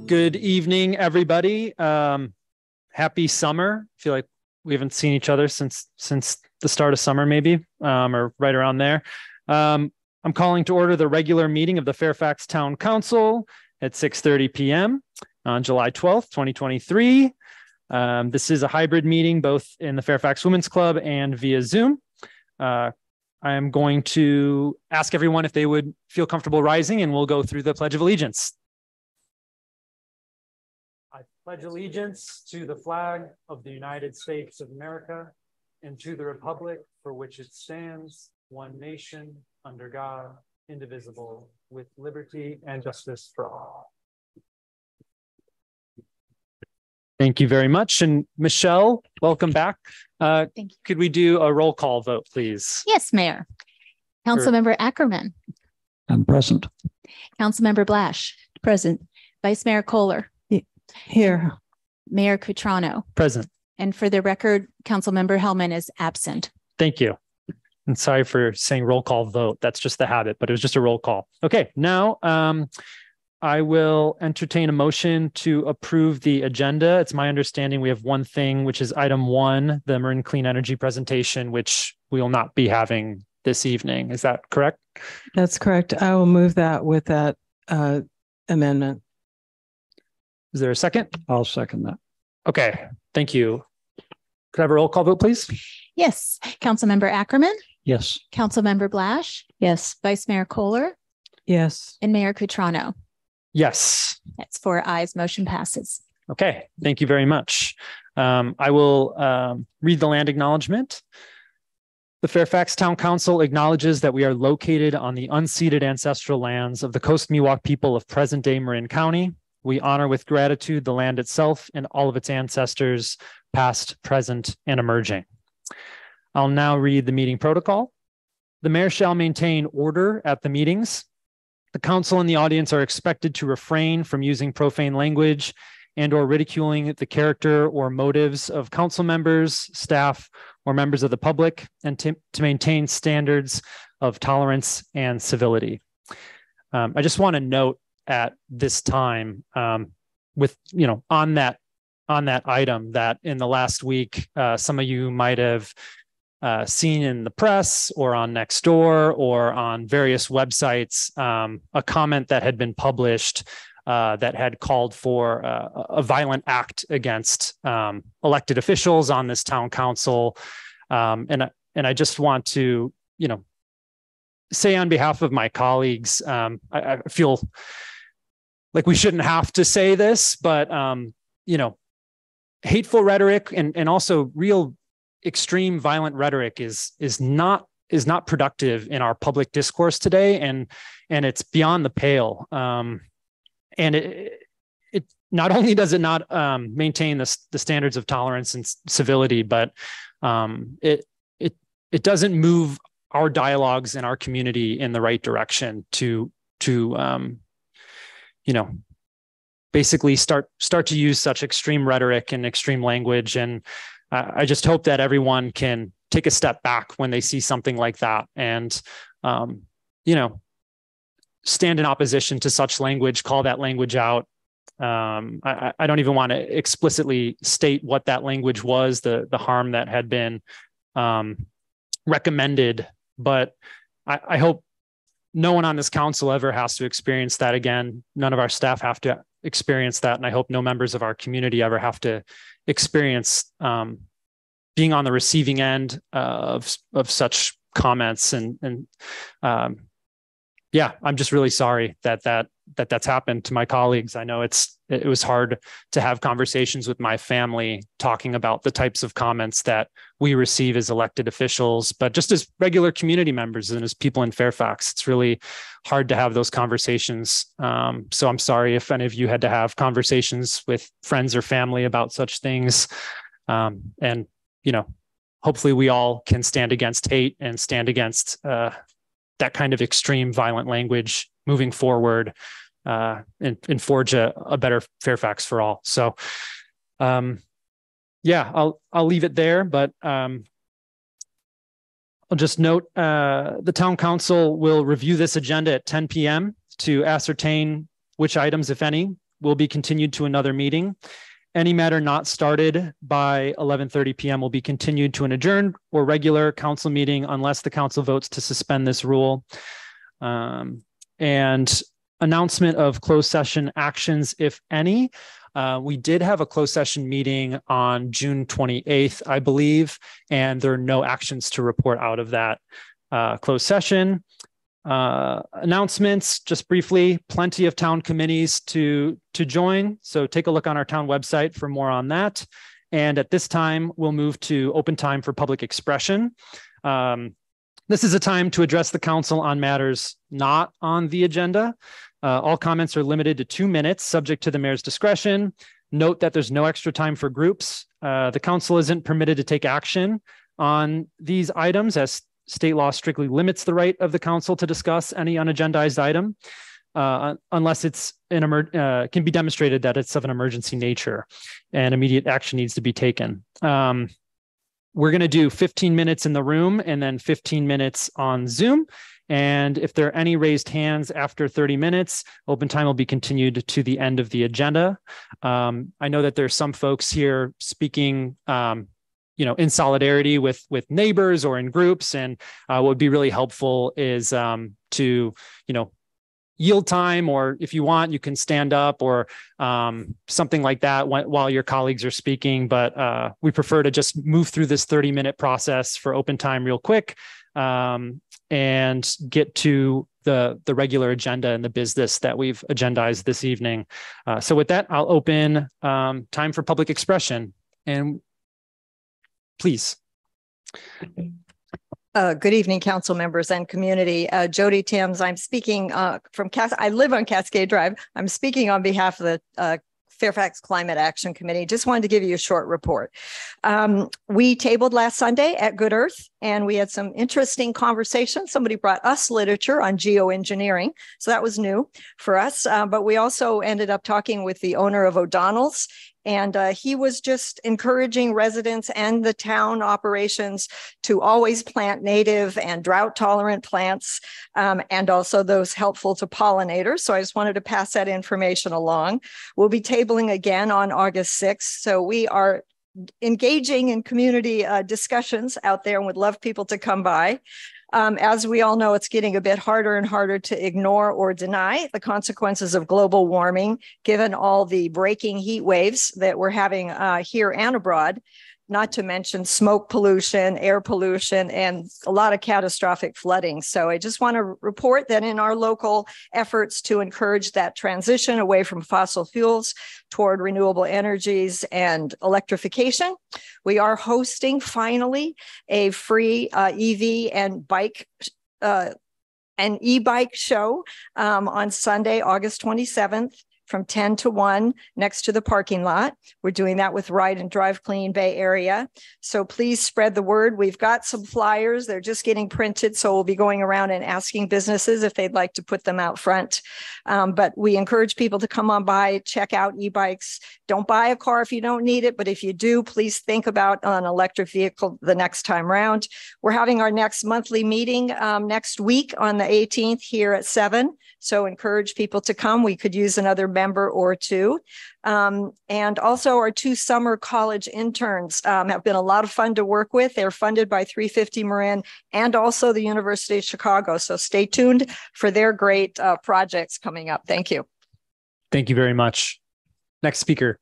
Good evening, everybody. Happy summer. I feel like we haven't seen each other since the start of summer, maybe, or right around there. I'm calling to order the regular meeting of the Fairfax Town Council at 6:30 p.m. on July 12th, 2023. This is a hybrid meeting, both in the Fairfax Women's Club and via Zoom. I am going to ask everyone if they would feel comfortable rising, and we'll go through the Pledge of Allegiance. I pledge allegiance to the flag of the United States of America and to the republic for which it stands, one nation, under God, indivisible, with liberty and justice for all. Thank you very much. And Michelle, welcome back. Thank you. Could we do a roll call vote, please? Yes, Mayor. Councilmember Ackerman. I'm present. Councilmember Blash. Present. Vice Mayor Kohler. Here. Mayor Cutrano. Present. And for the record, Councilmember Hellman is absent. Thank you. And sorry for saying roll call vote. That's just the habit, but it was just a roll call. Okay, now I will entertain a motion to approve the agenda. It's my understanding we have one thing, which is item 1, the Marin Clean Energy presentation, which we will not be having this evening. Is that correct? That's correct. I will move that with that amendment. Is there a second? I'll second that. Okay, thank you. Could I have a roll call vote, please? Yes. Councilmember Ackerman. Yes. Councilmember Blash. Yes. Vice Mayor Kohler. Yes. And Mayor Cutrano. Yes. That's 4 ayes. Motion passes. Okay, thank you very much. I will read the land acknowledgement. The Fairfax Town Council acknowledges that we are located on the unceded ancestral lands of the Coast Miwok people of present-day Marin County. We honor with gratitude the land itself and all of its ancestors, past, present, and emerging. I'll now read the meeting protocol. The mayor shall maintain order at the meetings. The council and the audience are expected to refrain from using profane language and or ridiculing the character or motives of council members, staff, or members of the public, and to maintain standards of tolerance and civility. I just want to note at this time, with on that item, that in the last week, some of you might have seen in the press or on Nextdoor or on various websites a comment that had been published that had called for a violent act against elected officials on this town council, and I just want to say on behalf of my colleagues, I feel like we shouldn't have to say this, but hateful rhetoric and also real extreme violent rhetoric is not productive in our public discourse today, and it's beyond the pale. And it not only does it not maintain the standards of tolerance and civility, but it doesn't move our dialogues in our community in the right direction to basically start to use such extreme rhetoric and extreme language. And I just hope that everyone can take a step back when they see something like that and, stand in opposition to such language, call that language out. I don't even want to explicitly state what that language was, the harm that had been recommended, but I hope no one on this council ever has to experience that again. None of our staff have to experience that. And I hope no members of our community ever have to experience being on the receiving end of such comments. And I'm just really sorry that's happened to my colleagues. I know it was hard to have conversations with my family talking about the types of comments that we receive as elected officials, but just as regular community members and as people in Fairfax, it's really hard to have those conversations. So I'm sorry if any of you had to have conversations with friends or family about such things. And hopefully we all can stand against hate and stand against that kind of extreme violent language moving forward, and forge a better Fairfax for all. So, I'll leave it there, but I'll just note the town council will review this agenda at 10 p.m. to ascertain which items, if any, will be continued to another meeting. Any matter not started by 11:30 p.m. will be continued to an adjourned or regular council meeting unless the council votes to suspend this rule. And announcement of closed session actions, if any. We did have a closed session meeting on June 28th, I believe, and there are no actions to report out of that closed session. Announcements, just briefly, plenty of town committees to join. So take a look on our town website for more on that. And at this time, we'll move to open time for public expression. This is a time to address the council on matters not on the agenda. All comments are limited to 2 minutes, subject to the mayor's discretion. Note that there's no extra time for groups. The council isn't permitted to take action on these items as state law strictly limits the right of the council to discuss any unagendized item unless it's can be demonstrated that it's of an emergency nature and immediate action needs to be taken. We're going to do 15 minutes in the room and then 15 minutes on Zoom. And if there are any raised hands after 30 minutes, open time will be continued to the end of the agenda. I know that there's some folks here speaking in solidarity with neighbors or in groups. And what would be really helpful is to yield time, or if you want, you can stand up or something like that while your colleagues are speaking. But we prefer to just move through this 30-minute process for open time real quick and get to the regular agenda and the business that we've agendized this evening. So with that, I'll open time for public expression. And please. Good evening, council members and community. Jody Timms, I'm speaking from I live on Cascade Drive. I'm speaking on behalf of the Fairfax Climate Action Committee. Just wanted to give you a short report. We tabled last Sunday at Good Earth, and we had some interesting conversations. Somebody brought us literature on geoengineering, so that was new for us. But we also ended up talking with the owner of O'Donnell's, and he was just encouraging residents and the town operations to always plant native and drought-tolerant plants, and also those helpful to pollinators. So I just wanted to pass that information along. We'll be tabling again on August 6th. So we are engaging in community discussions out there and would love people to come by. As we all know, it's getting a bit harder and harder to ignore or deny the consequences of global warming, given all the breaking heat waves that we're having here and abroad, not to mention smoke pollution, air pollution, and a lot of catastrophic flooding. So I just want to report that in our local efforts to encourage that transition away from fossil fuels toward renewable energies and electrification, we are hosting finally a free EV and bike an e-bike show on Sunday, August 27th. From 10 to 1 next to the parking lot. We're doing that with Ride and Drive Clean Bay Area. So please spread the word. We've got some flyers. They're just getting printed. So we'll be going around and asking businesses if they'd like to put them out front. But we encourage people to come on by, check out e-bikes. Don't buy a car if you don't need it. But if you do, please think about an electric vehicle the next time around. We're having our next monthly meeting next week on the 18th here at 7. So encourage people to come. We could use another member or two. And also our 2 summer college interns have been a lot of fun to work with. They're funded by 350 Marin and also the University of Chicago. So stay tuned for their great projects coming up. Thank you. Thank you very much. Next speaker.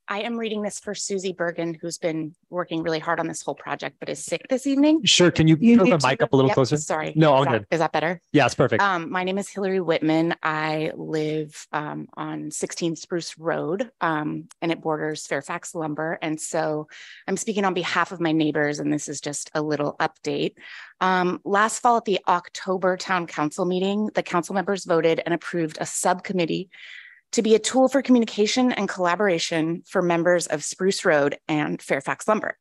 I am reading this for Susie Bergen, who's been working really hard on this whole project, but is sick this evening. Sure. Can you put the mic up a little closer? Sorry. No, all good. Is that better? Yeah, it's perfect. My name is Hillary Whitman. I live on 16 Spruce Road, and it borders Fairfax Lumber. And so I'm speaking on behalf of my neighbors, and this is just a little update. Last fall at the October Town Council meeting, the council members voted and approved a subcommittee to be a tool for communication and collaboration for members of Spruce Road and Fairfax Lumber.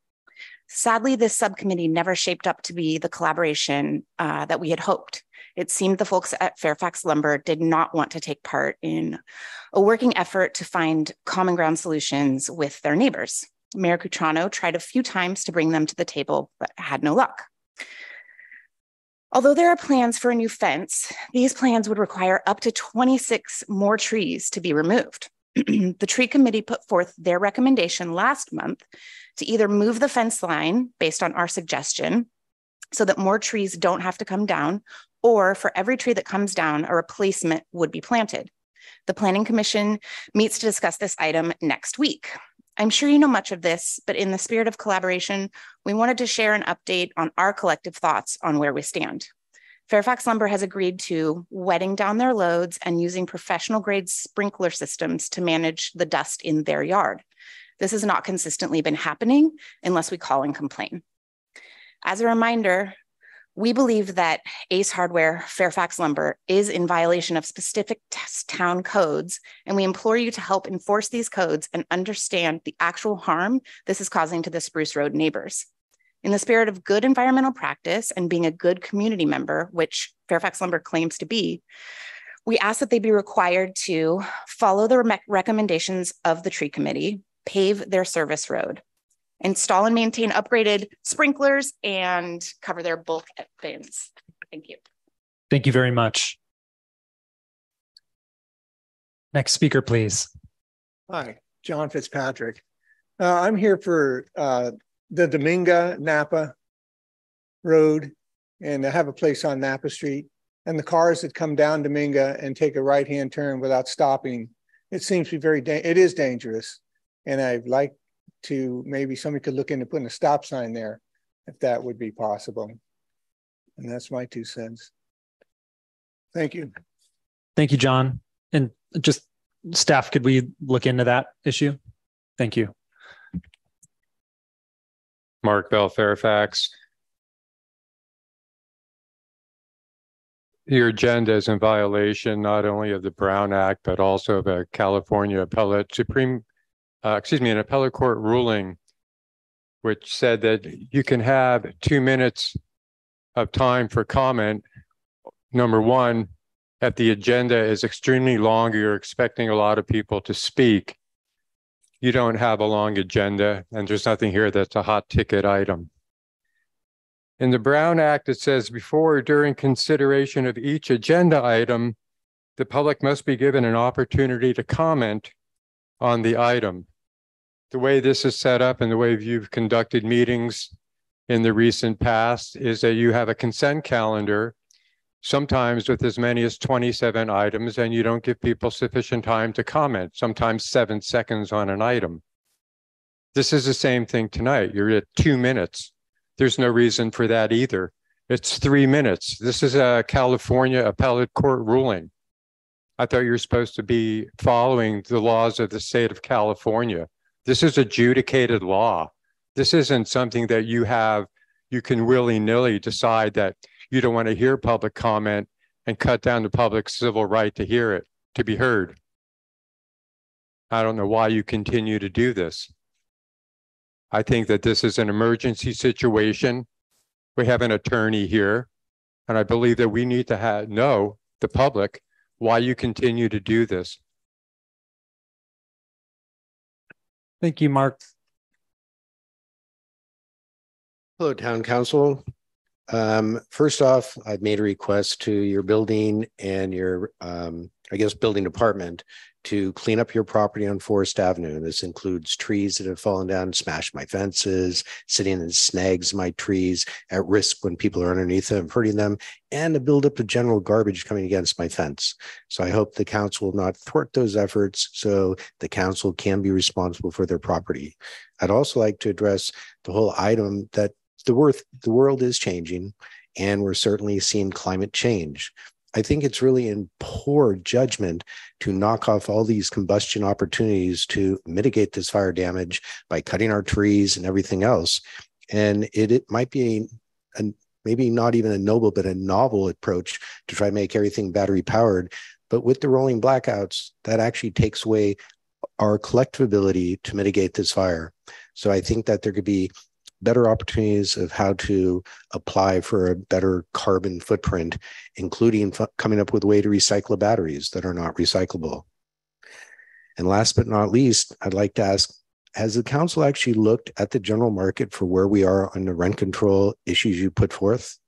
Sadly, this subcommittee never shaped up to be the collaboration that we had hoped. It seemed the folks at Fairfax Lumber did not want to take part in a working effort to find common ground solutions with their neighbors. Mayor Cutrano tried a few times to bring them to the table, but had no luck. Although there are plans for a new fence, these plans would require up to 26 more trees to be removed. The tree committee put forth their recommendation last month to either move the fence line based on our suggestion so that more trees don't have to come down, or for every tree that comes down, a replacement would be planted. The Planning Commission meets to discuss this item next week. I'm sure you know much of this, but in the spirit of collaboration, we wanted to share an update on our collective thoughts on where we stand. Fairfax Lumber has agreed to wetting down their loads and using professional grade sprinkler systems to manage the dust in their yard. This has not consistently been happening unless we call and complain. As a reminder, we believe that Ace Hardware Fairfax Lumber is in violation of specific town codes, and we implore you to help enforce these codes and understand the actual harm this is causing to the Spruce Road neighbors. In the spirit of good environmental practice and being a good community member, which Fairfax Lumber claims to be, we ask that they be required to follow the recommendations of the tree committee, pave their service road, install and maintain upgraded sprinklers, and cover their bulk bins. Thank you. Thank you very much. Next speaker, please. Hi, John Fitzpatrick. I'm here for the Dominga Napa Road, and I have a place on Napa Street. And the cars that come down Dominga and take a right-hand turn without stopping, it seems to be it is dangerous. And I'd like to, maybe somebody could look into putting a stop sign there, if that would be possible. And that's my 2 cents. Thank you. Thank you, John. And just staff, could we look into that issue? Thank you. Mark Bell, Fairfax. Your agenda is in violation not only of the Brown Act, but also of a California appellate an appellate court ruling, which said that you can have 2 minutes of time for comment. Number one, if the agenda is extremely long, you're expecting a lot of people to speak. You don't have a long agenda, and there's nothing here that's a hot ticket item. In the Brown Act, it says before or during consideration of each agenda item, the public must be given an opportunity to comment on the item. The way this is set up and the way you've conducted meetings in the recent past is that you have a consent calendar, sometimes with as many as 27 items, and you don't give people sufficient time to comment, sometimes 7 seconds on an item. This is the same thing tonight. You're at 2 minutes. There's no reason for that either. It's 3 minutes. This is a California appellate court ruling. I thought you were supposed to be following the laws of the state of California. This is adjudicated law. This isn't something that you can willy-nilly decide that you don't want to hear public comment and cut down the public's civil right to hear it, to be heard. I don't know why you continue to do this. I think that this is an emergency situation. We have an attorney here, and I believe that we need to know the public why you continue to do this. Thank you, Mark. Hello, Town Council. First off, I've made a request to your building and your, building department to clean up your property on Forest Avenue. This includes trees that have fallen down, smashed my fences, sitting in snags my trees at risk when people are underneath them, hurting them, and the buildup of general garbage coming against my fence. So I hope the council will not thwart those efforts so the council can be responsible for their property. I'd also like to address the whole item that the world is changing, and we're certainly seeing climate change. I think it's really in poor judgment to knock off all these combustion opportunities to mitigate this fire damage by cutting our trees and everything else. And it might be maybe not even a noble, but a novel approach to try to make everything battery powered. But with the rolling blackouts, that actually takes away our collective ability to mitigate this fire. So I think that there could be better opportunities of how to apply for a better carbon footprint, including coming up with a way to recycle batteries that are not recyclable. And last but not least, I'd like to ask, has the council actually looked at the general market for where we are on the rent control issues you put forth?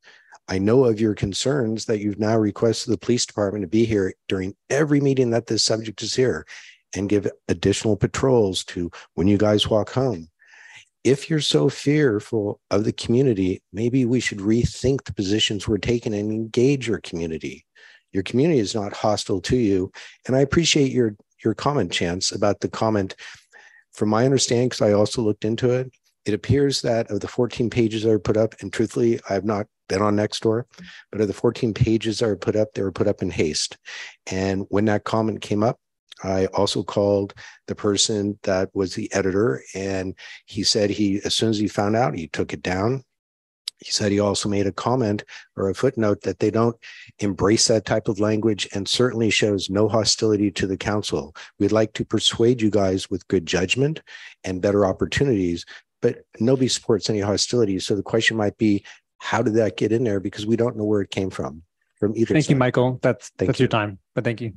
I know of your concerns that you've now requested the police department to be here during every meeting that this subject is here and give additional patrols to when you guys walk home. If you're so fearful of the community, maybe we should rethink the positions we're taking and engage your community. Your community is not hostile to you. And I appreciate your comment, Chance, about the comment. From my understanding, because I also looked into it, it appears that of the 14 pages that are put up, and truthfully, I've not been on Nextdoor, but of the 14 pages that are put up, they were put up in haste. And when that comment came up, I also called the person that was the editor, and he said as soon as he found out, he took it down. He said he also made a comment or a footnote that they don't embrace that type of language and certainly shows no hostility to the council. We'd like to persuade you guys with good judgment and better opportunities, but nobody supports any hostility. So the question might be, how did that get in there? Because we don't know where it came from either Thank side. you, Michael. That's you. your time, but thank you.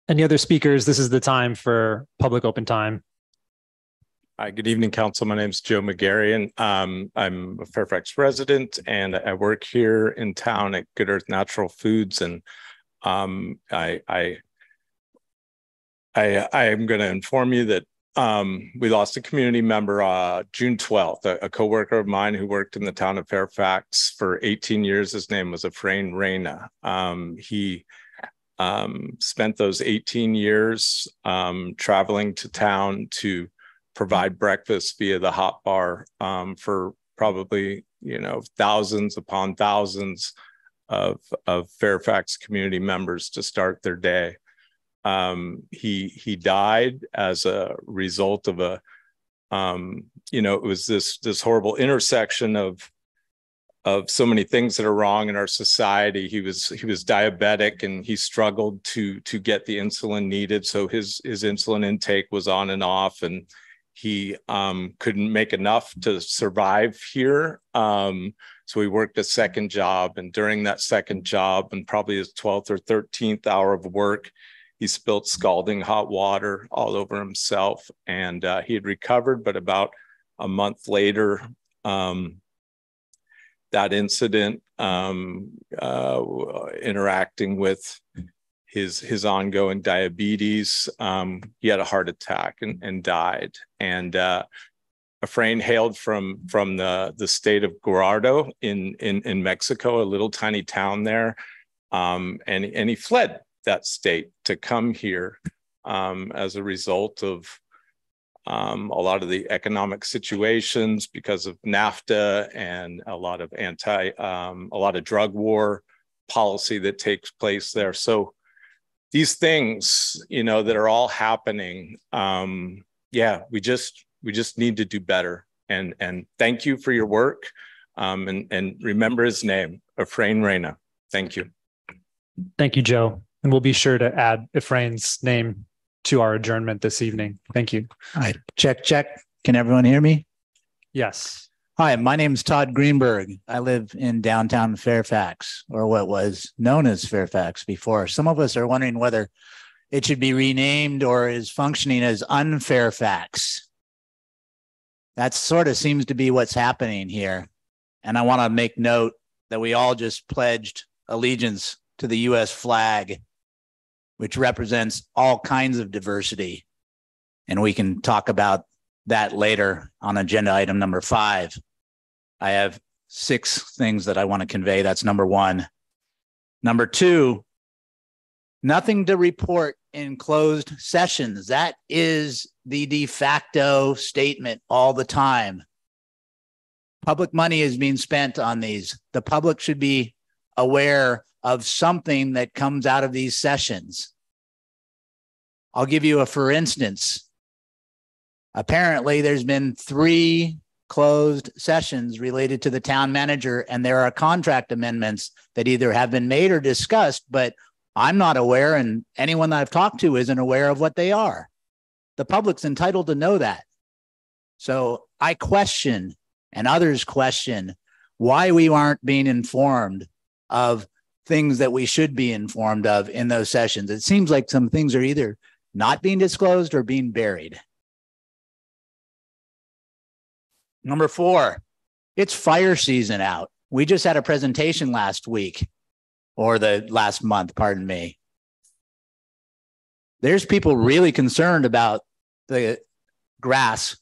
Any other speakers? This is the time for public open time. Hi, good evening, Council. My name is Joe McGarrian. I'm a Fairfax resident, and I work here in town at Good Earth Natural Foods. And I am going to inform you that we lost a community member June 12th, a coworker of mine who worked in the town of Fairfax for 18 years. His name was Efrain Reyna. He spent those 18 years traveling to town to provide breakfast via the hot bar for probably, thousands upon thousands of Fairfax community members to start their day. He died as a result of it was this horrible intersection of so many things that are wrong in our society. He was diabetic, and he struggled to get the insulin needed. So his insulin intake was on and off, and he couldn't make enough to survive here. So he worked a second job, and during that second job, and probably his 12th or 13th hour of work, he spilt scalding hot water all over himself, and he had recovered. But about a month later, that incident, interacting with his ongoing diabetes, he had a heart attack and died. And Efrain hailed from the state of Guerrero in Mexico, a little tiny town there, and he fled that state to come here as a result of a lot of the economic situations because of NAFTA and a lot of drug war policy that takes place there. So these things, that are all happening, we just need to do better. And thank you for your work. And remember his name, Efrain Reyna. Thank you. Thank you, Joe. And we'll be sure to add Efrain's name to our adjournment this evening. Thank you. All right. Check. Can everyone hear me? Yes. Hi, my name is Todd Greenberg. I live in downtown Fairfax, or what was known as Fairfax before. Some of us are wondering whether it should be renamed or is functioning as Unfairfax. That sort of seems to be what's happening here. And I want to make note that we all just pledged allegiance to the U.S. flag, which represents all kinds of diversity. And we can talk about that later on agenda item number 5. I have 6 things that I want to convey. That's number 1. Number 2, nothing to report in closed sessions. That is the de facto statement all the time. Public money is being spent on these. The public should be aware of something that comes out of these sessions. I'll give you for instance. Apparently, there's been 3 closed sessions related to the town manager, and there are contract amendments that either have been made or discussed, but I'm not aware, and anyone that I've talked to isn't aware of what they are. The public's entitled to know that. So I question, and others question, why we aren't being informed of things that we should be informed of in those sessions. It seems like some things are either not being disclosed or being buried. Number 4, It's fire season out. We just had a presentation last week, or the last month, pardon me. There's people really concerned about the grass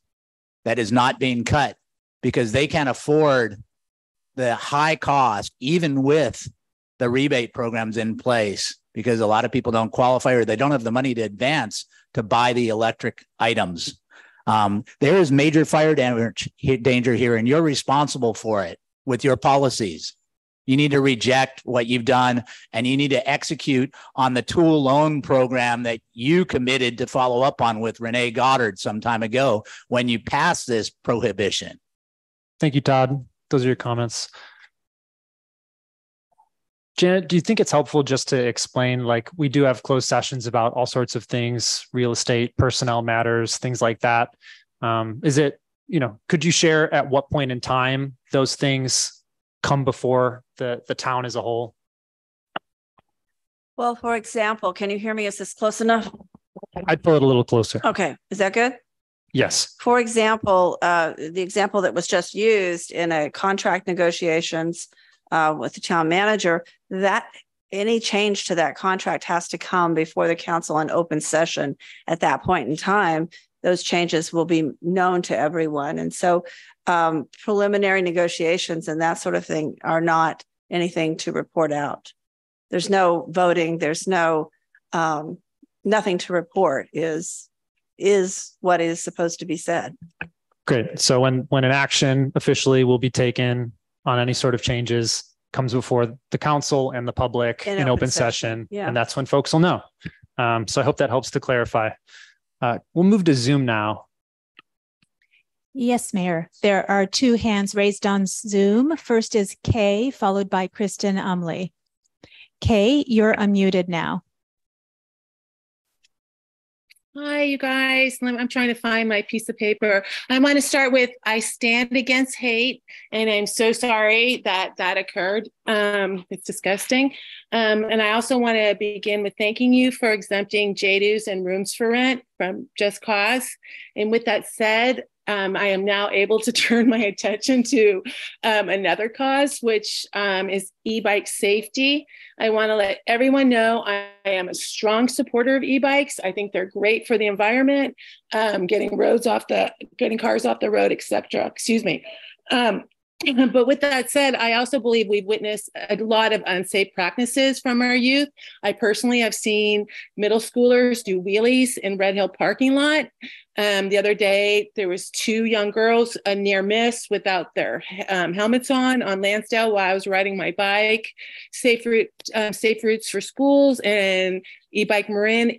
that is not being cut because they can't afford the high cost, even with the rebate programs in place, because a lot of people don't qualify or they don't have the money to advance to buy the electric items. There is major fire danger here, and you're responsible for it with your policies. You need to reject what you've done, and you need to execute on the tool loan program that you committed to follow up on with Renee Goddard some time ago when you passed this prohibition. Thank you, Todd. Those are your comments. Janet, do you think it's helpful just to explain, like, we do have closed sessions about all sorts of things, real estate, personnel matters, things like that. Is it, could you share at what point in time those things come before the town as a whole? Well, for example, can you hear me? Is this close enough? I'd pull it a little closer. Okay. Is that good? Yes. For example, the example that was just used in a contract negotiations with the town manager, that any change to that contract has to come before the council in open session. At that point in time, those changes will be known to everyone. And so preliminary negotiations and that sort of thing are not anything to report out. There's no voting. There's no nothing to report is what is supposed to be said. Great. So when an action officially will be taken on any sort of changes comes before the council and the public in open session. Yeah. And that's when folks will know. So I hope that helps to clarify. We'll move to Zoom now. Yes, Mayor. There are two hands raised on Zoom. First is Kay, followed by Kristen Umley. Kay, you're unmuted now. Hi, you guys. I'm trying to find my piece of paper. I want to start with, I stand against hate, and I'm so sorry that occurred. It's disgusting. And I also want to begin with thanking you for exempting JDUs and rooms for rent from Just Cause. And with that said, I am now able to turn my attention to another cause, which is e-bike safety. I want to let everyone know I am a strong supporter of e-bikes. I think they're great for the environment, getting cars off the road, etc. Excuse me. But with that said, I also believe we've witnessed a lot of unsafe practices from our youth. I personally have seen middle schoolers do wheelies in Red Hill parking lot. The other day, there was two young girls, a near miss without their helmets on Lansdale while I was riding my bike. Safe routes for schools, and eBike Marin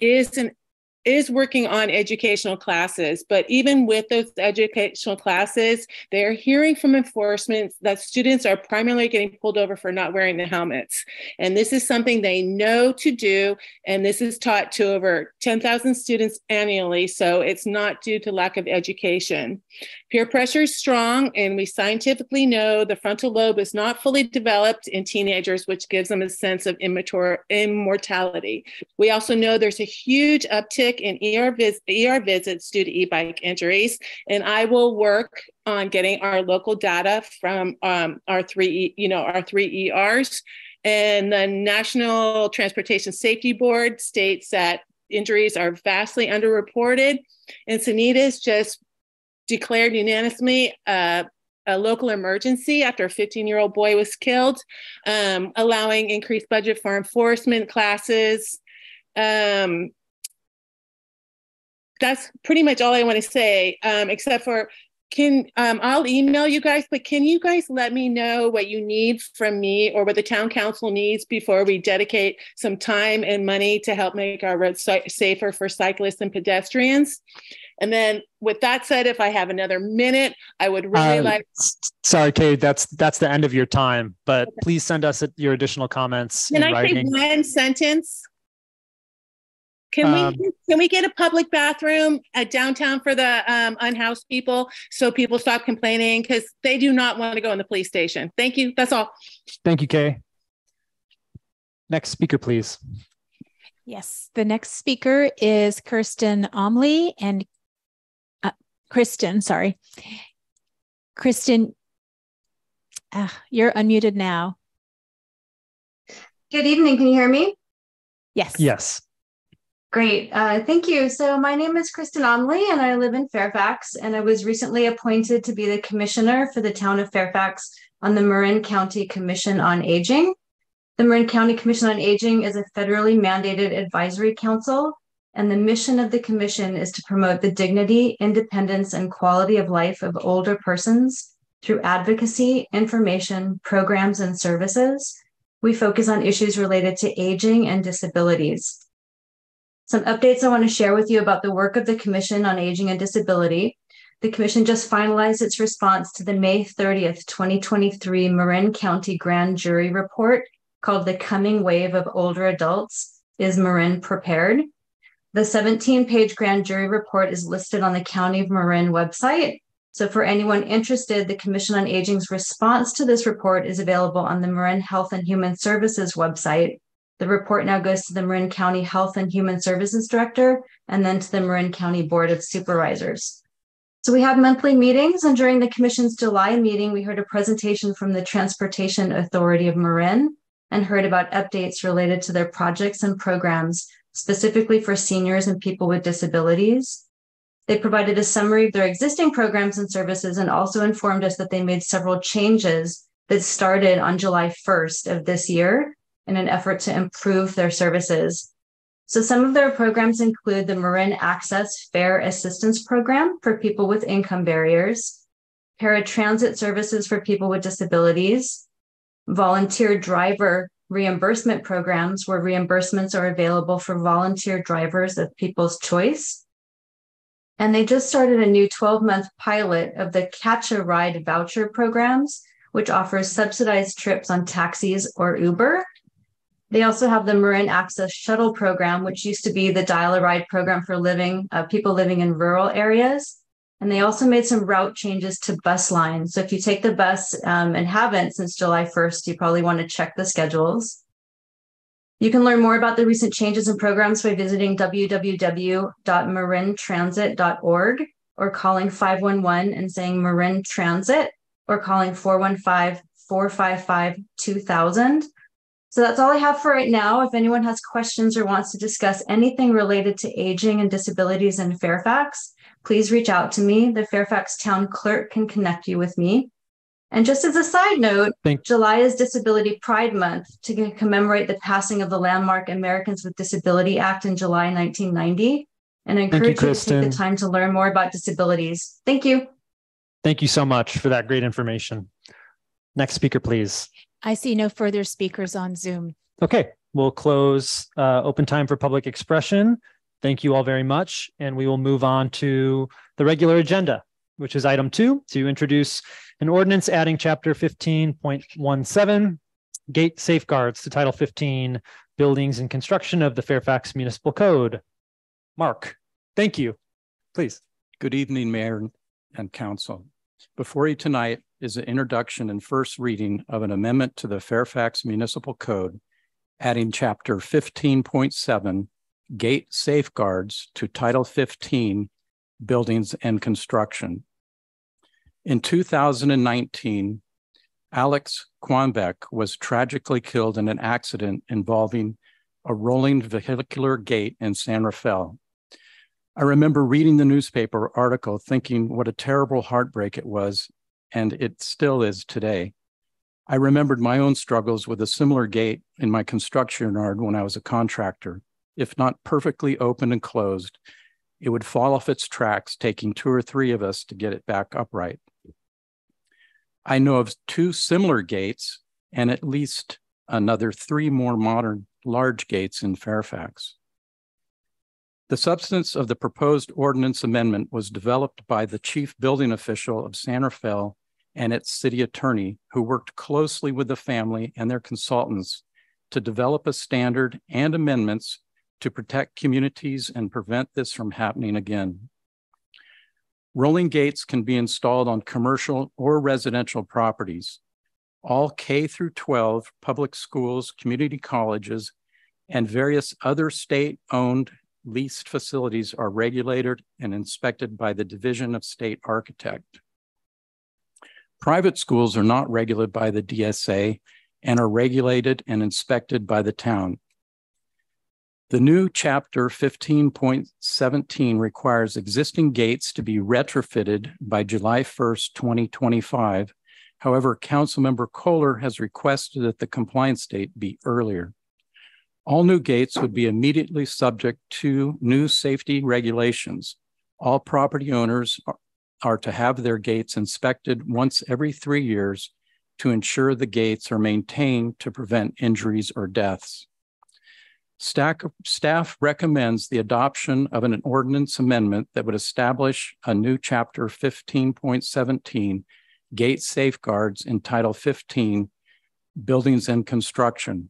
is working on educational classes, but even with those educational classes, they're hearing from enforcement that students are primarily getting pulled over for not wearing the helmets. And this is something they know to do, and this is taught to over 10,000 students annually, so it's not due to lack of education. Peer pressure is strong, and we scientifically know the frontal lobe is not fully developed in teenagers, which gives them a sense of immortality. We also know there's a huge uptick in ER visits due to e-bike injuries, and I will work on getting our local data from our three ERs. And the National Transportation Safety Board states that injuries are vastly underreported, and Sanitas just declared unanimously a local emergency after a 15-year-old boy was killed, allowing increased budget for enforcement classes. That's pretty much all I want to say, except for I'll email you guys, but can you guys let me know what you need from me or what the town council needs before we dedicate some time and money to help make our roads safer for cyclists and pedestrians? And then with that said, if I have another minute, I would really like. Sorry, Kay, that's the end of your time, but okay. Please send us your additional comments. Can I say one sentence? Can we get a public bathroom at downtown for the unhoused people so people stop complaining, because they do not want to go in the police station. Thank you. That's all. Thank you, Kay. Next speaker, please. Yes, the next speaker is Kristen Umley and Kristen, You're unmuted now. Good evening. Can you hear me? Yes. Yes. Great. Thank you. So my name is Kristen Omley and I live in Fairfax, and I was recently appointed to be the commissioner for the town of Fairfax on the Marin County Commission on Aging. The Marin County Commission on Aging is a federally mandated advisory council, and the mission of the commission is to promote the dignity, independence, and quality of life of older persons through advocacy, information, programs, and services. We focus on issues related to aging and disabilities. Some updates I want to share with you about the work of the Commission on Aging and Disability. The Commission just finalized its response to the May 30th, 2023 Marin County Grand Jury Report called The Coming Wave of Older Adults. Is Marin Prepared? The 17-page grand jury report is listed on the County of Marin website. So for anyone interested, the Commission on Aging's response to this report is available on the Marin Health and Human Services website. The report now goes to the Marin County Health and Human Services Director and then to the Marin County Board of Supervisors. So we have monthly meetings, and during the Commission's July meeting, we heard a presentation from the Transportation Authority of Marin and heard about updates related to their projects and programs, specifically for seniors and people with disabilities. They provided a summary of their existing programs and services and also informed us that they made several changes that started on July 1st of this year in an effort to improve their services. So some of their programs include the Marin Access Fare Assistance Program for people with income barriers, paratransit services for people with disabilities, volunteer driver reimbursement programs where reimbursements are available for volunteer drivers of people's choice. And they just started a new 12-month pilot of the Catch a Ride voucher programs, which offers subsidized trips on taxis or Uber. They also have the Marin Access Shuttle program, which used to be the Dial a Ride program for people living in rural areas. And they also made some route changes to bus lines. So if you take the bus and haven't since July 1st, you probably want to check the schedules. You can learn more about the recent changes and programs by visiting www.marintransit.org or calling 511 and saying Marin Transit, or calling 415-455-2000. So that's all I have for right now. If anyone has questions or wants to discuss anything related to aging and disabilities in Fairfax, please reach out to me. The Fairfax Town Clerk can connect you with me. And just as a side note, July is Disability Pride Month to commemorate the passing of the landmark Americans with Disability Act in July 1990. And I encourage you to take the time to learn more about disabilities. Thank you. Thank you so much for that great information. Next speaker, please. I see no further speakers on Zoom. Okay, we'll close open time for public expression. Thank you all very much. And we will move on to the regular agenda, which is item 2, to introduce an ordinance adding chapter 15.17, gate safeguards, to title 15, buildings and construction of the Fairfax Municipal Code. Mark, thank you. Please. Good evening, Mayor and Council. Before you tonight is an introduction and first reading of an amendment to the Fairfax Municipal Code, adding chapter 15.7, gate safeguards, to title 15, buildings and construction. In 2019, Alex Quanbeck was tragically killed in an accident involving a rolling vehicular gate in San Rafael. I remember reading the newspaper article thinking what a terrible heartbreak it was, and it still is today. I remembered my own struggles with a similar gate in my construction yard when I was a contractor. If not perfectly open and closed, it would fall off its tracks, taking 2 or 3 of us to get it back upright. I know of 2 similar gates and at least another 3 more modern large gates in Fairfax. The substance of the proposed ordinance amendment was developed by the chief building official of San Rafael and its city attorney, who worked closely with the family and their consultants to develop a standard and amendments to protect communities and prevent this from happening again. Rolling gates can be installed on commercial or residential properties. All K through 12 public schools, community colleges, and various other state-owned leased facilities are regulated and inspected by the Division of State Architect. Private schools are not regulated by the DSA and are regulated and inspected by the town. The new chapter 15.17 requires existing gates to be retrofitted by July 1st, 2025. However, Councilmember Kohler has requested that the compliance date be earlier. All new gates would be immediately subject to new safety regulations. All property owners are to have their gates inspected once every 3 years to ensure the gates are maintained to prevent injuries or deaths. Staff recommends the adoption of an ordinance amendment that would establish a new chapter 15.17 gate safeguards in Title 15, Buildings and Construction.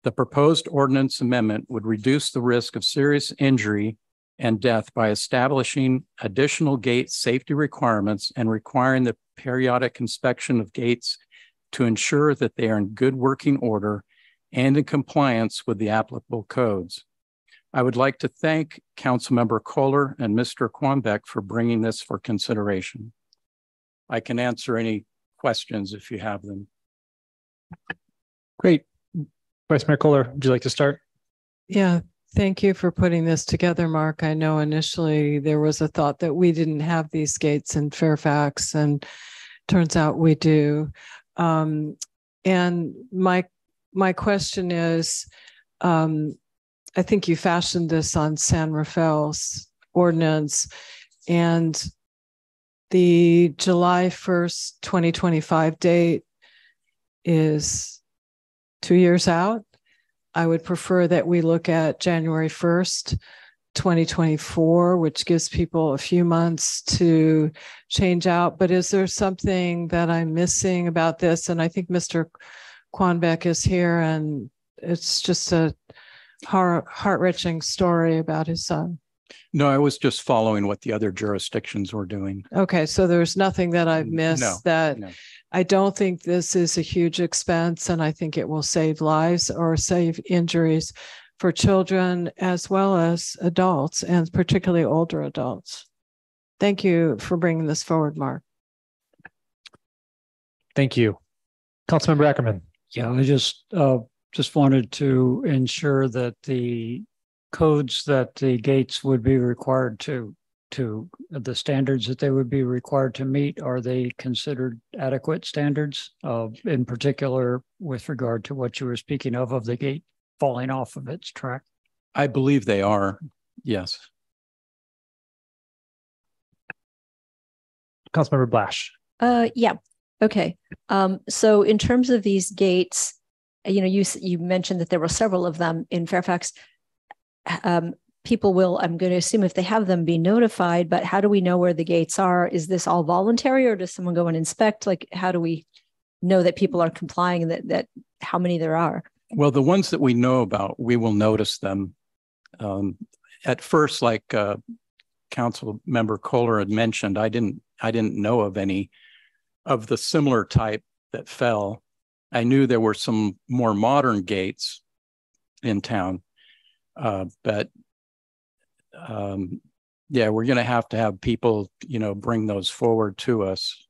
The proposed ordinance amendment would reduce the risk of serious injury and death by establishing additional gate safety requirements and requiring the periodic inspection of gates to ensure that they are in good working order and in compliance with the applicable codes. I would like to thank Councilmember Kohler and Mr. Quambeck for bringing this for consideration. I can answer any questions if you have them. Great. Vice Mayor Kohler, would you like to start? Yeah, thank you for putting this together, Mark. I know initially there was a thought that we didn't have these gates in Fairfax, and turns out we do. And my question is, I think you fashioned this on San Rafael's ordinance, and the July 1st, 2025 date is 2 years out. I would prefer that we look at January 1st, 2024, which gives people a few months to change out. But is there something that I'm missing about this? And I think Mr. Quambeck is here, and it's just a heart-wrenching story about his son. No, I was just following what the other jurisdictions were doing. Okay, so there's nothing that I've missed that. No. I don't think this is a huge expense, and I think it will save lives or save injuries for children as well as adults, and particularly older adults. Thank you for bringing this forward, Mark. Thank you. Councilmember Ackerman. Yeah, I just wanted to ensure that the codes that the gates would be required to the standards that they would be required to meet, are they considered adequate standards, in particular with regard to what you were speaking of the gate falling off of its track? I believe they are, yes. Councilmember Blash. Yeah. Okay. So in terms of these gates, you mentioned that there were several of them in Fairfax. People will, I'm going to assume, if they have them, be notified, but how do we know where the gates are? Is this all voluntary, or does someone go and inspect? Like, how do we know that people are complying and that how many there are? Well, the ones that we know about, we will notice them. At first, like Council Member Kohler had mentioned, I didn't know of any of the similar type that fell. I knew there were some more modern gates in town, but yeah, we're going to have people, bring those forward to us.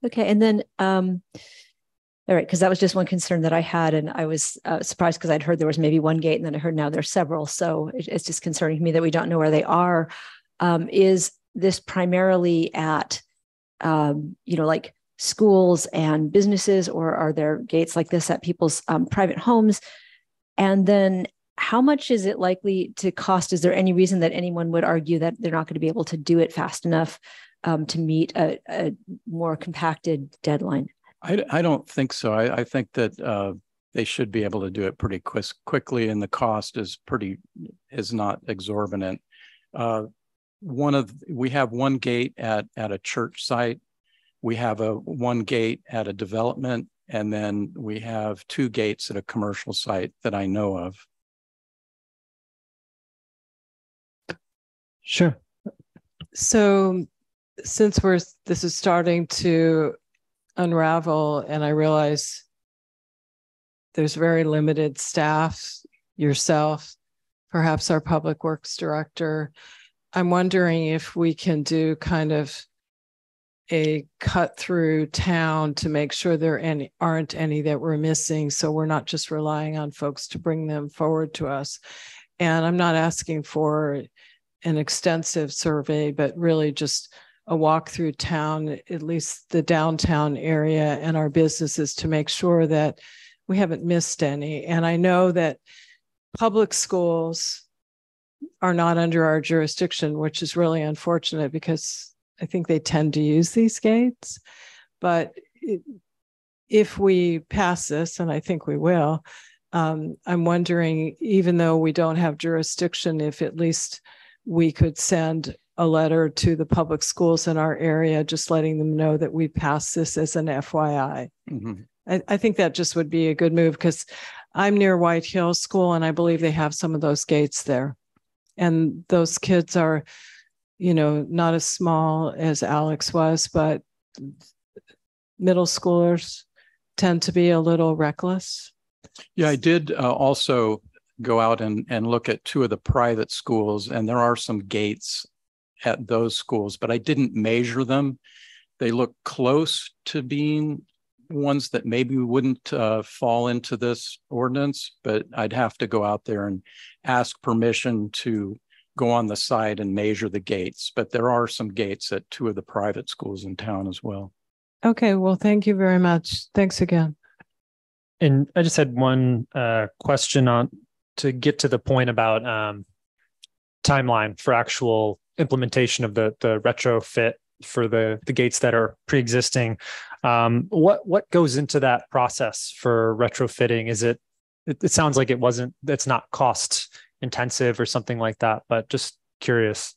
Okay, and then, all right, because that was just one concern that I had, and I was surprised because I'd heard there was maybe one gate, and then I heard now there's several. So it's just concerning to me that we don't know where they are. Is this primarily at, like schools and businesses, or are there gates like this at people's private homes? And then how much is it likely to cost? Is there any reason that anyone would argue that they're not going to be able to do it fast enough to meet a more compacted deadline? I don't think so. I think that they should be able to do it pretty quickly, and the cost is not exorbitant. We have one gate at a church site. We have one gate at a development, and then we have 2 gates at a commercial site that I know of. Sure. So since this is starting to unravel, and I realize there's very limited staff, yourself, perhaps our public works director, I'm wondering if we can do kind of a cut through town to make sure there aren't any that we're missing. So we're not just relying on folks to bring them forward to us. And I'm not asking for an extensive survey, but really just a walk through town, at least the downtown area and our businesses, to make sure that we haven't missed any. And I know that public schools are not under our jurisdiction, which is really unfortunate because I think they tend to use these gates. But if we pass this, and I think we will, I'm wondering, even though we don't have jurisdiction, if at least we could send a letter to the public schools in our area, just letting them know that we passed this as an FYI. Mm-hmm. I think that just would be a good move, because I'm near White Hill School and I believe they have some of those gates there. And those kids are, you know, not as small as Alex was, but middle schoolers tend to be a little reckless. Yeah, I did also go out and look at two of the private schools, and there are some gates at those schools, but I didn't measure them. They look close to being ones that maybe wouldn't fall into this ordinance, but I'd have to go out there and ask permission to go on the site and measure the gates. But there are some gates at two of the private schools in town as well. Okay, well, thank you very much. Thanks again. And I just had one question on to get to the point about timeline for actual implementation of the retrofit for the gates that are pre-existing. What goes into that process for retrofitting? Is it sounds like it's not cost intensive or something like that, but just curious.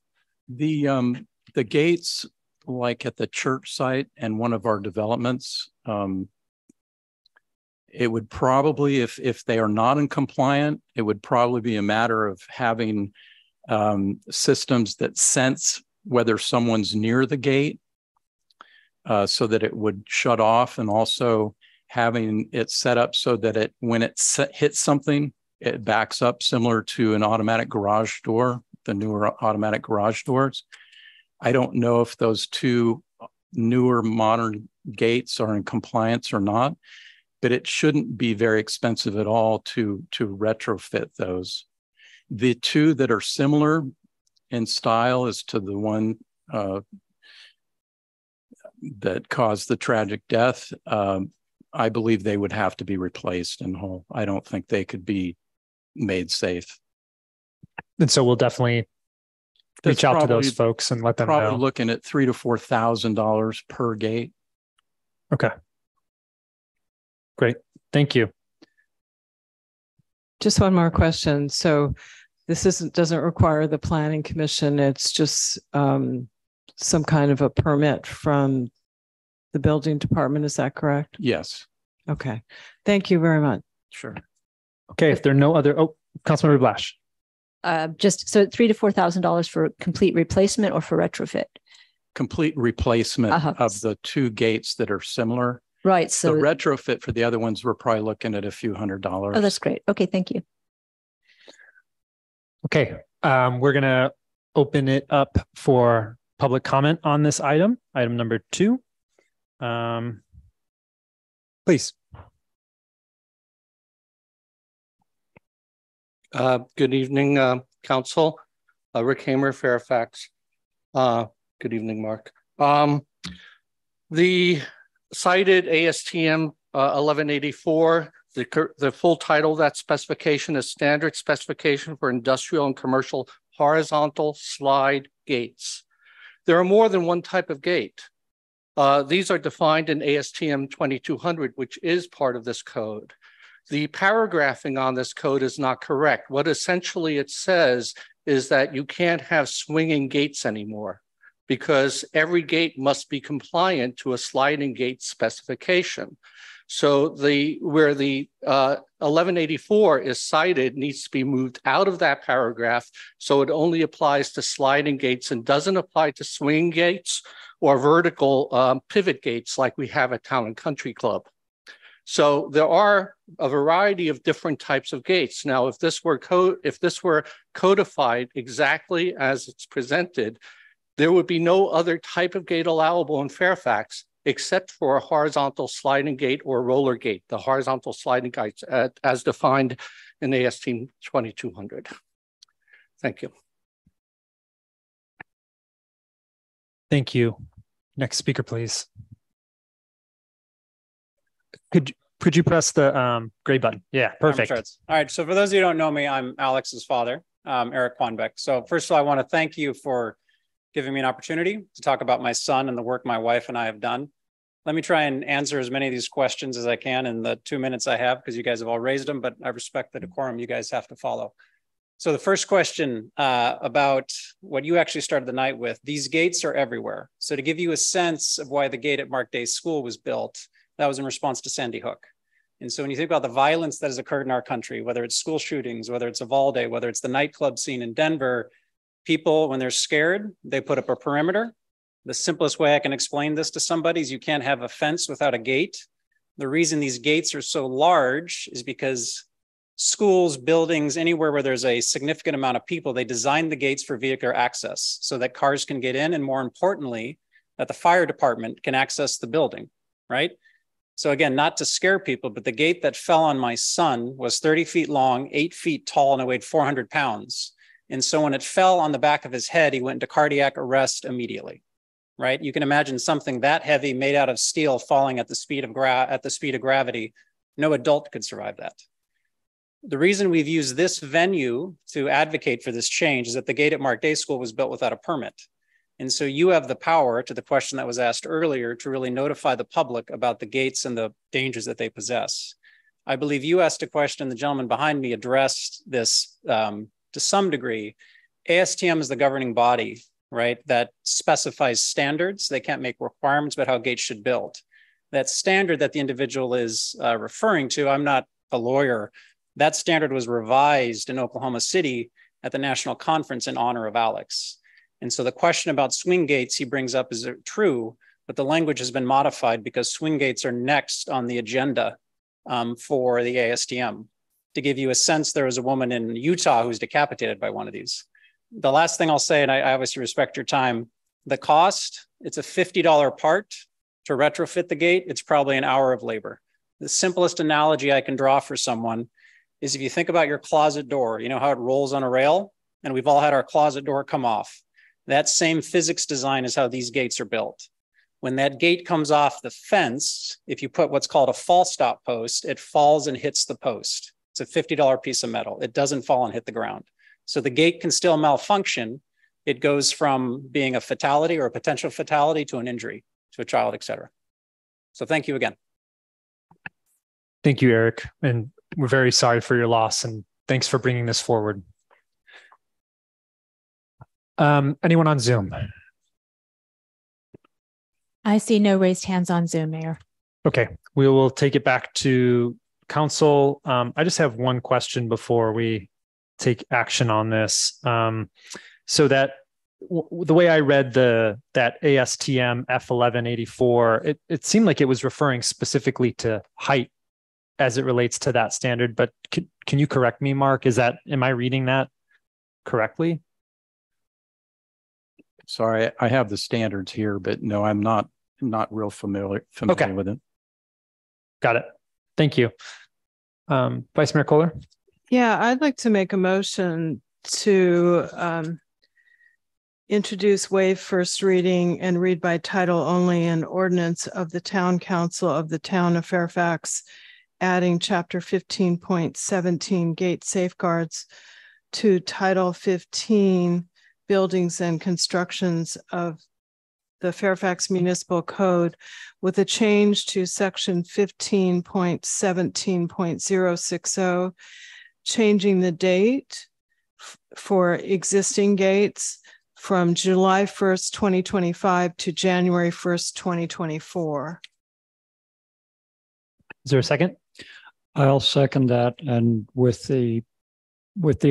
The gates, like at the church site and one of our developments, it would probably, if they are not in compliant, it would probably be a matter of having systems that sense whether someone's near the gate, so that it would shut off, and also having it set up so that when it hits something, it backs up, similar to an automatic garage door, the newer automatic garage doors. I don't know if those two newer modern gates are in compliance or not, but it shouldn't be very expensive at all to retrofit those. The two that are similar in style as to the one that caused the tragic death, I believe they would have to be replaced in whole. I don't think they could be made safe. And so we'll definitely reach out to those folks and let them know. Probably looking at $3,000 to $4,000 per gate. Okay. Great. Thank you. Just one more question. So this doesn't require the planning commission. It's just some kind of a permit from the building department. Is that correct? Yes. Okay. Thank you very much. Sure. Okay. If there are no other, Councilmember Blash. Just so $3,000 to $4,000 for complete replacement or for retrofit? Complete replacement of the two gates that are similar. Right. So the retrofit for the other ones, we're probably looking at a few $100s. Oh, that's great. Okay. Thank you. Okay. We're going to open it up for public comment on this item number 2. Please. Good evening, Council. Rick Hamer, Fairfax. Good evening, Mark. The cited ASTM 1184, the full title of that specification is Standard Specification for Industrial and Commercial Horizontal Slide Gates. There are more than one type of gate. These are defined in ASTM 2200, which is part of this code. The paragraphing on this code is not correct. What essentially it says is that you can't have swinging gates anymore, because every gate must be compliant to a sliding gate specification. So where the 1184 is cited needs to be moved out of that paragraph, so it only applies to sliding gates and doesn't apply to swing gates or vertical pivot gates like we have at Town and Country Club. So there are a variety of different types of gates. Now, if this were codified exactly as it's presented, There would be no other type of gate allowable in Fairfax except for a horizontal sliding gate or roller gate, the horizontal sliding gates as defined in ASTM 2200. Thank you. Thank you. Next speaker, please. Could you press the gray button? Yeah, perfect. All right. So for those of you who don't know me, I'm Alex's father, Eric Quanbeck. So first of all, I want to thank you for giving me an opportunity to talk about my son and the work my wife and I have done. Let me try and answer as many of these questions as I can in the 2 minutes I have, because you guys have all raised them, but I respect the decorum you guys have to follow. So the first question about what you actually started the night with, these gates are everywhere. So to give you a sense of why the gate at Mark Day School was built, that was in response to Sandy Hook. And so when you think about the violence that has occurred in our country, whether it's school shootings, whether it's Uvalde, whether it's the nightclub scene in Denver, people, when they're scared, they put up a perimeter. The simplest way I can explain this to somebody is you can't have a fence without a gate. The reason these gates are so large is because schools, buildings, anywhere where there's a significant amount of people, they design the gates for vehicular access so that cars can get in, and more importantly, that the fire department can access the building, right? So again, not to scare people, but the gate that fell on my son was 30 feet long, 8 feet tall, and it weighed 400 pounds. And so when it fell on the back of his head, he went into cardiac arrest immediately, right? You can imagine something that heavy made out of steel falling at the speed of gravity. No adult could survive that. The reason we've used this venue to advocate for this change is that the gate at Mark Day School was built without a permit. And so you have the power, to the question that was asked earlier, to really notify the public about the gates and the dangers that they possess. I believe you asked a question, the gentleman behind me addressed this to some degree. ASTM is the governing body, right, that specifies standards. They can't make requirements about how gates should build. That standard that the individual is referring to, I'm not a lawyer, that standard was revised in Oklahoma City at the national conference in honor of Alex. And so the question about swing gates he brings up is true, but the language has been modified because swing gates are next on the agenda for the ASTM. To give you a sense, there was a woman in Utah who was decapitated by one of these. The last thing I'll say, and I obviously respect your time, the cost, it's a $50 part to retrofit the gate. It's probably an hour of labor. The simplest analogy I can draw for someone is if you think about your closet door, you know how it rolls on a rail, and we've all had our closet door come off. That same physics design is how these gates are built. When that gate comes off the fence, if you put what's called a fall stop post, it falls and hits the post. It's a $50 piece of metal. It doesn't fall and hit the ground. So the gate can still malfunction. It goes from being a fatality or a potential fatality to an injury to a child, et cetera. So thank you again. Thank you, Eric. And we're very sorry for your loss, and thanks for bringing this forward. Anyone on Zoom? I see no raised hands on Zoom, Mayor. Okay, we will take it back to council. I just have one question before we take action on this. So that the way I read that ASTM F1184, it seemed like it was referring specifically to height as it relates to that standard. But can you correct me, Mark? Am I reading that correctly? Sorry, I have the standards here, but no, I'm not real familiar okay. with it. Got it. Thank you. Vice Mayor Kohler? Yeah, I'd like to make a motion to introduce, waive first reading, and read by title only an ordinance of the Town Council of the Town of Fairfax, adding Chapter 15.17 Gate Safeguards to Title 15 Buildings and Constructions of the Fairfax Municipal Code, with a change to Section 15.17.060, changing the date for existing gates from July 1st, 2025 to January 1st, 2024. Is there a second? I'll second that, and with the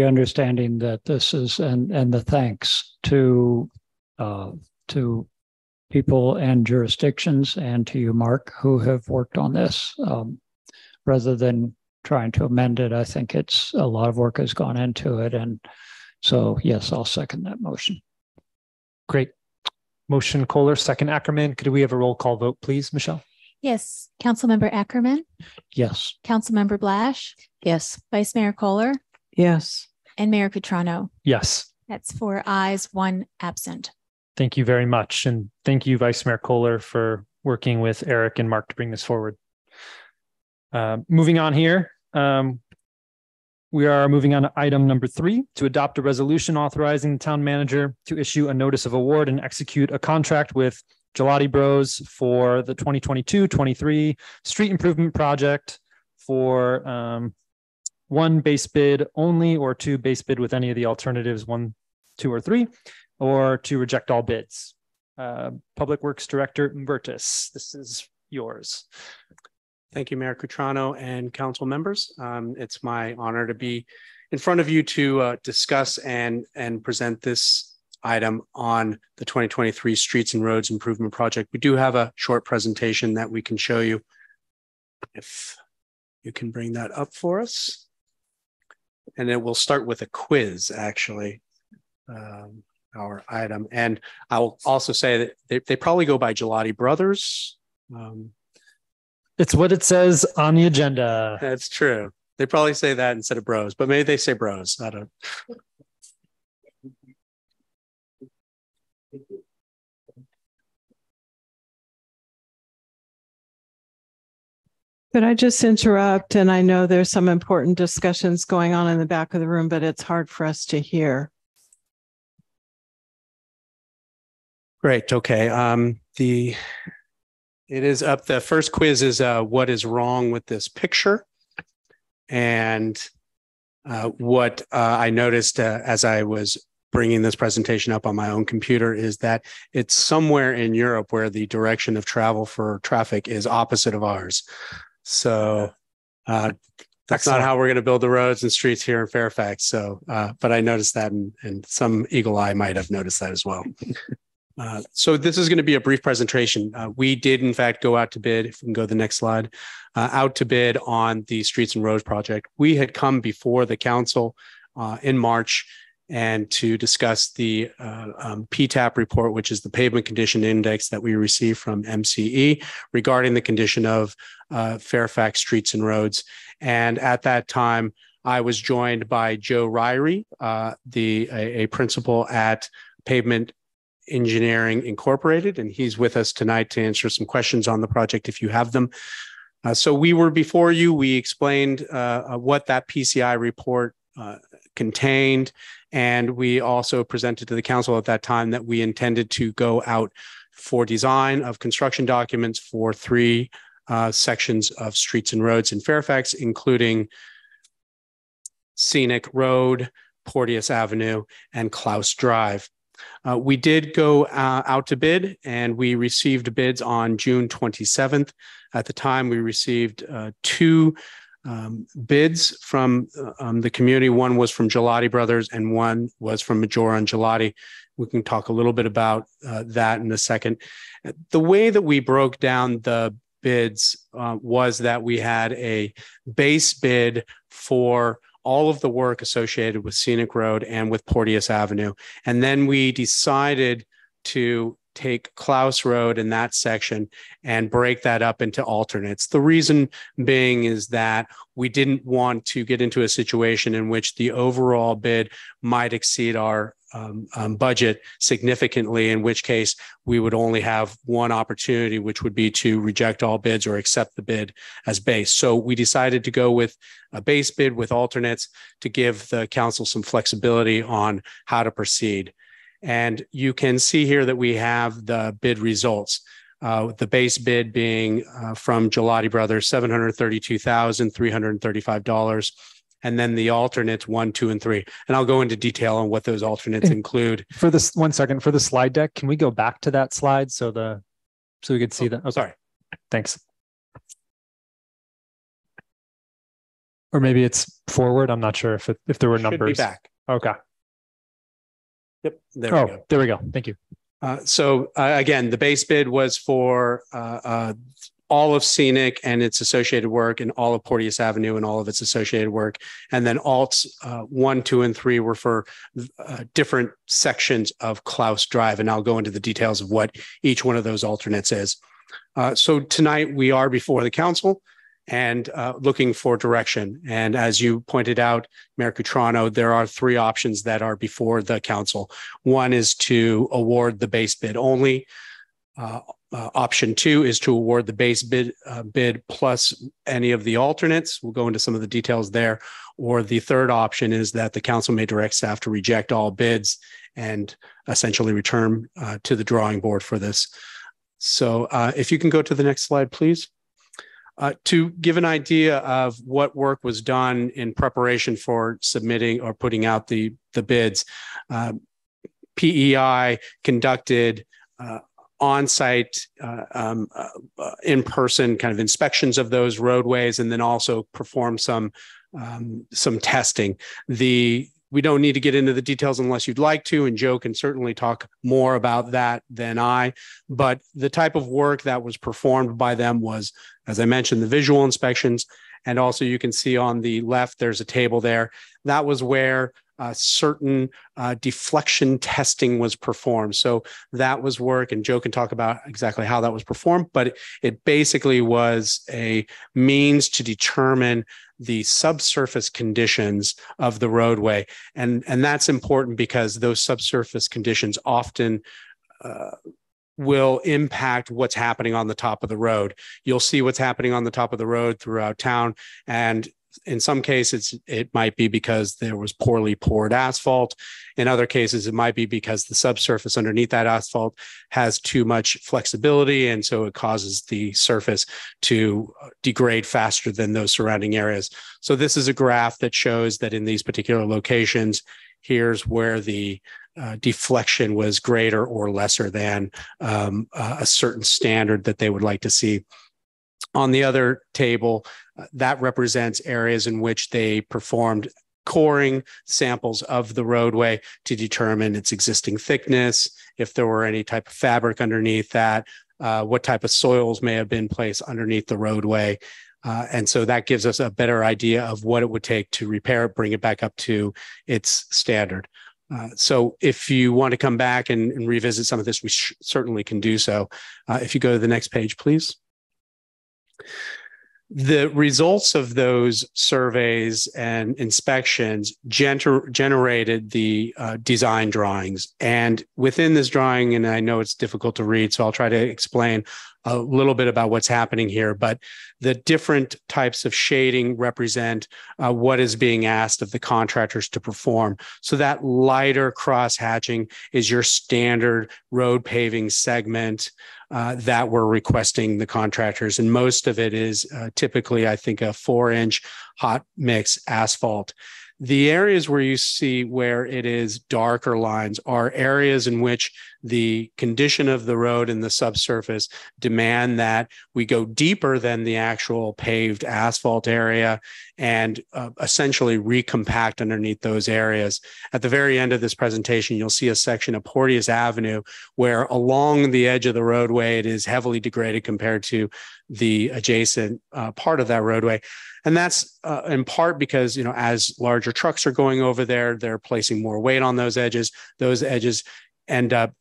understanding that this is and the thanks to people and jurisdictions, and to you, Mark, who have worked on this. Rather than trying to amend it, I think it's a lot of work has gone into it, and so yes, I'll second that motion. Great. Motion Kohler, second Ackerman. Could we have a roll call vote, please, Michelle? Yes. Councilmember Ackerman, Yes. Councilmember Blash, Yes. Vice Mayor Kohler, Yes. and Mayor Petrano. Yes. That's 4 ayes, 1 absent. Thank you very much. And thank you, Vice Mayor Kohler, for working with Eric and Mark to bring this forward. Moving on here, we are moving on to item number 3, to adopt a resolution authorizing the town manager to issue a notice of award and execute a contract with Gelati Bros for the 2022-23 street improvement project for 1 base bid only, or 2 base bid with any of the alternatives, 1, 2, or 3, or to reject all bids. Public Works Director Umbertus, this is yours. Thank you, Mayor Cutrano and council members. It's my honor to be in front of you to discuss and present this item on the 2023 Streets and Roads Improvement Project. We do have a short presentation that we can show you. If you can bring that up for us. And then we'll start with a quiz, actually, our item. And I'll also say that they probably go by Gelati Brothers. It's what it says on the agenda. That's true. They probably say that instead of bros, but maybe they say bros. I don't. Could I just interrupt? And I know there's some important discussions going on in the back of the room, but it's hard for us to hear. Great. Okay. It is up. The first quiz is what is wrong with this picture? And what I noticed as I was bringing this presentation up on my own computer is that it's somewhere in Europe where the direction of travel for traffic is opposite of ours. So that's not how we're going to build the roads and streets here in Fairfax. So, but I noticed that, and some eagle eye might have noticed that as well. So this is going to be a brief presentation. We did, in fact, go out to bid. If we can go to the next slide, out to bid on the Streets and Roads project. We had come before the council in March and to discuss the PTAP report, which is the Pavement Condition Index that we received from MCE regarding the condition of Fairfax streets and roads. And at that time, I was joined by Joe Ryrie, a principal at Pavement Engineering Incorporated, and he's with us tonight to answer some questions on the project if you have them. So we were before you. We explained what that PCI report contained, and we also presented to the council at that time that we intended to go out for design of construction documents for 3 sections of streets and roads in Fairfax, including Scenic Road, Porteous Avenue, and Klaus Drive. We did go out to bid, and we received bids on June 27th. At the time, we received 2 bids from the community. One was from Gelati Brothers, and one was from Majora and Gelati. We can talk a little bit about that in a second. The way that we broke down the bids was that we had a base bid for all of the work associated with Scenic Road and with Porteous Avenue. And then we decided to take Klaus Road in that section and break that up into alternates. The reason being is that we didn't want to get into a situation in which the overall bid might exceed our budget significantly, in which case we would only have one opportunity, which would be to reject all bids or accept the bid as base. So we decided to go with a base bid with alternates to give the council some flexibility on how to proceed. And you can see here that we have the bid results. The base bid being from Gelati Brothers, $732,335. And then the alternates 1, 2, and 3. And I'll go into detail on what those alternates include. For this, 1 second, for the slide deck, can we go back to that slide so we could see that? Oh, sorry. Thanks. Or maybe it's forward. I'm not sure if there were numbers. Should be back. Okay. Yep. There we go. There we go. Thank you. So again, the base bid was for all of Scenic and its associated work, and all of Porteous Avenue and all of its associated work. And then alts 1, 2, and 3 were for different sections of Klaus Drive. And I'll go into the details of what each one of those alternates is. So tonight we are before the council and looking for direction. And as you pointed out, Mayor Cutrano, there are 3 options that are before the council. One is to award the base bid only. Option 2 is to award the base bid plus any of the alternates. We'll go into some of the details there. Or the third option is that the council may direct staff to reject all bids and essentially return to the drawing board for this. So if you can go to the next slide, please. To give an idea of what work was done in preparation for submitting or putting out the bids, PEI conducted on-site, in-person kind of inspections of those roadways, and then also performed some testing. We don't need to get into the details unless you'd like to, and Joe can certainly talk more about that than I, but the type of work that was performed by them was, as I mentioned, the visual inspections, and also you can see on the left, there's a table there. That was where certain deflection testing was performed. So that was work, and Joe can talk about exactly how that was performed, but it basically was a means to determine the subsurface conditions of the roadway. And that's important because those subsurface conditions often will impact what's happening on the top of the road. You'll see what's happening on the top of the road throughout town. And in some cases, it might be because there was poorly poured asphalt. In other cases, it might be because the subsurface underneath that asphalt has too much flexibility, and so it causes the surface to degrade faster than those surrounding areas. So this is a graph that shows that in these particular locations, here's where the deflection was greater or lesser than a certain standard that they would like to see. On the other table, that represents areas in which they performed coring samples of the roadway to determine its existing thickness, if there were any type of fabric underneath that, what type of soils may have been placed underneath the roadway. And so that gives us a better idea of what it would take to repair it, bring it back up to its standard. So if you want to come back and revisit some of this, we certainly can do so. If you go to the next page, please. The results of those surveys and inspections generated the design drawings. And within this drawing, and I know it's difficult to read, so I'll try to explain a little bit about what's happening here, but the different types of shading represent what is being asked of the contractors to perform. So that lighter cross hatching is your standard road paving segment that we're requesting the contractors. And most of it is typically, I think, a 4-inch hot mix asphalt. The areas where you see where it is darker lines are areas in which the condition of the road and the subsurface demand that we go deeper than the actual paved asphalt area and essentially recompact underneath those areas. At the very end of this presentation, you'll see a section of Porteous Avenue where along the edge of the roadway, it is heavily degraded compared to the adjacent part of that roadway. And that's in part because, you know, as larger trucks are going over there, they're placing more weight on those edges. Those edges end up,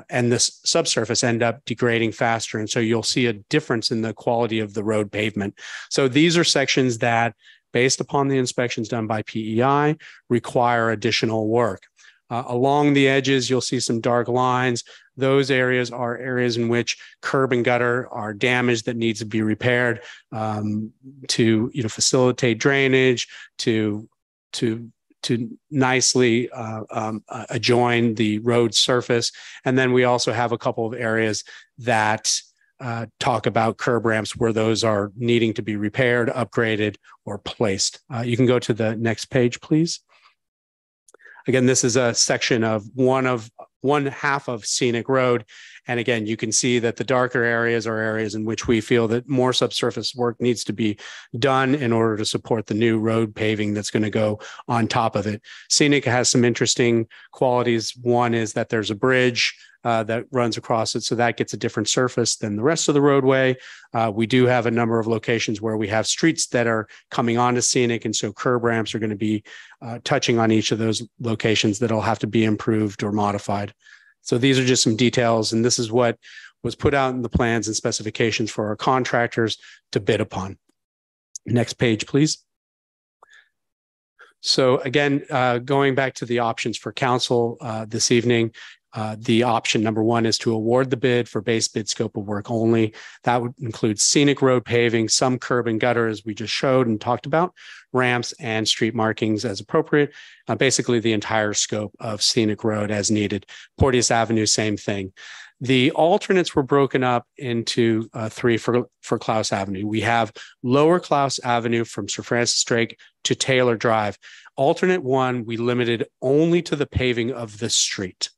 and the subsurface end up degrading faster. And so you'll see a difference in the quality of the road pavement. So these are sections that, based upon the inspections done by PEI, require additional work. Along the edges, you'll see some dark lines. Those areas are areas in which curb and gutter are damaged that needs to be repaired to, you know, facilitate drainage, to nicely adjoin the road surface. And then we also have a couple of areas that talk about curb ramps where those are needing to be repaired, upgraded, or placed. You can go to the next page, please. Again, this is a section of one half of Scenic Road. And again, you can see that the darker areas are areas in which we feel that more subsurface work needs to be done in order to support the new road paving that's going to go on top of it. Scenic has some interesting qualities. One is that there's a bridge that runs across it. So that gets a different surface than the rest of the roadway. We do have a number of locations where we have streets that are coming onto scenic. And so curb ramps are going to be touching on each of those locations that'll have to be improved or modified. So these are just some details. And this is what was put out in the plans and specifications for our contractors to bid upon. Next page, please. So again, going back to the options for council this evening, the option number one is to award the bid for base bid scope of work only. That would include scenic road paving, some curb and gutter, as we just showed and talked about, ramps and street markings as appropriate. Basically, the entire scope of scenic road as needed. Porteous Avenue, same thing. The alternates were broken up into three for Klaus Avenue. We have Lower Klaus Avenue from Sir Francis Drake to Taylor Drive. Alternate one, we limited only to the paving of the street.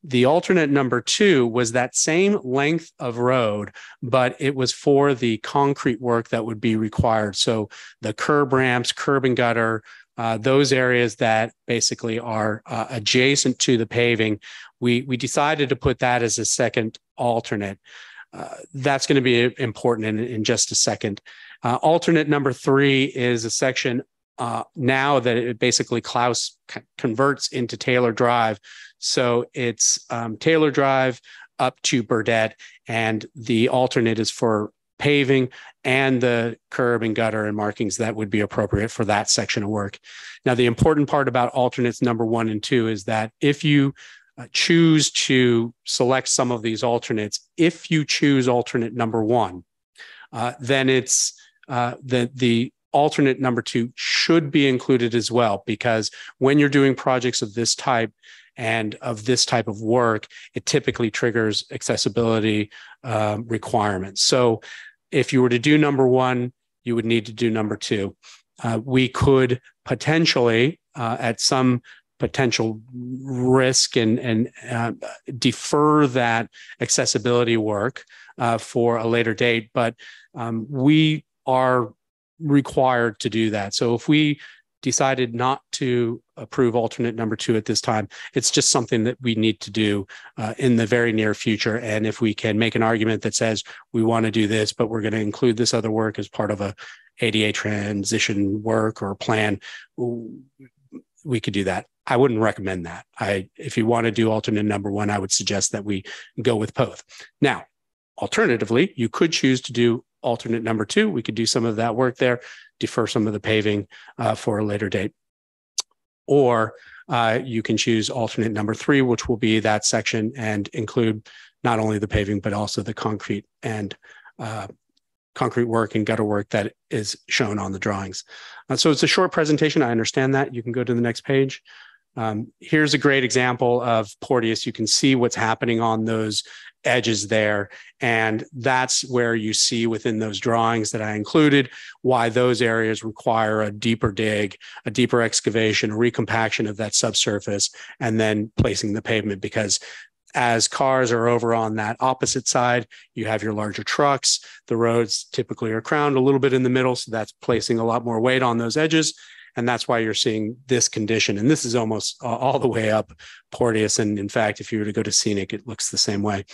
The alternate number two was that same length of road, but it was for the concrete work that would be required. So the curb ramps, curb and gutter, those areas that basically are adjacent to the paving, we decided to put that as a second alternate. That's going to be important in just a second. Alternate number three is a section now that it basically Klaus converts into Taylor Drive. So it's Taylor Drive up to Burdett, and the alternate is for paving and the curb and gutter and markings that would be appropriate for that section of work. Now, the important part about alternates number 1 and 2 is that if you choose to select some of these alternates, if you choose alternate number 1, then it's the alternate number 2 should be included as well, because when you're doing projects of this type and of this type of work, it typically triggers accessibility requirements. So if you were to do number 1, you would need to do number 2. We could potentially, at some potential risk and defer that accessibility work for a later date, but we are required to do that. So if we decided not to approve alternate number 2 at this time, it's just something that we need to do in the very near future. And if we can make an argument that says we want to do this, but we're going to include this other work as part of a ADA transition work or plan, we could do that. I wouldn't recommend that. If you want to do alternate number 1, I would suggest that we go with both. Now, alternatively, you could choose to do alternate number 2. We could do some of that work there, defer some of the paving for a later date. Or you can choose alternate number 3, which will be that section and include not only the paving, but also the concrete and concrete work and gutter work that is shown on the drawings. So it's a short presentation. I understand that. You can go to the next page. Here's a great example of Porteous. You can see what's happening on those edges there. And that's where you see within those drawings that I included why those areas require a deeper dig, a deeper excavation, a recompaction of that subsurface, and then placing the pavement, because as cars are over on that opposite side, you have your larger trucks. The roads typically are crowned a little bit in the middle, so that's placing a lot more weight on those edges. And that's why you're seeing this condition. And this is almost all the way up Porteous. And in fact, if you were to go to Scenic, it looks the same way.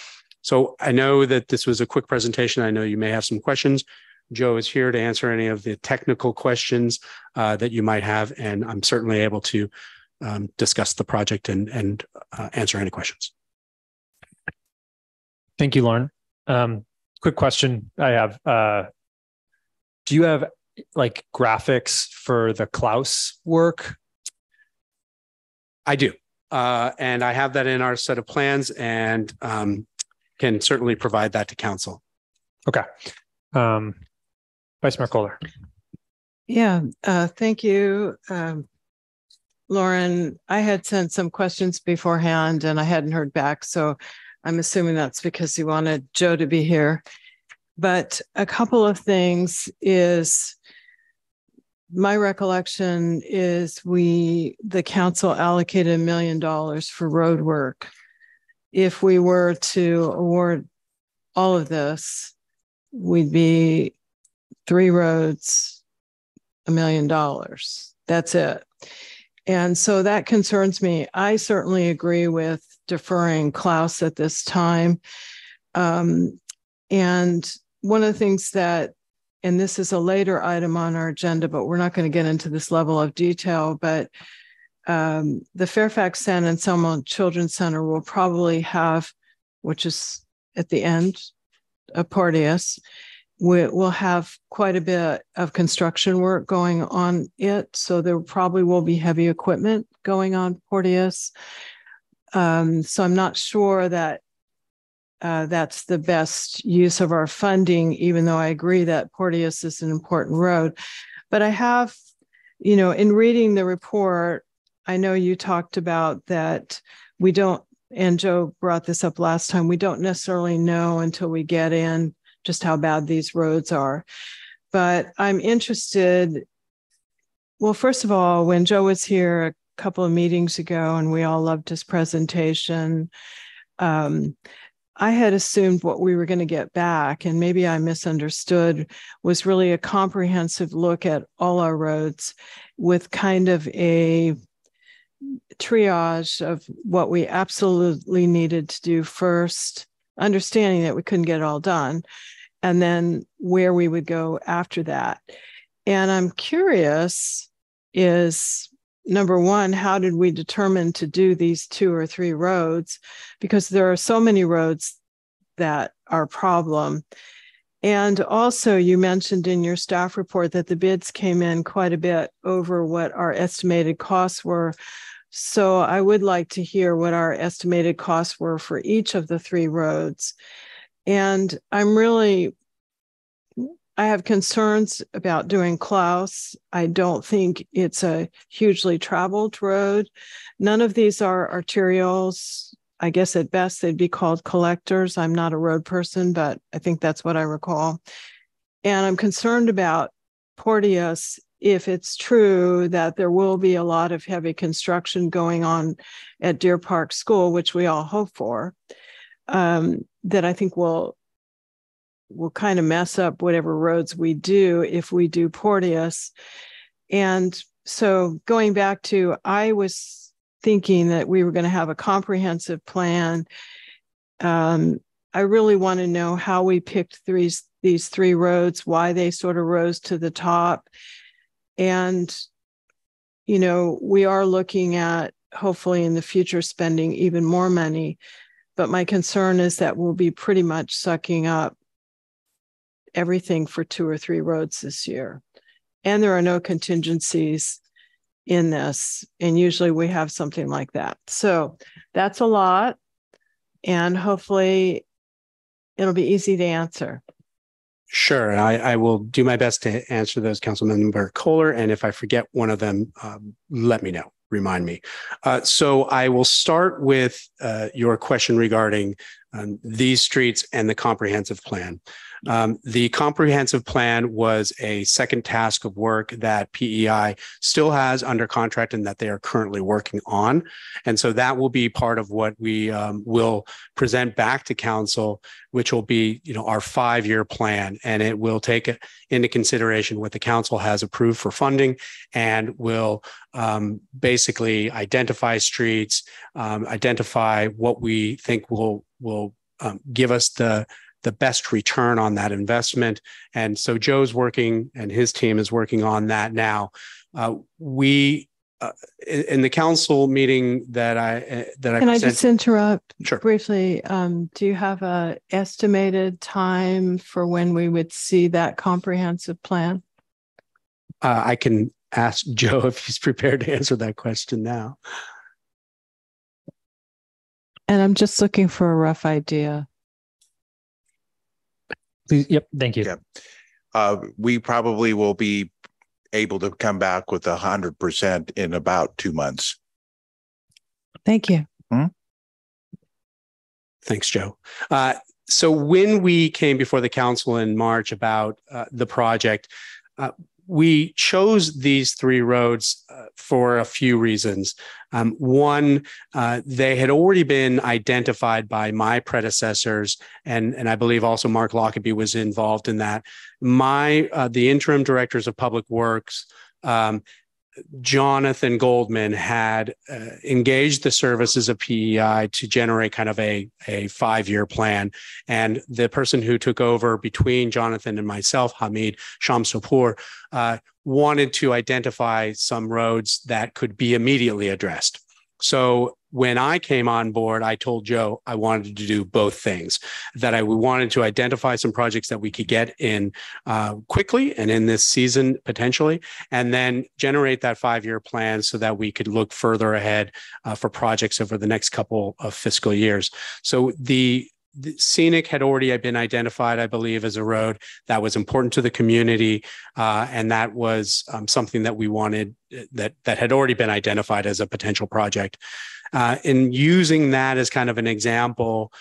So I know that this was a quick presentation. I know you may have some questions. Joe is here to answer any of the technical questions that you might have. And I'm certainly able to discuss the project and answer any questions. Thank you, Lauren. Quick question I have. Do you have like graphics for the Klaus work? I do. And I have that in our set of plans and can certainly provide that to council. Okay. Vice Mayor Kohler. Yeah, thank you. Lauren, I had sent some questions beforehand and I hadn't heard back. So I'm assuming that's because you wanted Joe to be here. But a couple of things is, my recollection is the council allocated $1 million for road work. If we were to award all of this, we'd be 3 roads, $1 million. That's it. And so that concerns me. I certainly agree with deferring Klaus at this time. And one of the things that, and this is a later item on our agenda, but we're not going to get into this level of detail, but the Fairfax San Anselmo Children's Center will probably have, which is at the end of Porteous, we'll have quite a bit of construction work going on it. So there probably will be heavy equipment going on Porteous. So I'm not sure that that's the best use of our funding, even though I agree that Porteous is an important road. But I have, you know, in reading the report, I know you talked about that we don't, and Joe brought this up last time, we don't necessarily know until we get in just how bad these roads are. But I'm interested, well, first of all, when Joe was here a couple of meetings ago and we all loved his presentation, I had assumed what we were going to get back, and maybe I misunderstood, was really a comprehensive look at all our roads with kind of a triage of what we absolutely needed to do first, understanding that we couldn't get it all done, and then where we would go after that. And I'm curious is, number one, how did we determine to do these 2 or 3 roads? Because there are so many roads that are a problem. And also you mentioned in your staff report that the bids came in quite a bit over what our estimated costs were. So I would like to hear what our estimated costs were for each of the 3 roads. And I have concerns about doing Klaus. I don't think it's a hugely traveled road. None of these are arterials. I guess at best they'd be called collectors. I'm not a road person, but I think that's what I recall. And I'm concerned about Porteous if it's true that there will be a lot of heavy construction going on at Deer Park School, which we all hope for, that I think will kind of mess up whatever roads we do if we do Porteous. And so going back to, I was thinking that we were going to have a comprehensive plan. I really want to know how we picked these 3 roads, why they sort of rose to the top. And, you know, we are looking at hopefully in the future spending even more money. But my concern is that we'll be pretty much sucking up everything for 2 or 3 roads this year. And there are no contingencies in this. And usually we have something like that. So that's a lot. And hopefully it'll be easy to answer. Sure. I will do my best to answer those, Councilmember Kohler. And if I forget one of them, let me know. Remind me. So I will start with your question regarding these streets and the comprehensive plan. The comprehensive plan was a second task of work that PEI still has under contract and that they are currently working on. And so that will be part of what we will present back to council, which will be, you know, our 5-year plan. And it will take into consideration what the council has approved for funding and will basically identify streets, identify what we think will give us the best return on that investment. And so Joe's working and his team is working on that now. We in the council meeting that Can I just interrupt Sure. briefly? Do you have a estimated time for when we would see that comprehensive plan? I can ask Joe if he's prepared to answer that question now. And I'm just looking for a rough idea. Please. Yep. Thank you. Yeah. We probably will be able to come back with 100% in about 2 months. Thank you. Thanks, Joe. So when we came before the council in March about the project, we chose these 3 roads for a few reasons. One, they had already been identified by my predecessors, and I believe also Mark Lockaby was involved in that. The interim directors of public works Jonathan Goldman had engaged the services of PEI to generate kind of a 5-year plan. And the person who took over between Jonathan and myself, Hamid Shamsopur, wanted to identify some roads that could be immediately addressed. So when I came on board, I told Joe I wanted to do both things, that we wanted to identify some projects that we could get in quickly and in this season potentially, and then generate that 5-year plan so that we could look further ahead for projects over the next couple of fiscal years. So the Scenic had already been identified, I believe, as a road that was important to the community, and that was something that we wanted, that had already been identified as a potential project. In using that as kind of an example,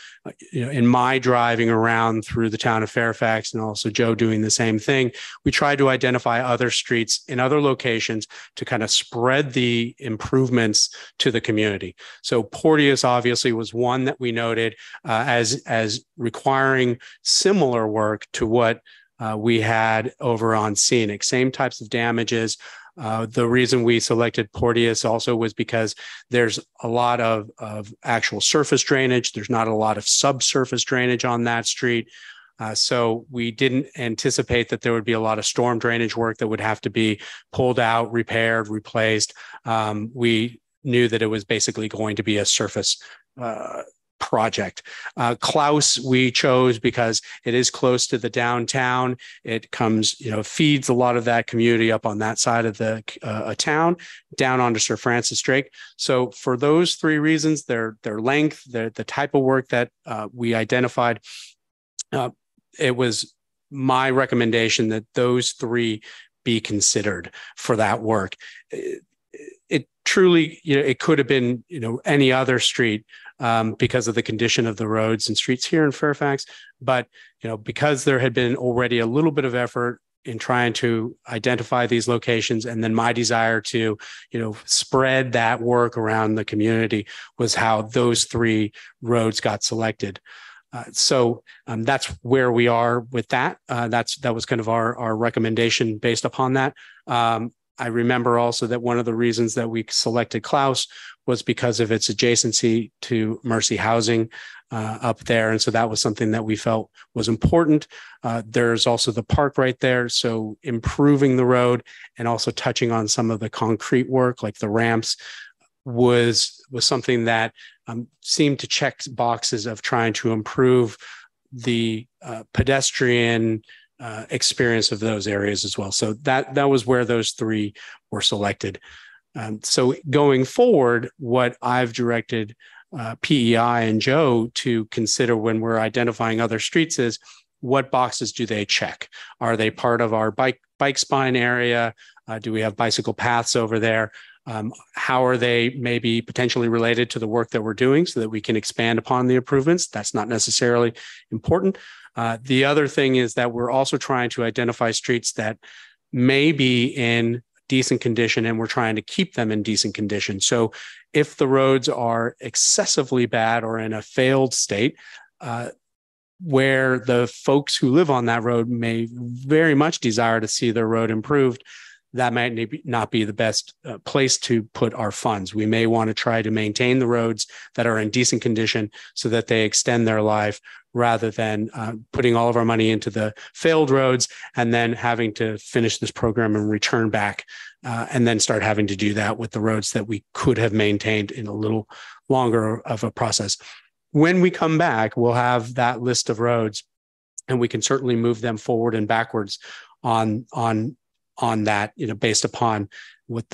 in my driving around through the town of Fairfax, and also Joe doing the same thing, we tried to identify other streets in other locations to kind of spread the improvements to the community. So Porteous obviously was one that we noted as requiring similar work to what we had over on Scenic, same types of damages. The reason we selected Porteous also was because there's a lot of actual surface drainage. There's not a lot of subsurface drainage on that street. So we didn't anticipate that there would be a lot of storm drainage work that would have to be pulled out, repaired, replaced. We knew that it was basically going to be a surface project. Klaus we chose because it is close to the downtown. It comes, feeds a lot of that community up on that side of the town, down onto Sir Francis Drake. So for those 3 reasons, their length, the type of work that we identified, it was my recommendation that those 3 be considered for that work. It truly, it could have been, any other street because of the condition of the roads and streets here in Fairfax. But, because there had been already a little bit of effort in trying to identify these locations, and then my desire to, spread that work around the community was how those 3 roads got selected. So that's where we are with that. That was kind of our recommendation based upon that. I remember also that one of the reasons that we selected Klaus was because of its adjacency to Mercy Housing up there. And so that was something that we felt was important. There's also the park right there. So improving the road and also touching on some of the concrete work like the ramps was something that seemed to check boxes of trying to improve the pedestrian experience of those areas as well. So that was where those 3 were selected. So going forward, what I've directed PEI and Joe to consider when we're identifying other streets is what boxes do they check? Are they part of our bike spine area? Do we have bicycle paths over there? How are they maybe potentially related to the work that we're doing so that we can expand upon the improvements? That's not necessarily important. The other thing is that we're also trying to identify streets that may be in decent condition, and we're trying to keep them in decent condition. So if the roads are excessively bad or in a failed state, where the folks who live on that road may very much desire to see their road improved, that might not be the best place to put our funds. We may want to try to maintain the roads that are in decent condition so that they extend their life, rather than putting all of our money into the failed roads and then having to finish this program and return back and then start having to do that with the roads that we could have maintained in a little longer of a process. When we come back, we'll have that list of roads, and we can certainly move them forward and backwards on that, based upon what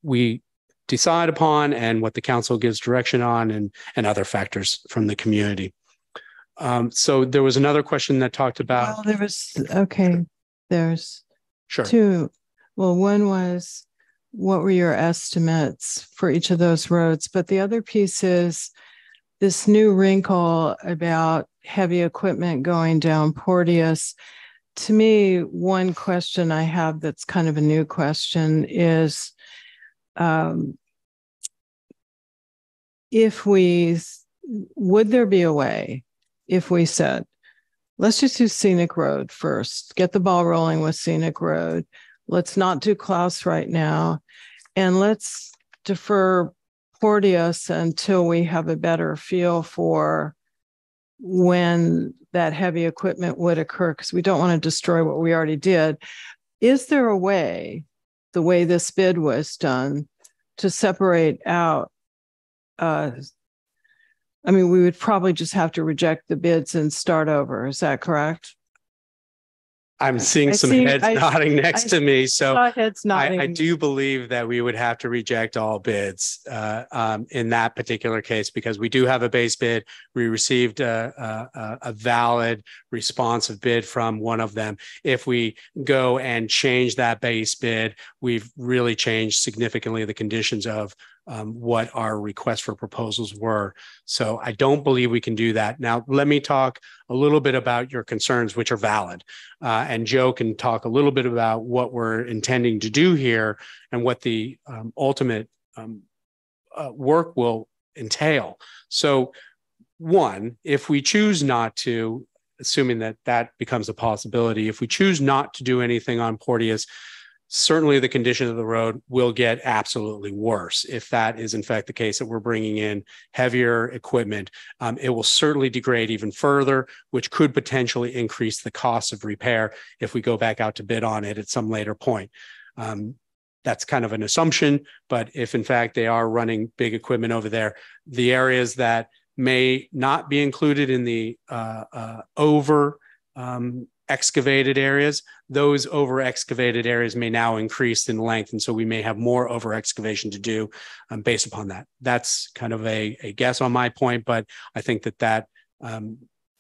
we decide upon and what the council gives direction on, and other factors from the community. So there was another question that talked about. Well, there's sure 2. Well, one was, what were your estimates for each of those roads? But the other piece is this new wrinkle about heavy equipment going down Porteous. To me, one question I have that's kind of a new question is, would there be a way if we said, let's just do Scenic Road first, get the ball rolling with Scenic Road. Let's not do Klaus right now. And let's defer Porteous until we have a better feel for when that heavy equipment would occur, because we don't want to destroy what we already did. Is there a way, the way this bid was done, to separate out? I mean, we would probably just have to reject the bids and start over. Is that correct? I'm seeing some heads nodding next to me. So heads nodding. I do believe that we would have to reject all bids in that particular case, because we do have a base bid. We received a valid responsive bid from one of them. If we go and change that base bid, we've really changed significantly the conditions of what our requests for proposals were. So I don't believe we can do that. Now, let me talk a little bit about your concerns, which are valid. And Joe can talk a little bit about what we're intending to do here and what the ultimate work will entail. So one, if we choose not to, assuming that that becomes a possibility, if we choose not to do anything on Porteous, certainly the condition of the road will get absolutely worse. If that is in fact the case, that we're bringing in heavier equipment, it will certainly degrade even further, which could potentially increase the cost of repair if we go back out to bid on it at some later point. That's kind of an assumption, but if in fact they are running big equipment over there, the areas that may not be included in the excavated areas, those over excavated areas may now increase in length. And so we may have more over excavation to do based upon that. That's kind of a guess on my point, but I think that that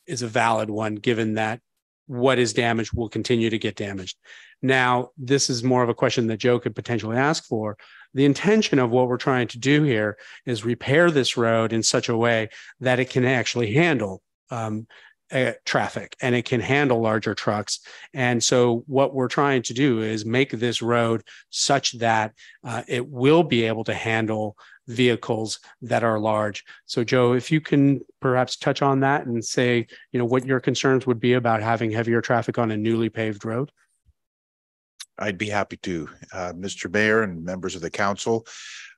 is a valid one, given that what is damaged will continue to get damaged. Now, this is more of a question that Joe could potentially ask for. The intention of what we're trying to do here is repair this road in such a way that it can actually handle traffic and it can handle larger trucks. And so what we're trying to do is make this road such that it will be able to handle vehicles that are large. So Joe, if you can perhaps touch on that and say, you know, what your concerns would be about having heavier traffic on a newly paved road. I'd be happy to, Mr. Mayor and members of the council.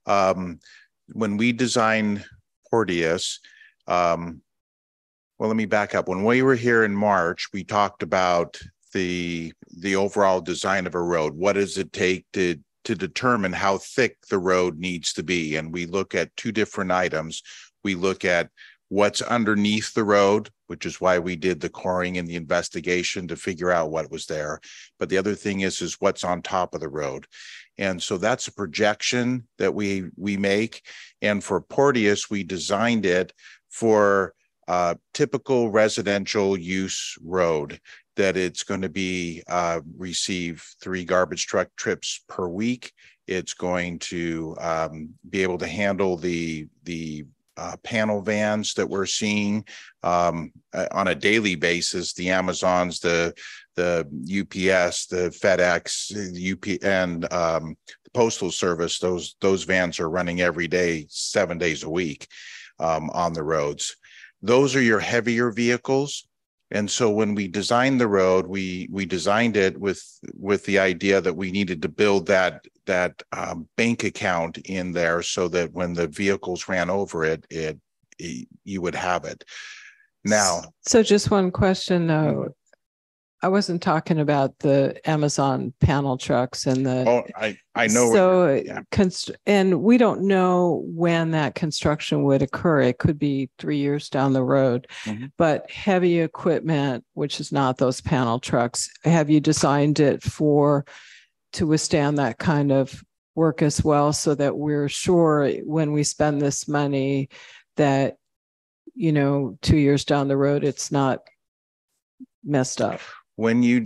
When we designed Porteous, well, let me back up. When we were here in March, we talked about the overall design of a road. What does it take to determine how thick the road needs to be? And we look at two different items. We look at what's underneath the road, which is why we did the coring and the investigation to figure out what was there. But the other thing is what's on top of the road. And so that's a projection that we make. And for Porteous, we designed it for typical residential use road, that it's going to be receive 3 garbage truck trips per week. It's going to be able to handle the panel vans that we're seeing on a daily basis, the Amazons, the UPS, the FedEx, the UP, and the Postal Service. Those vans are running every day, 7 days a week on the roads. Those are your heavier vehicles. And so when we designed the road, we designed it with the idea that we needed to build that bank account in there so that when the vehicles ran over it, you would have it. Now, so just one question though. I wasn't talking about the Amazon panel trucks and the. Oh, I know. So, yeah. And we don't know when that construction would occur. It could be 3 years down the road. Mm-hmm. But heavy equipment, which is not those panel trucks, have you designed it to withstand that kind of work as well, so that we're sure when we spend this money that, 2 years down the road, it's not messed up? When you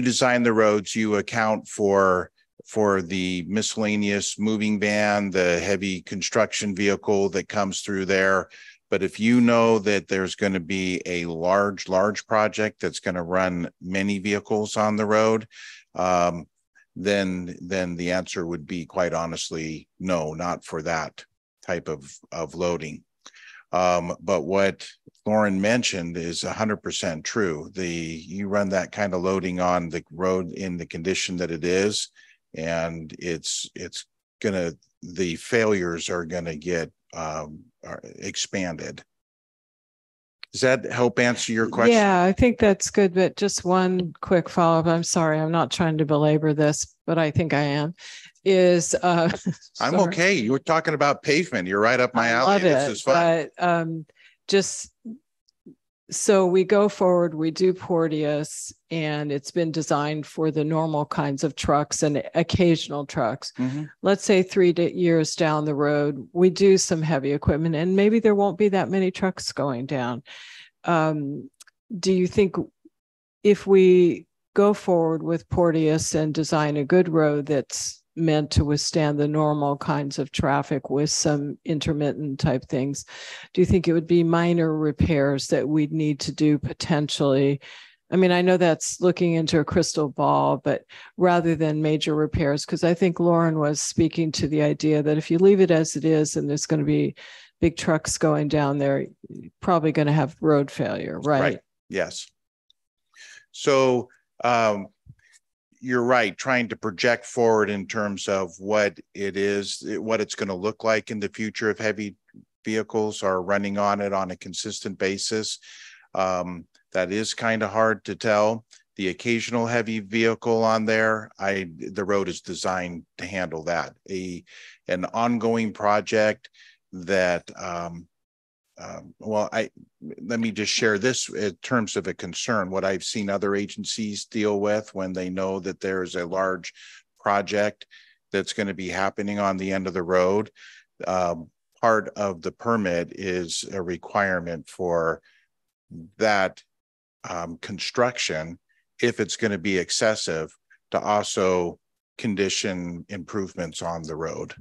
design the roads, you account for the miscellaneous moving van, the heavy construction vehicle that comes through there. But if you know that there's going to be a large project that's going to run many vehicles on the road, then the answer would be, quite honestly, no, not for that type of loading. But what Lauren mentioned is 100% true. You run that kind of loading on the road in the condition that it is, and the failures are gonna get expanded. Does that help answer your question? Yeah, I think that's good. But just one quick follow-up. I'm sorry, I'm not trying to belabor this, but I think I am. I'm okay. You were talking about pavement. You're right up my alley. Love this it, is fun. But just so we go forward, we do Porteous, and it's been designed for the normal kinds of trucks and occasional trucks. Mm-hmm. Let's say 3 years down the road, we do some heavy equipment, and maybe there won't be that many trucks going down. Do you think if we go forward with Porteous and design a good road that's meant to withstand the normal kinds of traffic with some intermittent type things, do you think it would be minor repairs that we'd need to do potentially? I mean, I know that's looking into a crystal ball, but rather than major repairs, because I think Lauren was speaking to the idea that if you leave it as it is and there's going to be big trucks going down there, you're probably going to have road failure, right? Right. Yes. So you're right, trying to project forward in terms of what it's going to look like in the future if heavy vehicles are running on it on a consistent basis. That is kind of hard to tell. The occasional heavy vehicle on there, the road is designed to handle that. An ongoing project that, let me just share this in terms of a concern. What I've seen other agencies deal with when they know that there is a large project that's going to be happening on the end of the road. Part of the permit is a requirement for that construction, if it's going to be excessive, to also condition improvements on the road.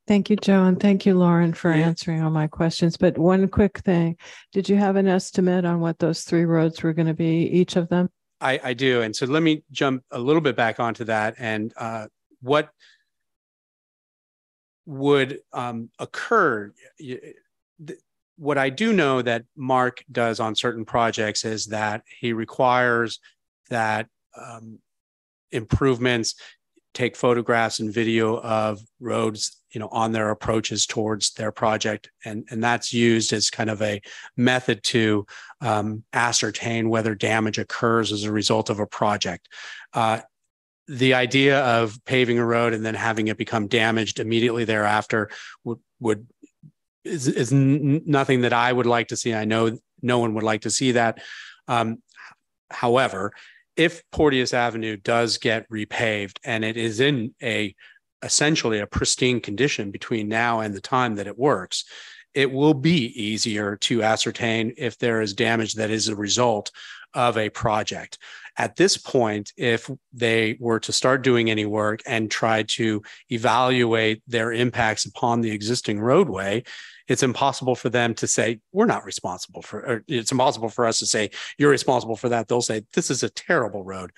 Thank you, Joe, and thank you, Lauren, for answering all my questions. But one quick thing, did you have an estimate on what those 3 roads were going to be, each of them? I do. And so let me jump a little bit back onto that. And what would occur, what I do know that Mark does on certain projects is that he requires that improvements take photographs and video of roads, on their approaches towards their project. And that's used as kind of a method to ascertain whether damage occurs as a result of a project. The idea of paving a road and then having it become damaged immediately thereafter is nothing that I would like to see. I know no one would like to see that. However, if Porteous Avenue does get repaved and it is in essentially a pristine condition between now and the time that it works, it will be easier to ascertain if there is damage that is a result of a project. At this point, if they were to start doing any work and try to evaluate their impacts upon the existing roadway, it's impossible for them to say, we're not responsible for, or it's impossible for us to say, you're responsible for that. They'll say, this is a terrible road.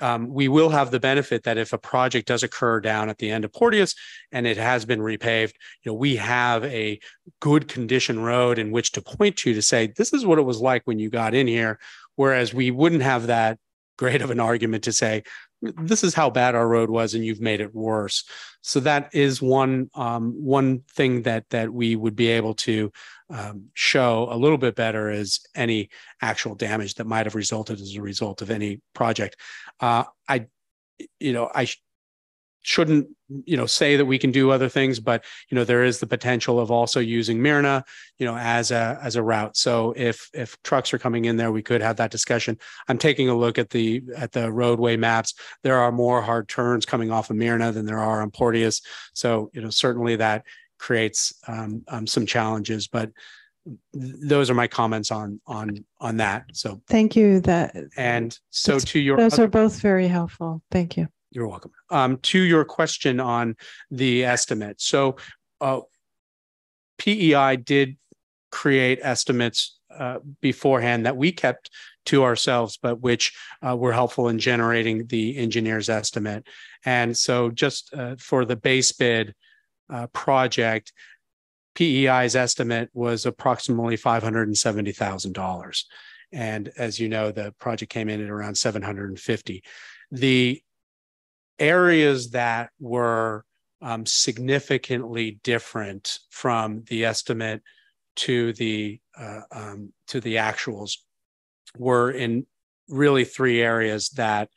We will have the benefit that if a project does occur down at the end of Porteous and it has been repaved, we have a good condition road in which to point to say, this is what it was like when you got in here. Whereas we wouldn't have that great of an argument to say, this is how bad our road was and you've made it worse. So that is one thing that we would be able to show a little bit better is any actual damage that might have resulted as a result of any project. I shouldn't, say that we can do other things, but, there is the potential of also using Myrna, as a route. So if trucks are coming in there, we could have that discussion. I'm taking a look at the roadway maps. There are more hard turns coming off of Myrna than there are on Porteous. So, certainly that creates some challenges, but those are my comments on that. So thank you. Those are both very helpful. Thank you. You're welcome. To your question on the estimate. So PEI did create estimates beforehand that we kept to ourselves, but which were helpful in generating the engineer's estimate. And so just for the base bid project, PEI's estimate was approximately $570,000. And as you know, the project came in at around $750,000. The areas that were significantly different from the estimate to the actuals were in really three areas that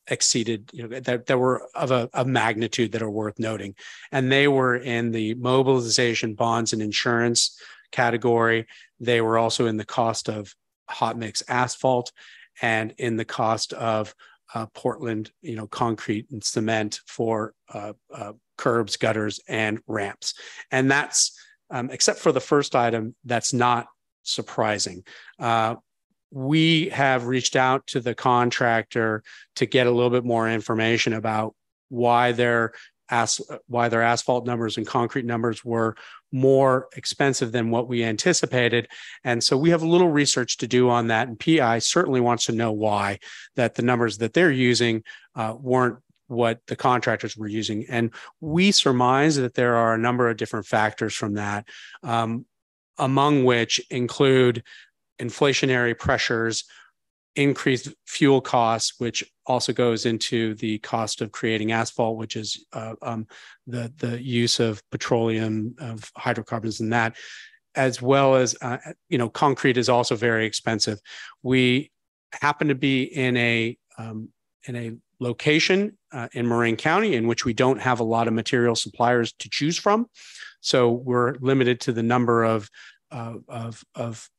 exceeded, that were of a magnitude that are worth noting. And they were in the mobilization, bonds, and insurance category. They were also in the cost of hot mix asphalt and in the cost of Portland, concrete and cement for curbs, gutters, and ramps. And that's, except for the first item, that's not surprising. We have reached out to the contractor to get a little bit more information about why their asphalt numbers and concrete numbers were more expensive than what we anticipated. And so we have a little research to do on that. And PI certainly wants to know why that the numbers that they're using weren't what the contractors were using. And we surmise that there are a number of different factors from that, among which include inflationary pressures, increased fuel costs, which also goes into the cost of creating asphalt, which is the use of petroleum, of hydrocarbons, and that, as well as concrete is also very expensive. We happen to be in a location in Marin County in which we don't have a lot of material suppliers to choose from, so we're limited to the number of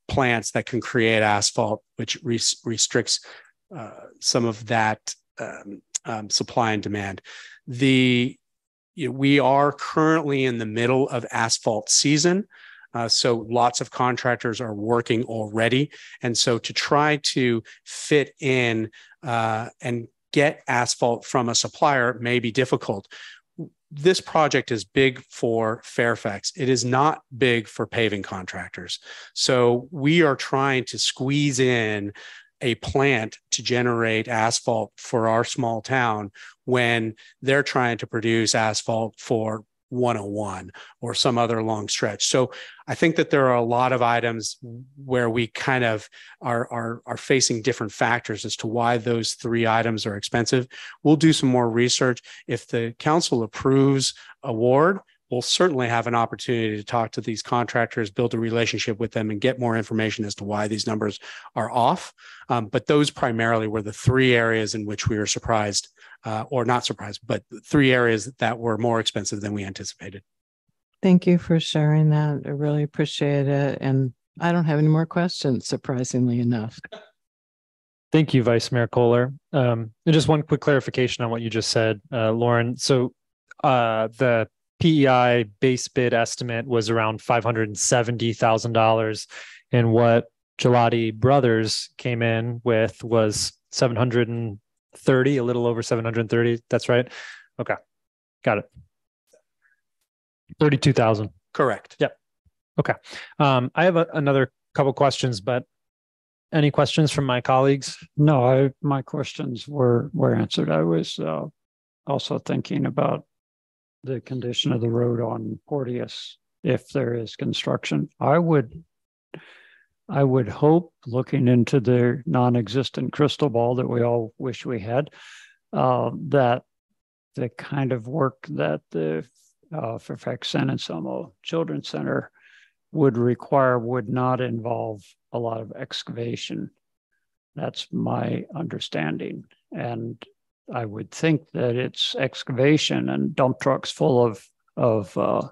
plants that can create asphalt, which restricts some of that supply and demand. We are currently in the middle of asphalt season, so lots of contractors are working already. And so to try to fit in and get asphalt from a supplier may be difficult. This project is big for Fairfax. It is not big for paving contractors. So we are trying to squeeze in a plant to generate asphalt for our small town when they're trying to produce asphalt for 101 or some other long stretch. So I think that there are a lot of items where we kind of are facing different factors as to why those three items are expensive. We'll do some more research. If the council approves award, we'll certainly have an opportunity to talk to these contractors, build a relationship with them, and get more information as to why these numbers are off. But those primarily were the three areas in which we were surprised, or not surprised, but three areas that were more expensive than we anticipated. Thank you for sharing that. I really appreciate it. And I don't have any more questions, surprisingly enough. Thank you, Vice Mayor Kohler. And just one quick clarification on what you just said, Lauren. So the PEI base bid estimate was around $570,000, and what Gelati Brothers came in with was 730, a little over 730. That's right. Okay, got it. 32,000. Correct. Yep. Okay. I have another couple questions, but any questions from my colleagues? No, my questions were answered. I was also thinking about the condition of the road on Porteous if there is construction. I would hope, looking into the non-existent crystal ball that we all wish we had, that the kind of work that the Fairfax San Anselmo Children's Center would require would not involve a lot of excavation. That's my understanding. And I would think that it's excavation and dump trucks full of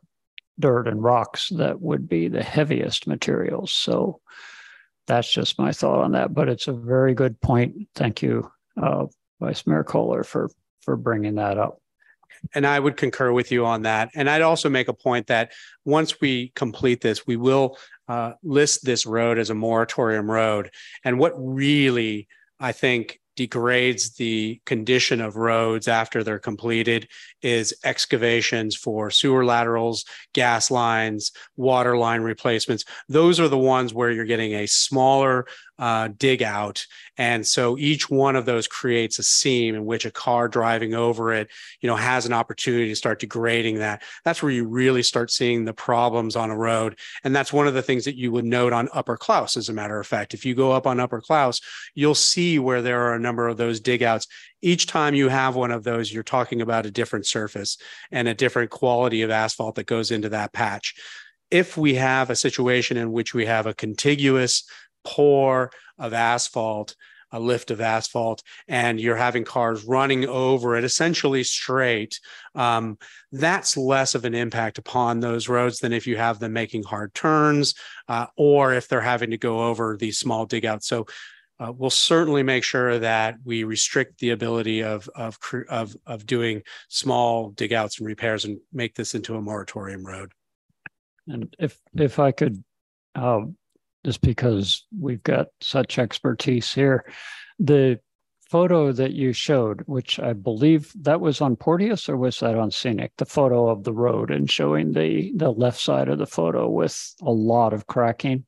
dirt and rocks that would be the heaviest materials. So that's just my thought on that. But it's a very good point. Thank you, Vice Mayor Kohler, for bringing that up. And I would concur with you on that. And I'd also make a point that once we complete this, we will list this road as a moratorium road. And what really, I think, degrades the condition of roads after they're completed is excavations for sewer laterals, gas lines, water line replacements. Those are the ones where you're getting a smaller dig out. And so each one of those creates a seam in which a car driving over it, has an opportunity to start degrading that. That's where you really start seeing the problems on a road. And that's one of the things that you would note on Upper Klaus, as a matter of fact. If you go up on Upper Klaus, you'll see where there are a number of those dig outs. Each time you have one of those, you're talking about a different surface and a different quality of asphalt that goes into that patch. If we have a situation in which we have a contiguous pour of asphalt, a lift of asphalt, and you're having cars running over it essentially straight, that's less of an impact upon those roads than if you have them making hard turns or if they're having to go over these small dig outs. So we'll certainly make sure that we restrict the ability of doing small dig outs and repairs and make this into a moratorium road. And if I could, just because we've got such expertise here, the photo that you showed, which I believe that was on Porteous, or was that on Scenic? The photo of the road and showing the left side of the photo with a lot of cracking.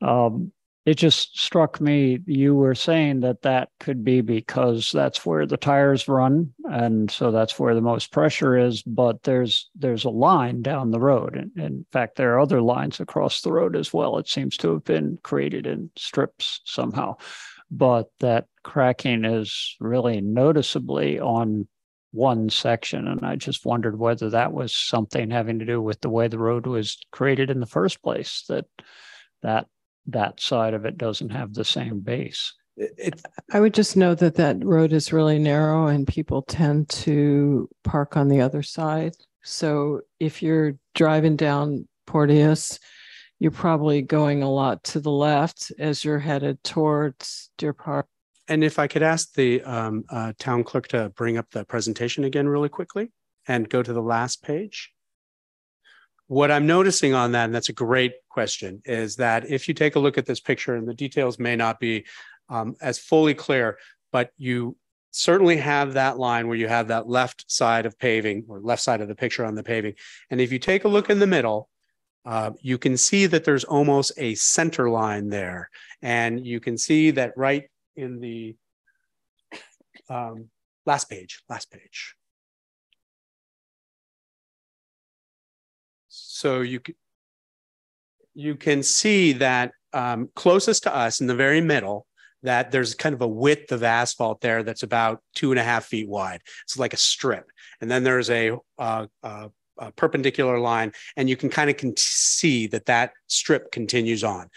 It just struck me, you were saying that could be because that's where the tires run, and so that's where the most pressure is, but there's a line down the road. And in fact, there are other lines across the road as well. It seems to have been created in strips somehow, but that cracking is really noticeably on one section. And I just wondered whether that was something having to do with the way the road was created in the first place, that side of it doesn't have the same base. I would just note that road is really narrow and people tend to park on the other side. So if you're driving down Porteous, you're probably going a lot to the left as you're headed towards Deer Park. And if I could ask the town clerk to bring up the presentation again really quickly and go to the last page. What I'm noticing on that, and that's a great question, is that if you take a look at this picture, and the details may not be as fully clear, but you certainly have that line where you have that left side of paving, or left side of the picture on the paving. And if you take a look in the middle, you can see that there's almost a center line there. And you can see that right in the last page. So you can see that closest to us in the very middle, that there's kind of a width of asphalt there that's about 2.5 feet wide. It's like a strip. And then there's a perpendicular line, and you can kind of see that strip continues on.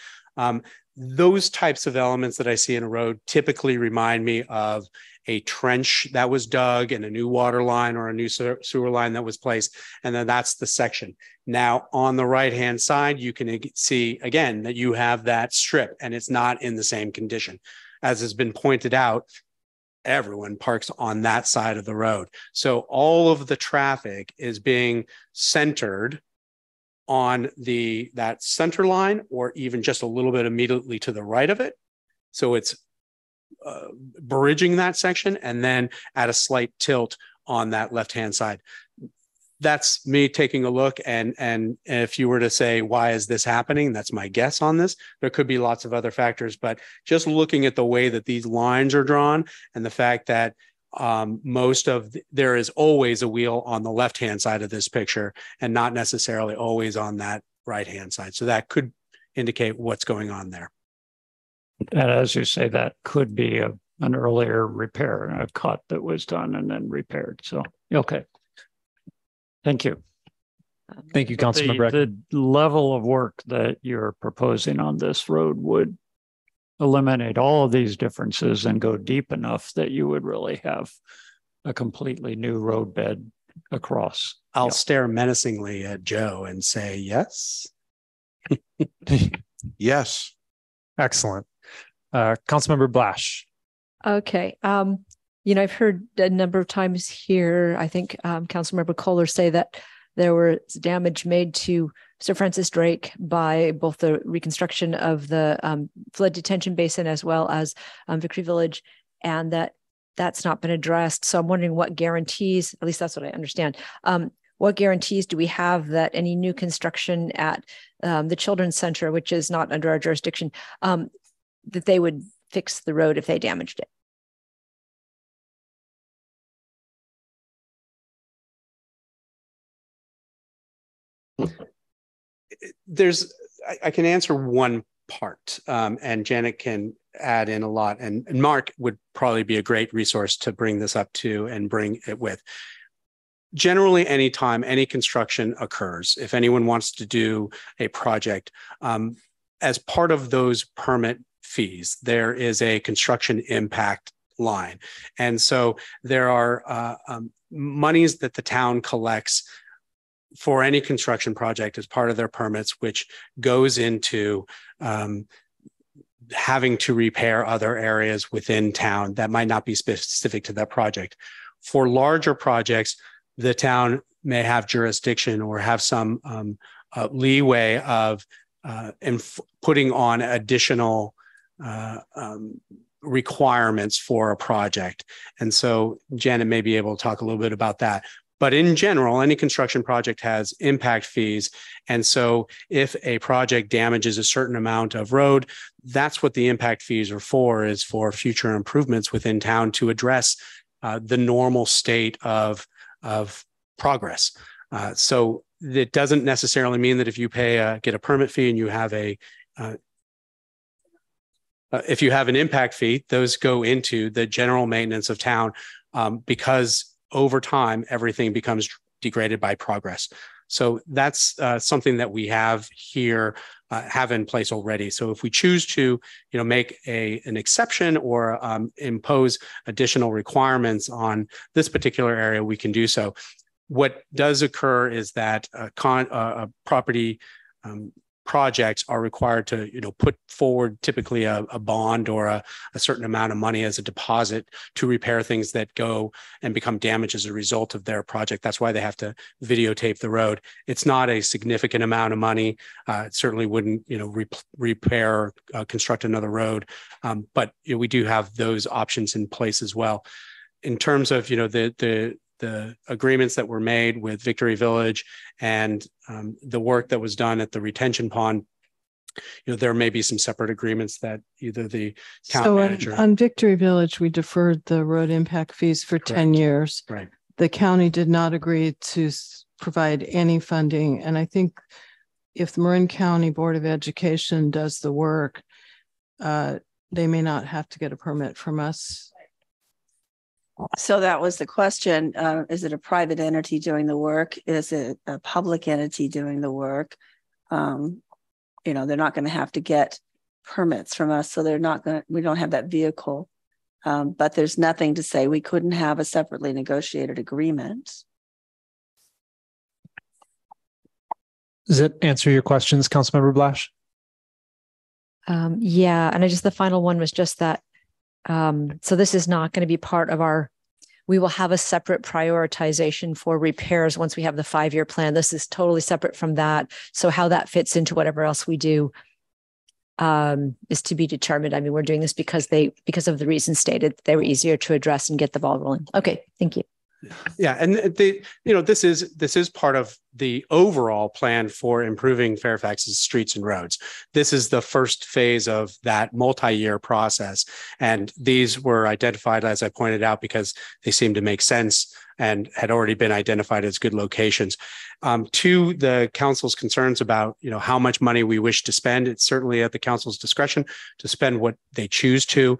Those types of elements that I see in a road typically remind me of a trench that was dug and a new water line or a new sewer line that was placed. And then that's the section. Now, on the right-hand side, you can see, again, that you have that strip and it's not in the same condition. As has been pointed out, everyone parks on that side of the road. So all of the traffic is being centered on that center line, or even just a little bit immediately to the right of it. So it's bridging that section, and then at a slight tilt on that left-hand side. That's me taking a look, and if you were to say, why is this happening? That's my guess on this. There could be lots of other factors, but just looking at the way that these lines are drawn and the fact that there is always a wheel on the left-hand side of this picture and not necessarily always on that right-hand side. So that could indicate what's going on there. And as you say, that could be an earlier repair, a cut that was done and then repaired. So, okay. Thank you. Thank you, Councilmember. The level of work that you're proposing on this road would eliminate all of these differences and go deep enough that you would really have a completely new roadbed across. I'll stare menacingly at Joe and say, yes. Yes. Excellent. Councilmember Blash. Okay. I've heard a number of times here, I think Councilmember Kohler say that there was damage made to Sir Francis Drake by both the reconstruction of the flood detention basin as well as Victory Village, and that's not been addressed. So I'm wondering what guarantees, at least that's what I understand, what guarantees do we have that any new construction at the Children's Center, which is not under our jurisdiction, that they would fix the road if they damaged it? I can answer one part, and Janet can add in a lot, and Mark would probably be a great resource to bring this up to and bring it with. Generally, anytime any construction occurs, if anyone wants to do a project, as part of those permit fees, there is a construction impact line. And so there are monies that the town collects for any construction project as part of their permits, which goes into having to repair other areas within town that might not be specific to that project. For larger projects, the town may have jurisdiction or have some leeway of putting on additional requirements for a project. And so Janet may be able to talk a little bit about that. But in general, any construction project has impact fees. And so if a project damages a certain amount of road, that's what the impact fees are for, is for future improvements within town to address the normal state of progress. So it doesn't necessarily mean that if you get a permit fee and you have if you have an impact fee, those go into the general maintenance of town, because over time, everything becomes degraded by progress. So that's something that we have here, have in place already. So if we choose to, make an exception or impose additional requirements on this particular area, we can do so. What does occur is that property projects are required to, put forward typically a bond or a certain amount of money as a deposit to repair things that go and become damaged as a result of their project. That's why they have to videotape the road. It's not a significant amount of money. It certainly wouldn't, repair or construct another road. But we do have those options in place as well. In terms of, the agreements that were made with Victory Village and the work that was done at the retention pond, there may be some separate agreements that either the town manager. On Victory Village, we deferred the road impact fees for 10 years. Right. The county did not agree to provide any funding. And I think if the Marin County Board of Education does the work, they may not have to get a permit from us. So that was the question. Is it a private entity doing the work? Is it a public entity doing the work? They're not going to have to get permits from us. So we don't have that vehicle. But there's nothing to say we couldn't have a separately negotiated agreement. Does it answer your questions, Councilmember Blash? Yeah. And the final one was just that. So this is not going to be part of we will have a separate prioritization for repairs once we have the 5-year plan. This is totally separate from that. So how that fits into whatever else we do is to be determined. I mean, we're doing this because of the reasons stated. They were easier to address and get the ball rolling. Okay, thank you. Yeah, and this is part of the overall plan for improving Fairfax's streets and roads. This is the first phase of that multi-year process, and these were identified, as I pointed out, because they seem to make sense and had already been identified as good locations. To the council's concerns about how much money we wish to spend, it's certainly at the council's discretion to spend what they choose to.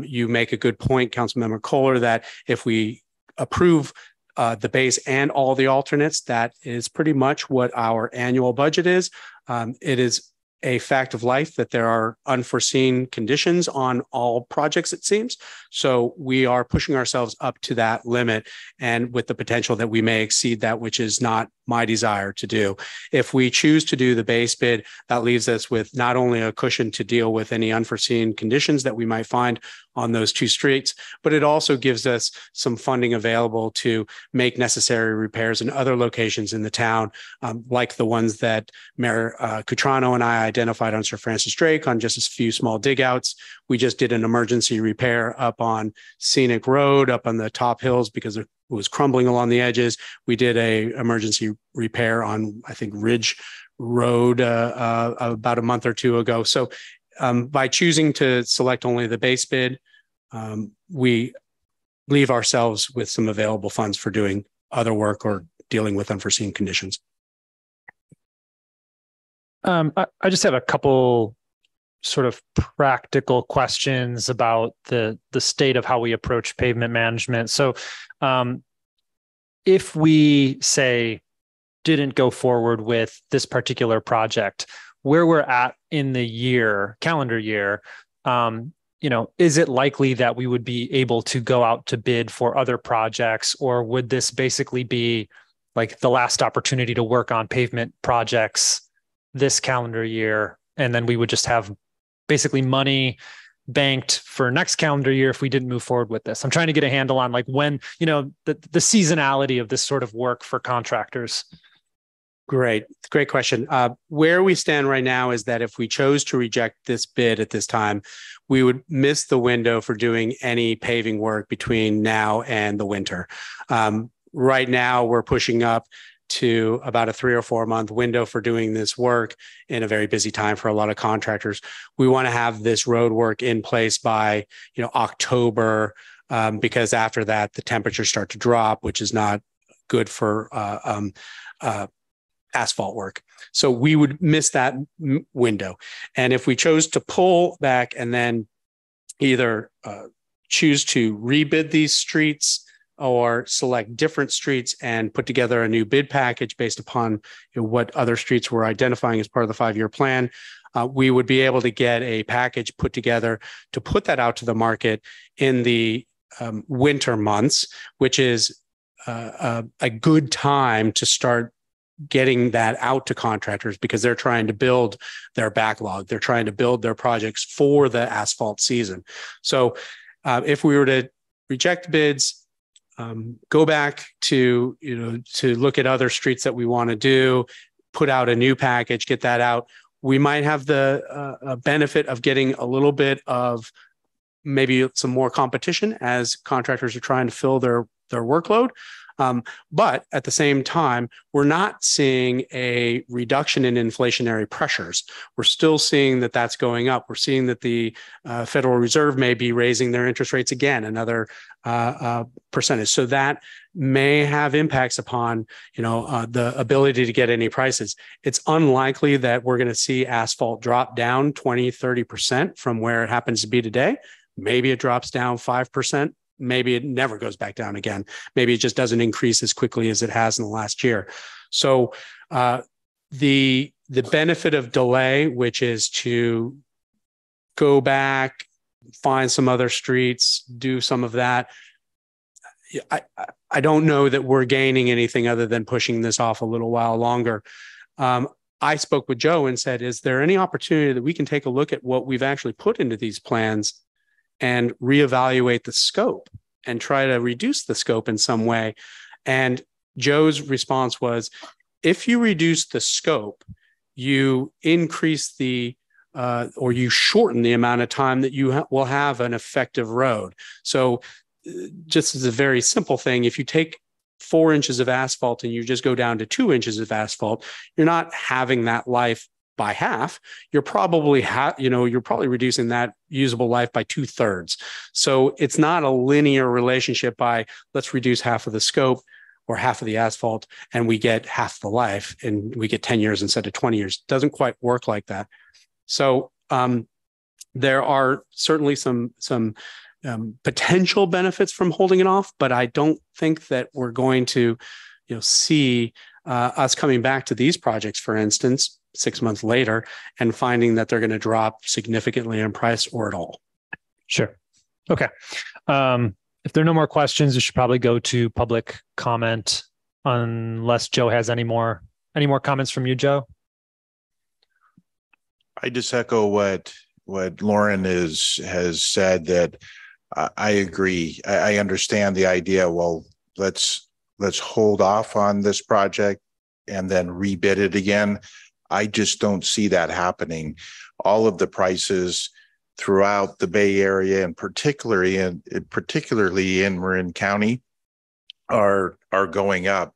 You make a good point, Councilmember Kohler, that if we approve the base and all the alternates, that is pretty much what our annual budget is. It is a fact of life that there are unforeseen conditions on all projects, it seems. So we are pushing ourselves up to that limit, and with the potential that we may exceed that, which is not my desire to do. If we choose to do the base bid, that leaves us with not only a cushion to deal with any unforeseen conditions that we might find on those 2 streets, but it also gives us some funding available to make necessary repairs in other locations in the town, like the ones that Mayor Cutrano and I identified on Sir Francis Drake on just a few small dig outs. We just did an emergency repair up on Scenic Road, up on the top hills, because it was crumbling along the edges. We did a emergency repair on, I think, Ridge Road about a month or 2 ago. So by choosing to select only the base bid, we leave ourselves with some available funds for doing other work or dealing with unforeseen conditions. I just have a couple sort of practical questions about the state of how we approach pavement management. So if we say didn't go forward with this particular project, where we're at in the calendar year, is it likely that we would be able to go out to bid for other projects, or would this basically be like the last opportunity to work on pavement projects this calendar year, and then we would just have basically money banked for next calendar year if we didn't move forward with this? I'm trying to get a handle on like when, the seasonality of this sort of work for contractors. Great question. Where we stand right now is that if we chose to reject this bid at this time, we would miss the window for doing any paving work between now and the winter. Right now, we're pushing up to about a 3 or 4 month window for doing this work in a very busy time for a lot of contractors. We want to have this road work in place by October, because after that, the temperatures start to drop, which is not good for asphalt work. So we would miss that window. And if we chose to pull back and then either choose to rebid these streets or select different streets and put together a new bid package based upon what other streets we're identifying as part of the 5-year plan, we would be able to get a package put together to put that out to the market in the winter months, which is a good time to start getting that out to contractors because they're trying to build their backlog. They're trying to build their projects for the asphalt season. So if we were to reject bids, go back to look at other streets that we want to do, put out a new package, get that out, we might have the benefit of getting a little bit of maybe some more competition as contractors are trying to fill their workload. But at the same time, we're not seeing a reduction in inflationary pressures. We're still seeing that that's going up. We're seeing that the Federal Reserve may be raising their interest rates again, another percentage. So that may have impacts upon, the ability to get any prices. It's unlikely that we're going to see asphalt drop down 20, 30% from where it happens to be today. Maybe it drops down 5%. Maybe it never goes back down again. Maybe it just doesn't increase as quickly as it has in the last year. So the benefit of delay, which is to go back, find some other streets, do some of that, I don't know that we're gaining anything other than pushing this off a little while longer. I spoke with Joe and said, is there any opportunity that we can take a look at what we've actually put into these plans and reevaluate the scope and try to reduce the scope in some way? And Joe's response was, if you reduce the scope, you increase or you shorten the amount of time that you will have an effective road. So just as a very simple thing, if you take 4 inches of asphalt and you just go down to 2 inches of asphalt, you're not having that life by half. You're probably reducing that usable life by 2/3. So it's not a linear relationship by let's reduce half of the scope or half of the asphalt and we get half the life and we get 10 years instead of 20 years. It doesn't quite work like that. So there are certainly some potential benefits from holding it off, but I don't think that we're going to see us coming back to these projects, for instance, 6 months later and finding that they're going to drop significantly in price or at all. Sure. Okay. If there are no more questions, we should probably go to public comment unless Joe has any more comments from you, Joe? I just echo what Lauren has said, that I agree. I understand the idea. Well, let's hold off on this project and then rebid it again. I just don't see that happening. All of the prices throughout the Bay Area and particularly in Marin County are going up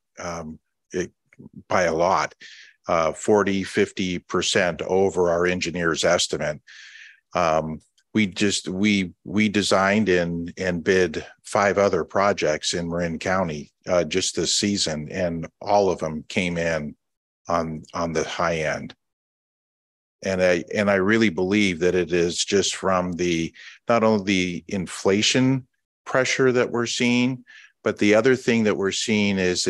by a lot, 40, 50% over our engineer's estimate. We designed and bid 5 other projects in Marin County just this season, and all of them came in on the high end. And I really believe that it is just from not only the inflation pressure that we're seeing, but the other thing that we're seeing is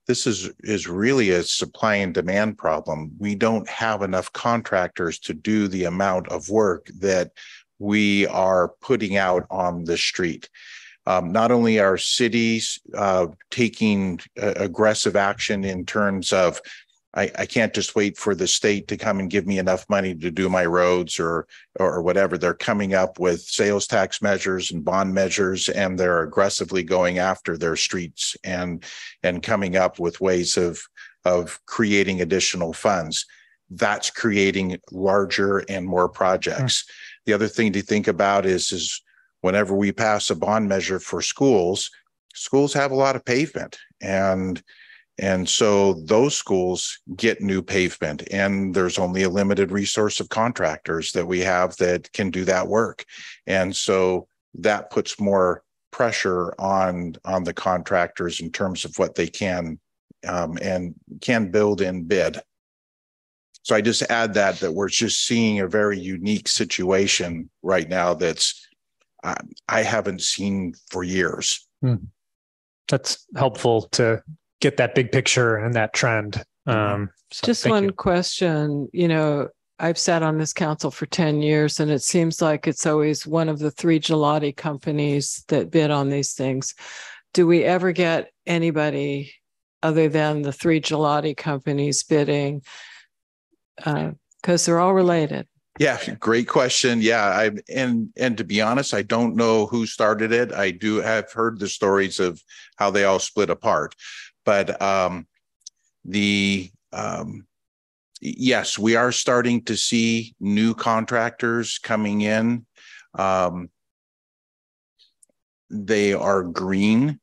this is really a supply and demand problem. We don't have enough contractors to do the amount of work that we are putting out on the street. Not only are cities taking aggressive action in terms of, I can't just wait for the state to come and give me enough money to do my roads or whatever. They're coming up with sales tax measures and bond measures, and they're aggressively going after their streets and coming up with ways of creating additional funds. That's creating larger and more projects. The other thing to think about is whenever we pass a bond measure for schools have a lot of pavement, and so those schools get new pavement, and there's only a limited resource of contractors that we have that can do that work. And so that puts more pressure on the contractors in terms of what they can and can build and bid. So I just add that we're just seeing a very unique situation right now that's I haven't seen for years. That's helpful to get that big picture and that trend. Just one question. I've sat on this council for 10 years, and it seems like it's always one of the 3 gelati companies that bid on these things. Do we ever get anybody other than the 3 gelati companies bidding? Because they're all related. Yeah, great question. Yeah, and to be honest, I don't know who started it. I do have heard the stories of how they all split apart, but yes, we are starting to see new contractors coming in. They are green,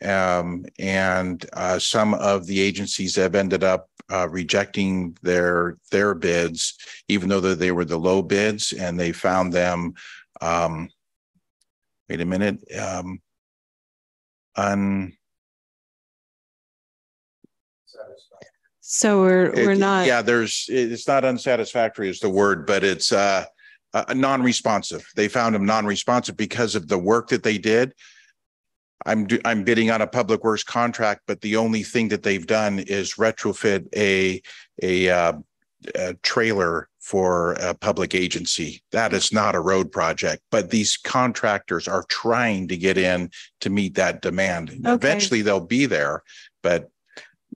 and some of the agencies have ended up rejecting their bids, even though they were the low bids, and they found them. Wait a minute. So we're not. Yeah, it's not unsatisfactory is the word, but it's non-responsive. They found them non-responsive because of the work that they did. I'm bidding on a public works contract, but the only thing that they've done is retrofit a trailer for a public agency. That is not a road project, but these contractors are trying to get in to meet that demand. Okay. Eventually they'll be there, but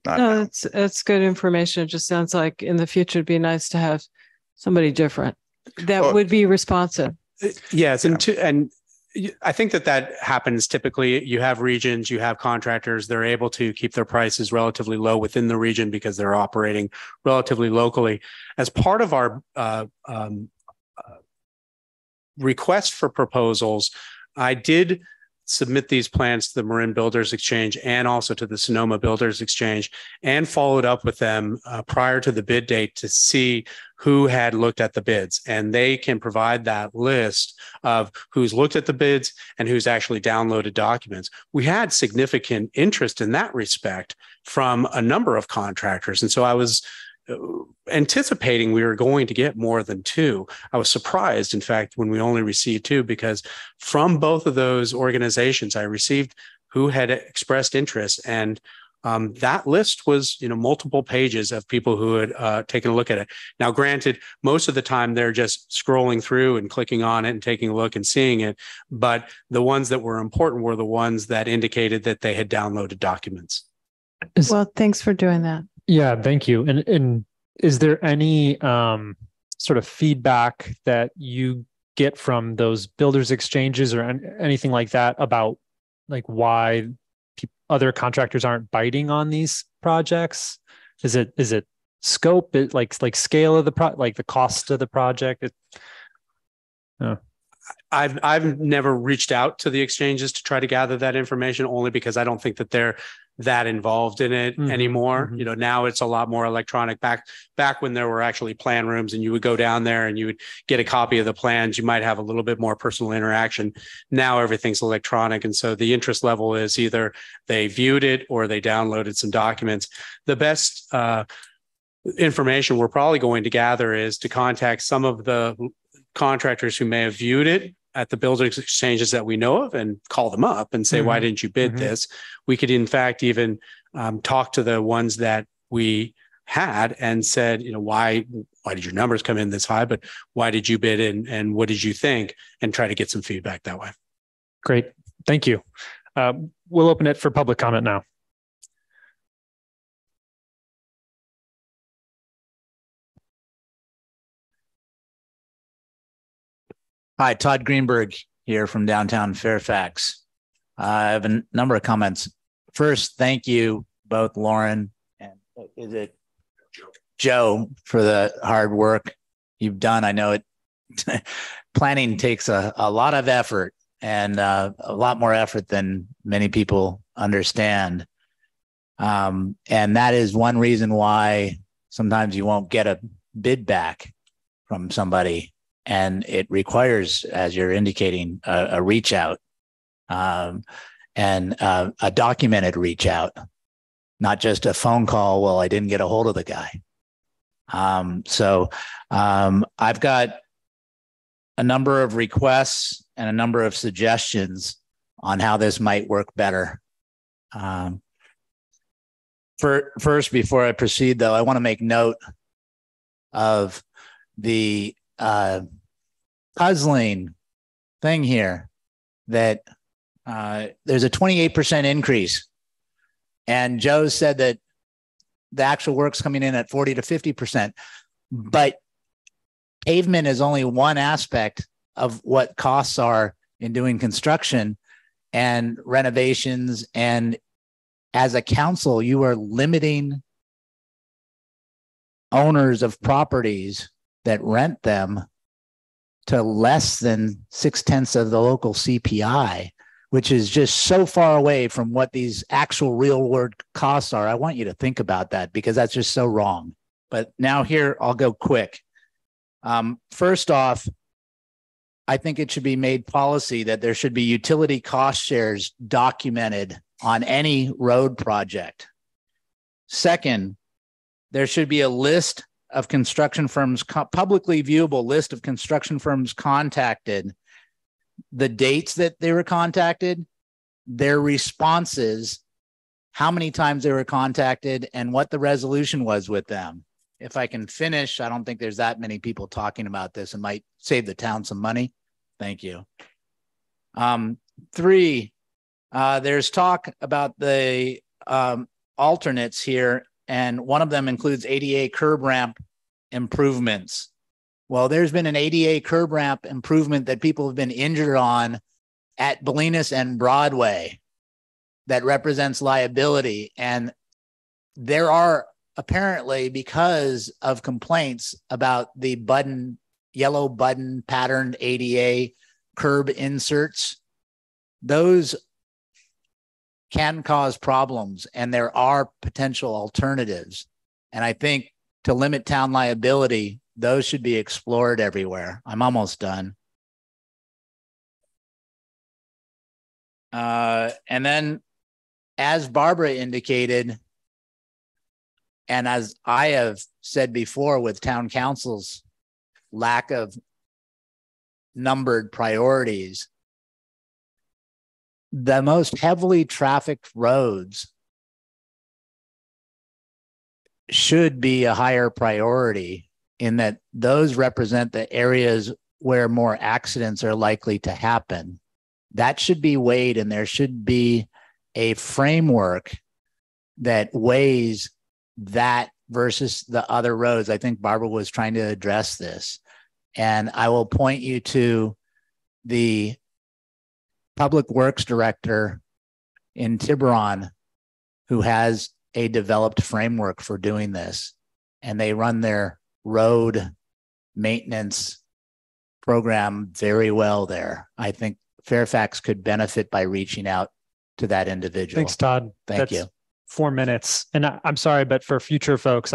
not now. That's good information. It just sounds like in the future it'd be nice to have somebody different that would be responsive. Yes, and I think that happens typically. You have regions, you have contractors, they're able to keep their prices relatively low within the region because they're operating relatively locally. As part of our request for proposals, I did submit these plans to the Marin Builders Exchange and also to the Sonoma Builders Exchange, and followed up with them prior to the bid date to see who had looked at the bids. And they can provide that list of who's looked at the bids and who's actually downloaded documents. We had significant interest in that respect from a number of contractors. And so I was anticipating we were going to get more than 2. I was surprised, in fact, when we only received 2, because from both of those organizations, I received who had expressed interest. And that list was, multiple pages of people who had taken a look at it. Now, granted, most of the time they're just scrolling through and clicking on it and taking a look and seeing it. But the ones that were important were the ones that indicated that they had downloaded documents. Well, thanks for doing that. Yeah, thank you. And is there any sort of feedback that you get from those builders exchanges or anything like that about like why other contractors aren't biting on these projects? Is it scope? Like scale of the like the cost of the project? I've never reached out to the exchanges to try to gather that information, only because I don't think that they're that involved in it anymore. You know, now it's a lot more electronic. Back when there were actually plan rooms and you would go down there and you would get a copy of the plans, you might have a little bit more personal interaction. Now everything's electronic. And so the interest level is either they viewed it or they downloaded some documents. The best information we're probably going to gather is to contact some of the contractors who may have viewed it at the builders exchanges that we know of and call them up and say, why didn't you bid this? We could in fact even talk to the ones that we had and said, you know, why did your numbers come in this high, but why did you bid and what did you think? And try to get some feedback that way. Great, thank you. We'll open it for public comment now. Hi, Todd Greenberg here from downtown Fairfax. I have a number of comments. First, thank you both, Lauren and is it Joe, for the hard work you've done. I know it planning takes a lot of effort and a lot more effort than many people understand. And that is one reason why sometimes you won't get a bid back from somebody. And it requires, as you're indicating, a reach out and a documented reach out, not just a phone call. Well, I didn't get a hold of the guy. So I've got a number of requests and a number of suggestions on how this might work better. First, before I proceed, though, I want to make note of the puzzling thing here that there's a 28% increase. And Joe said that the actual work's coming in at 40 to 50%. But pavement is only one aspect of what costs are in doing construction and renovations. And as a council, you are limiting owners of properties that rent them to less than 0.6 of the local CPI, which is just so far away from what these actual real world costs are. I want you to think about that because that's just so wrong. But now here, I'll go quick. First off, I think it should be made policy that there should be utility cost shares documented on any road project. Second, there should be a list of construction firms, publicly viewable list of construction firms contacted, the dates that they were contacted, their responses, how many times they were contacted, and what the resolution was with them. If I can finish, I don't think there's that many people talking about this and might save the town some money. Thank you. Three, there's talk about the alternates here, and one of them includes ADA curb ramp improvements. Well, there's been an ADA curb ramp improvement that people have been injured on at Bolinas and Broadway that represents liability. And there are apparently, because of complaints about the yellow button patterned ADA curb inserts, those can cause problems, and there are potential alternatives. And I think to limit town liability, those should be explored everywhere. I'm almost done. And then, as Barbara indicated, and as I have said before with town council's lack of numbered priorities, the most heavily trafficked roads should be a higher priority in that those represent the areas where more accidents are likely to happen. That should be weighed, and there should be a framework that weighs that versus the other roads. I think Barbara was trying to address this. And I will point you to the public works director in Tiburon who has a developed framework for doing this. And they run their road maintenance program very well there. I think Fairfax could benefit by reaching out to that individual. Thanks, Todd. Thank you. 4 minutes. And I'm sorry, but for future folks,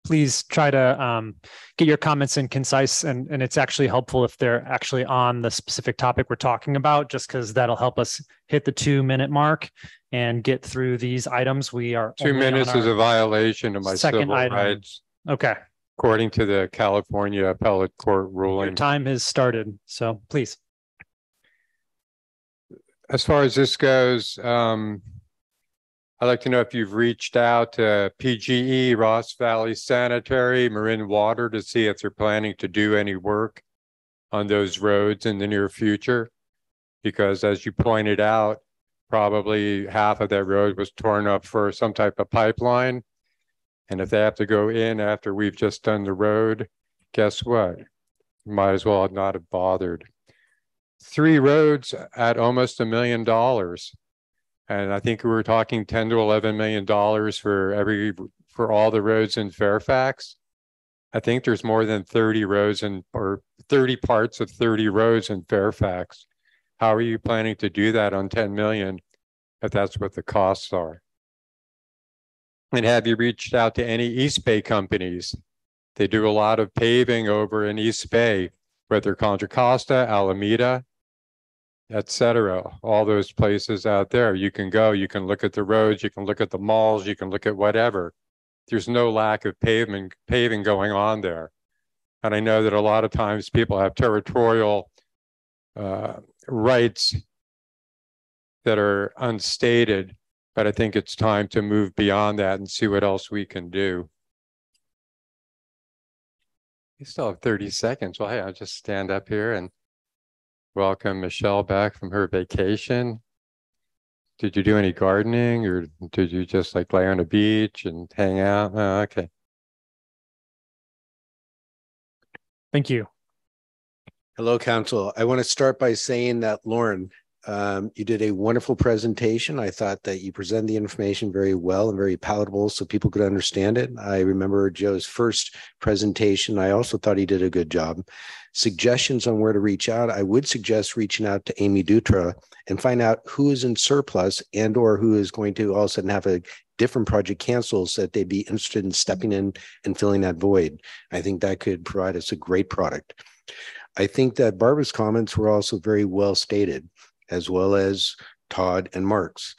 please try to get your comments in concise, and it's actually helpful if they're actually on the specific topic we're talking about, just because that'll help us hit the 2-minute mark and get through these items. We are 2 minutes is a violation of my civil rights. Okay. According to the California Appellate Court ruling. Your time has started, so please. As far as this goes, I'd like to know if you've reached out to PGE, Ross Valley Sanitary, Marin Water to see if they're planning to do any work on those roads in the near future. Because as you pointed out, probably half of that road was torn up for some type of pipeline. And if they have to go in after we've just done the road, guess what? Might as well not have bothered. 3 roads at almost $1 million. And I think we were talking $10 to $11 million for all the roads in Fairfax. I think there's more than 30 roads or 30 parts of 30 roads in Fairfax. How are you planning to do that on 10 million if that's what the costs are? And have you reached out to any East Bay companies? They do a lot of paving over in East Bay, whether Contra Costa, Alameda, etc. All those places out there. You can go, you can look at the roads, you can look at the malls, you can look at whatever. There's no lack of paving going on there. And I know that a lot of times people have territorial rights that are unstated, but I think it's time to move beyond that and see what else we can do. You still have 30 seconds. Well, hey, I'll just stand up here and welcome Michelle back from her vacation. Did you do any gardening, or did you just like lay on a beach and hang out? Oh, okay. Thank you. Hello, Council. I want to start by saying that, Lauren, you did a wonderful presentation. I thought that you presented the information very well and very palatable so people could understand it. I remember Joe's first presentation. I also thought he did a good job. Suggestions on where to reach out. I would suggest reaching out to Amy Dutra and find out who is in surplus and or who is going to all of a sudden have a different project canceled so that they'd be interested in stepping in and filling that void. I think that could provide us a great product. I think that Barbara's comments were also very well stated, as well as Todd and Mark's.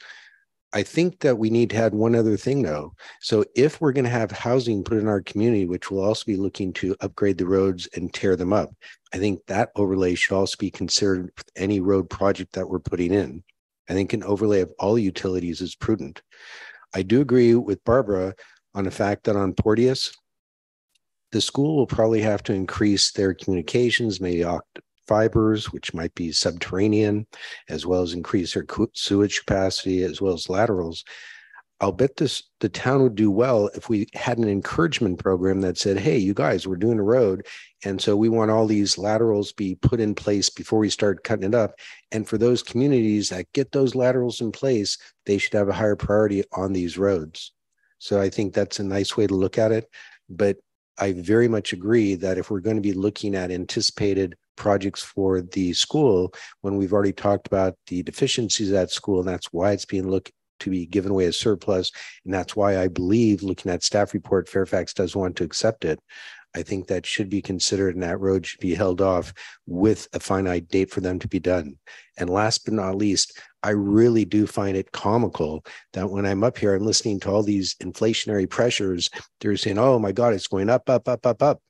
I think that we need to add one other thing, though. So if we're going to have housing put in our community, which will also be looking to upgrade the roads and tear them up, I think that overlay should also be considered for any road project that we're putting in. I think an overlay of all utilities is prudent. I do agree with Barbara on the fact that on Porteous, the school will probably have to increase their communications, maybe fibers, which might be subterranean, as well as increase their sewage capacity, as well as laterals. I'll bet the town would do well if we had an encouragement program that said, hey, you guys, we're doing a road, and so we want all these laterals be put in place before we start cutting it up. And for those communities that get those laterals in place, they should have a higher priority on these roads. So I think that's a nice way to look at it. But I very much agree that if we're going to be looking at anticipated projects for the school, when we've already talked about the deficiencies at school, and that's why it's being looked to be given away as surplus, and that's why I believe, looking at staff report, Fairfax does want to accept it. I think that should be considered, and that road should be held off with a finite date for them to be done. And last but not least, I really do find it comical that when I'm up here, I'm listening to all these inflationary pressures. They're saying, oh my God, it's going up, up, up, up, up.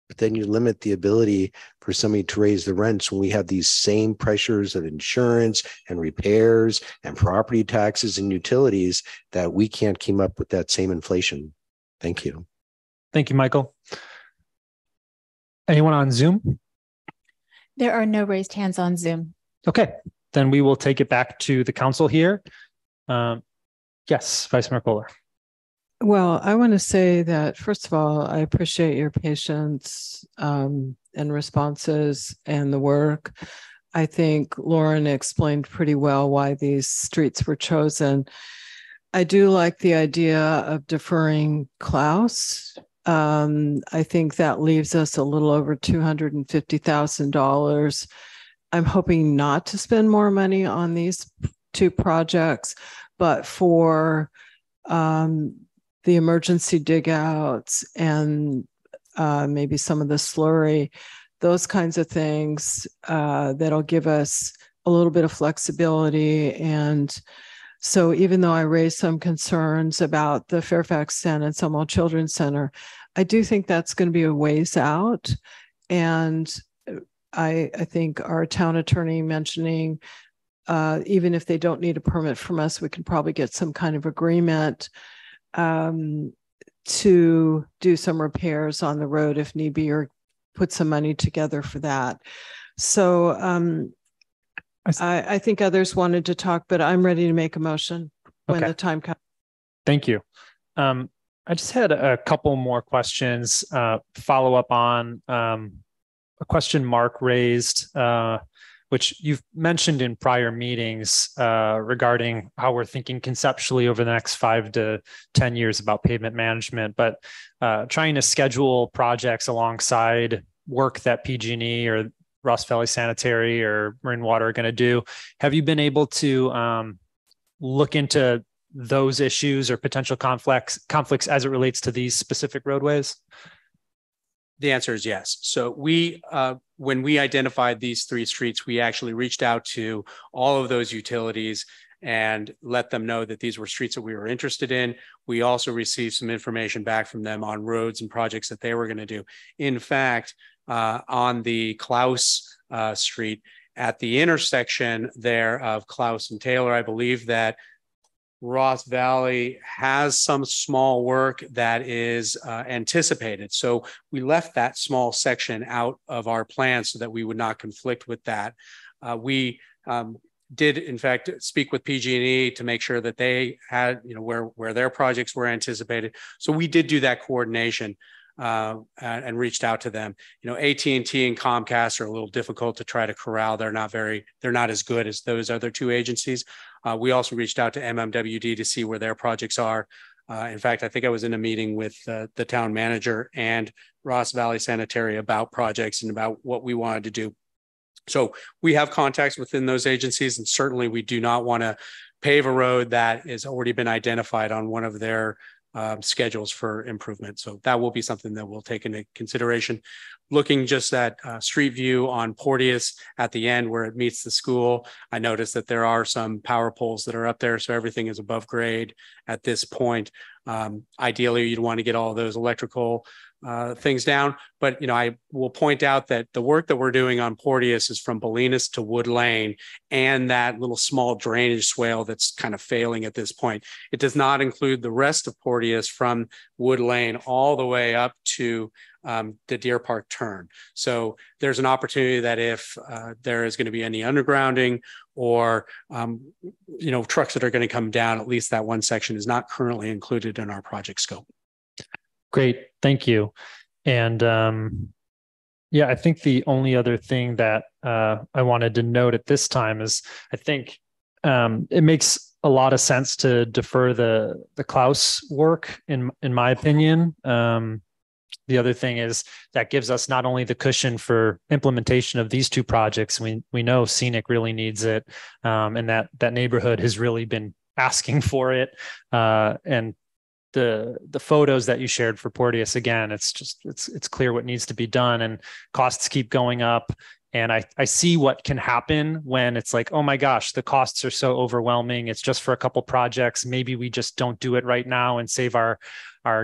But then you limit the ability for somebody to raise the rents when we have these same pressures of insurance and repairs and property taxes and utilities that we can't keep up with that same inflation. Thank you. Thank you, Michael. Anyone on Zoom? There are no raised hands on Zoom. Okay, then we will take it back to the council here. Yes, Vice Mayor Kohler. Well, I want to say that, first of all, I appreciate your patience and responses and the work. I think Lauren explained pretty well why these streets were chosen. I do like the idea of deferring Klaus. I think that leaves us a little over $250,000. I'm hoping not to spend more money on these two projects, but for the emergency dig outs and maybe some of the slurry, those kinds of things that'll give us a little bit of flexibility. And so even though I raised some concerns about the Fairfax San Anselmo Children's Center, I do think that's going to be a ways out. And I think our town attorney mentioning, even if they don't need a permit from us, we can probably get some kind of agreement to do some repairs on the road if need be, or put some money together for that. So I think others wanted to talk, but I'm ready to make a motion when the time comes. Thank you. I just had a couple more questions, follow up on a question Mark raised, which you've mentioned in prior meetings regarding how we're thinking conceptually over the next 5 to 10 years about pavement management, but trying to schedule projects alongside work that PG&E or Ross Valley Sanitary or Marine Water are going to do. Have you been able to look into those issues or potential conflicts as it relates to these specific roadways? The answer is yes. So we, when we identified these 3 streets, we actually reached out to all of those utilities and let them know that these were streets that we were interested in. We also received some information back from them on roads and projects that they were going to do. In fact, on the Klaus Street, at the intersection there of Klaus and Taylor, I believe that Ross Valley has some small work that is anticipated. So we left that small section out of our plan so that we would not conflict with that. We did, in fact, speak with PG&E to make sure that they had, where their projects were anticipated. So we did do that coordination and reached out to them. AT&T and Comcast are a little difficult to try to corral. They're not as good as those other 2 agencies. We also reached out to MMWD to see where their projects are. In fact, I think I was in a meeting with the town manager and Ross Valley Sanitary about projects and about what we wanted to do. So we have contacts within those agencies, and certainly we do not want to pave a road that has already been identified on one of their schedules for improvement. So that will be something that we'll take into consideration. Looking just at street view on Porteous at the end where it meets the school, I noticed that there are some power poles that are up there. So everything is above grade at this point. Ideally, you'd want to get all of those electrical things down. But, I will point out that the work that we're doing on Porteous is from Bolinas to Wood Lane and that little small drainage swale that's kind of failing at this point. It does not include the rest of Porteous from Wood Lane all the way up to the Deer Park turn. So there's an opportunity that if there is going to be any undergrounding or, trucks that are going to come down, at least that one section is not currently included in our project scope. Great. Thank you. And I think the only other thing that I wanted to note at this time is I think it makes a lot of sense to defer the Klaus work in my opinion. The other thing is that gives us not only the cushion for implementation of these 2 projects, we know Scenic really needs it, and that neighborhood has really been asking for it. And the photos that you shared for Porteous, again, it's clear what needs to be done, and costs keep going up. And I see what can happen when it's like, oh my gosh, the costs are so overwhelming. It's just for a couple projects. Maybe we just don't do it right now and save our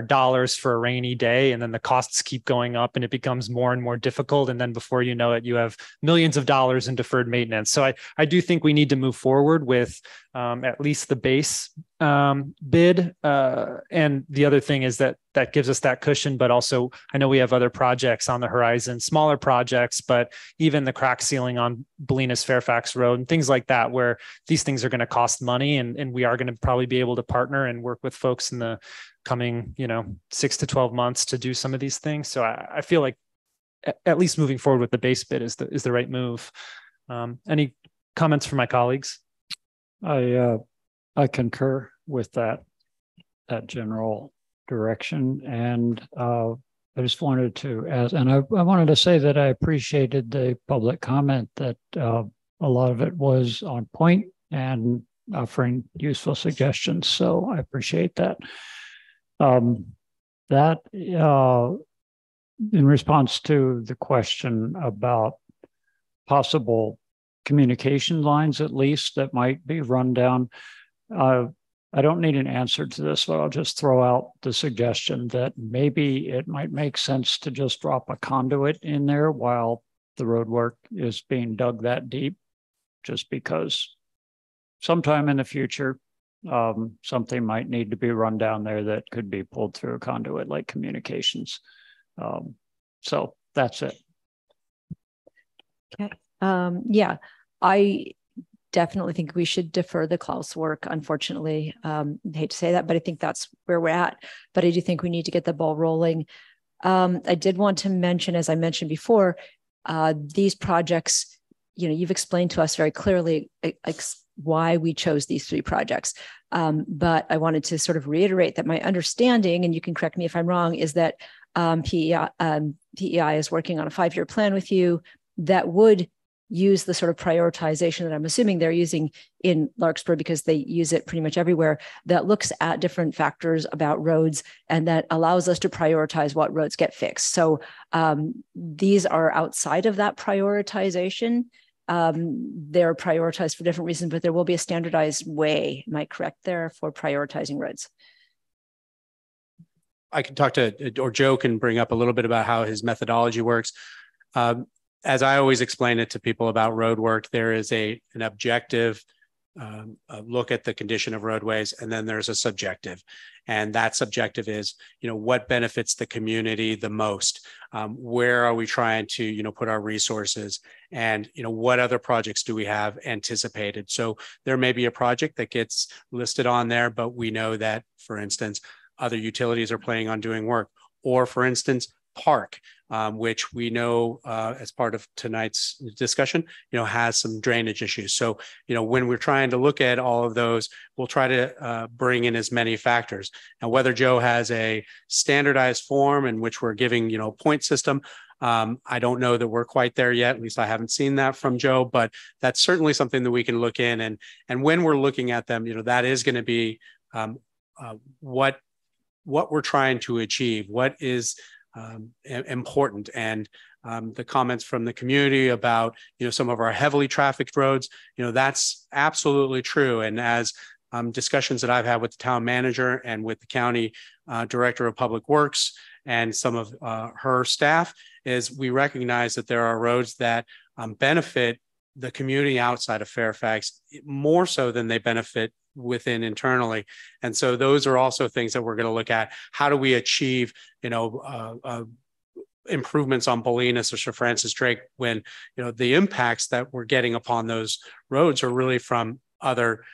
dollars for a rainy day. And then the costs keep going up and it becomes more and more difficult. And then before you know it, you have millions of dollars in deferred maintenance. So I do think we need to move forward with at least the base bid. And the other thing is that gives us that cushion, but also I know we have other projects on the horizon, smaller projects, but even the crack sealing on Bolinas Fairfax Road and things like that, where these things are going to cost money, and we are going to probably be able to partner and work with folks in the coming 6 to 12 months to do some of these things. So I feel like at least moving forward with the base bid is the right move. Any comments from my colleagues? I concur with that general direction, and I just wanted to ask, and I wanted to say that I appreciated the public comment that a lot of it was on point and offering useful suggestions. So I appreciate that. In response to the question about possible communication lines, at least that might be run down, I don't need an answer to this, but I'll just throw out the suggestion that maybe it might make sense to just drop a conduit in there while the road work is being dug that deep, just because sometime in the future, something might need to be run down there that could be pulled through a conduit, like communications. So that's it. Okay. Yeah, I definitely think we should defer the Klaus work. Unfortunately, I hate to say that, but I think that's where we're at. But I do think we need to get the ball rolling. I did want to mention, as I mentioned before, these projects, you've explained to us very clearly why we chose these 3 projects. But I wanted to sort of reiterate that my understanding, and you can correct me if I'm wrong, is that PEI is working on a 5-year plan with you that would use the sort of prioritization that I'm assuming they're using in Larkspur, because they use it pretty much everywhere, that looks at different factors about roads and that allows us to prioritize what roads get fixed. So these are outside of that prioritization. They're prioritized for different reasons, but there will be a standardized way, am I correct there, for prioritizing roads? I can talk to, or Joe can bring up a little bit about how his methodology works. As I always explain it to people about road work, there is an objective look at the condition of roadways, and then there's a subjective. And that subjective is, what benefits the community the most? Where are we trying to, put our resources? And, what other projects do we have anticipated? So there may be a project that gets listed on there, but we know that, for instance, other utilities are planning on doing work. Or, for instance, park, which we know as part of tonight's discussion, has some drainage issues. So, when we're trying to look at all of those, we'll try to bring in as many factors. Now, whether Joe has a standardized form in which we're giving, point system, I don't know that we're quite there yet. At least I haven't seen that from Joe, but that's certainly something that we can look in. And when we're looking at them, that is going to be what we're trying to achieve, what is important. And the comments from the community about, some of our heavily trafficked roads, that's absolutely true. And as discussions that I've had with the town manager and with the county director of public works and some of her staff, is we recognize that there are roads that benefit the community outside of Fairfax more so than they benefit within internally. And so those are also things that we're going to look at. How do we achieve, improvements on Bolinas or Sir Francis Drake when, the impacts that we're getting upon those roads are really from other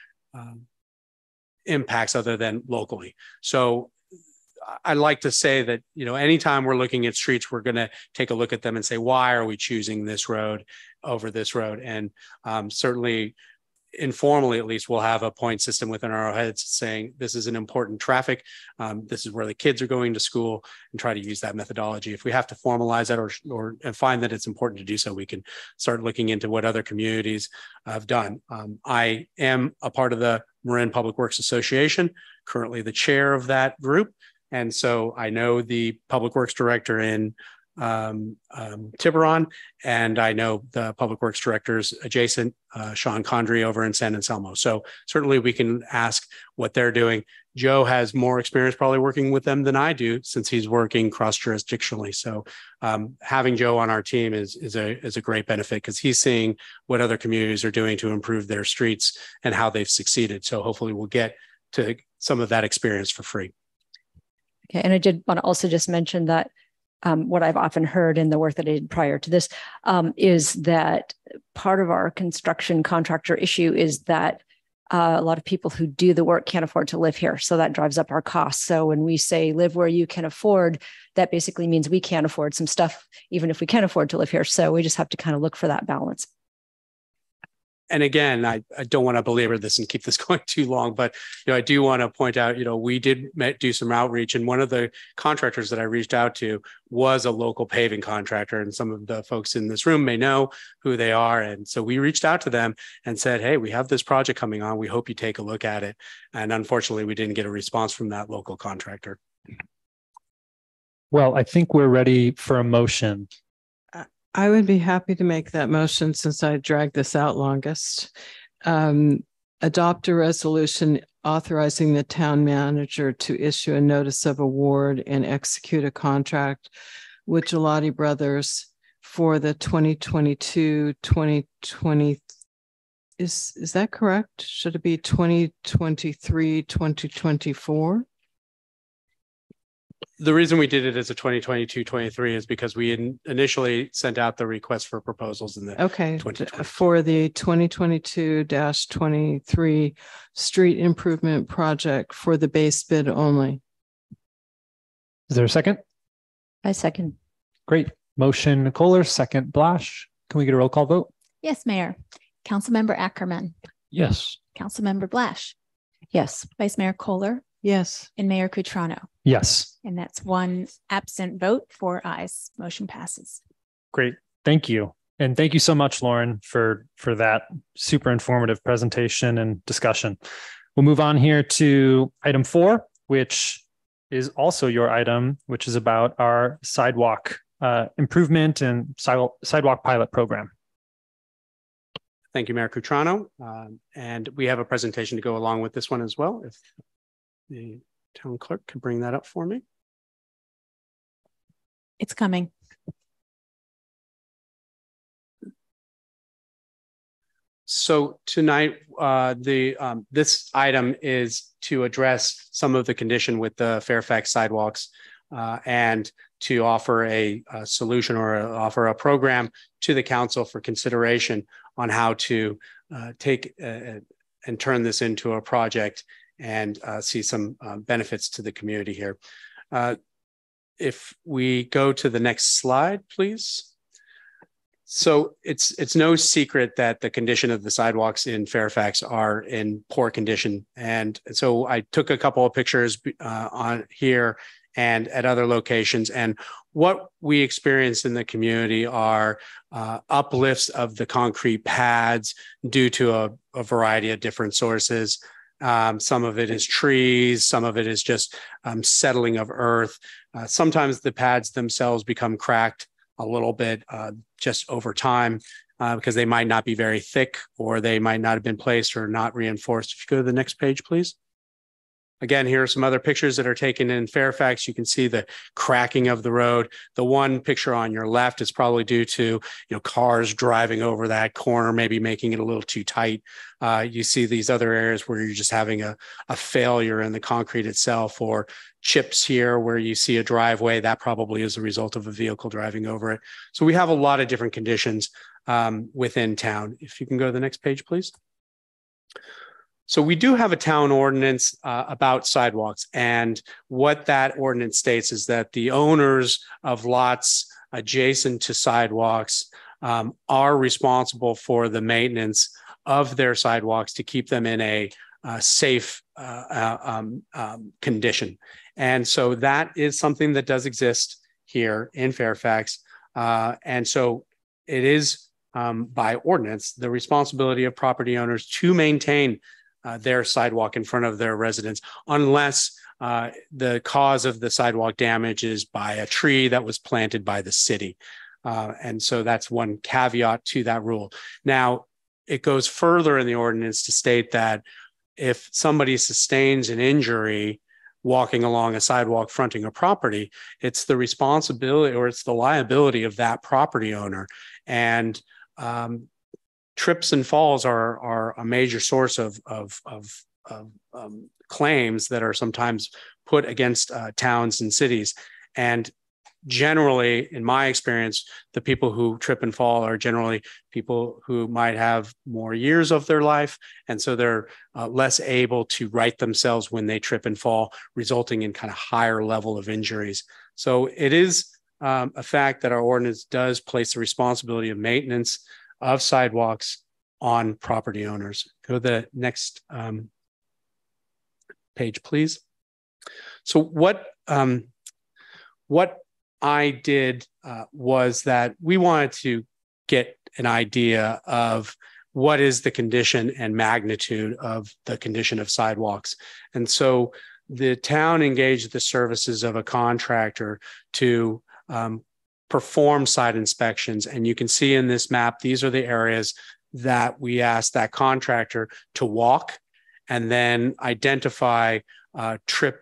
impacts other than locally. So I like to say that, anytime we're looking at streets, we're going to take a look at them and say, why are we choosing this road over this road? And certainly, informally, at least, we'll have a point system within our heads saying this is an important traffic. This is where the kids are going to school, and try to use that methodology. If we have to formalize that or find that it's important to do so, we can start looking into what other communities have done. I am a part of the Marin Public Works Association, currently the chair of that group. And so I know the public works director in Tiburon, and I know the public works directors adjacent, Sean Condry over in San Anselmo. So certainly we can ask what they're doing. Joe has more experience probably working with them than I do, since he's working cross-jurisdictionally. So having Joe on our team is a great benefit, because he's seeing what other communities are doing to improve their streets and how they've succeeded. So hopefully we'll get to some of that experience for free. Okay, and I did want to also just mention that what I've often heard in the work that I did prior to this is that part of our construction contractor issue is that a lot of people who do the work can't afford to live here. So that drives up our costs. So when we say live where you can afford, that basically means we can't afford some stuff, even if we can afford to live here. So we just have to kind of look for that balance. and again, I don't want to belabor this and keep this going too long, but I do want to point out, we did do some outreach, and one of the contractors that I reached out to was a local paving contractor, and some of the folks in this room may know who they are. And so we reached out to them and said, hey, we have this project coming on. We hope you take a look at it. And unfortunately, we didn't get a response from that local contractor. Well, I think we're ready for a motion. I would be happy to make that motion since I dragged this out longest. Adopt a resolution authorizing the town manager to issue a notice of award and execute a contract with Gelati Brothers for the 2022-2020. Is that correct? Should it be 2023-2024? The reason we did it as a 2022-23 is because we initially sent out the request for proposals in the for the 2022-23 street improvement project for the base bid only. Is there a second? I second. Great. Motion Kohler, second Blash. Can we get a roll call vote? Yes, Mayor. Councilmember Ackerman. Yes. Councilmember Blash. Yes. Vice Mayor Kohler. Yes. And Mayor Cutrano. Yes. And that's one absent vote, 4 ayes. Motion passes. Great. Thank you. And thank you so much, Lauren, for that super informative presentation and discussion. We'll move on here to item 4, which is also your item, which is about our sidewalk improvement and sidewalk pilot program. Thank you, Mayor Cutrano. And we have a presentation to go along with this one as well. If the town clerk could bring that up for me. It's coming. So tonight, this item is to address some of the condition with the Fairfax sidewalks and to offer a solution or offer a program to the council for consideration on how to take and turn this into a project and see some benefits to the community here. If we go to the next slide, please. So it's no secret that the condition of the sidewalks in Fairfax are in poor condition. And so I took a couple of pictures on here and at other locations. And what we experience in the community are uplifts of the concrete pads due to a variety of different sources. Some of it is trees, some of it is just settling of earth. Sometimes the pads themselves become cracked a little bit just over time because they might not be very thick or they might not have been placed or not reinforced. If you go to the next page, please. Again, here are some other pictures that are taken in Fairfax. You can see the cracking of the road. The one picture on your left is probably due to cars driving over that corner, maybe making it a little too tight. You see these other areas where you're just having a failure in the concrete itself, or chips here where you see a driveway. That probably is a result of a vehicle driving over it. So we have a lot of different conditions within town. If you can go to the next page, please. So we do have a town ordinance about sidewalks, and what that ordinance states is that the owners of lots adjacent to sidewalks are responsible for the maintenance of their sidewalks to keep them in a safe condition. And so that is something that does exist here in Fairfax. And so it is by ordinance the responsibility of property owners to maintain their sidewalk in front of their residence, unless the cause of the sidewalk damage is by a tree that was planted by the city. And so that's one caveat to that rule. Now, it goes further in the ordinance to state that if somebody sustains an injury walking along a sidewalk fronting a property, it's the responsibility or it's the liability of that property owner. And trips and falls are a major source of claims that are sometimes put against towns and cities. And generally, in my experience, the people who trip and fall are generally people who might have more years of their life. And so they're less able to right themselves when they trip and fall, resulting in kind of higher level of injuries. So it is a fact that our ordinance does place the responsibility of maintenance of sidewalks on property owners. Go to the next page, please. So what I did was that we wanted to get an idea of what is the condition and magnitude of the condition of sidewalks. And so the town engaged the services of a contractor to perform site inspections. And you can see in this map, these are the areas that we asked that contractor to walk and then identify trip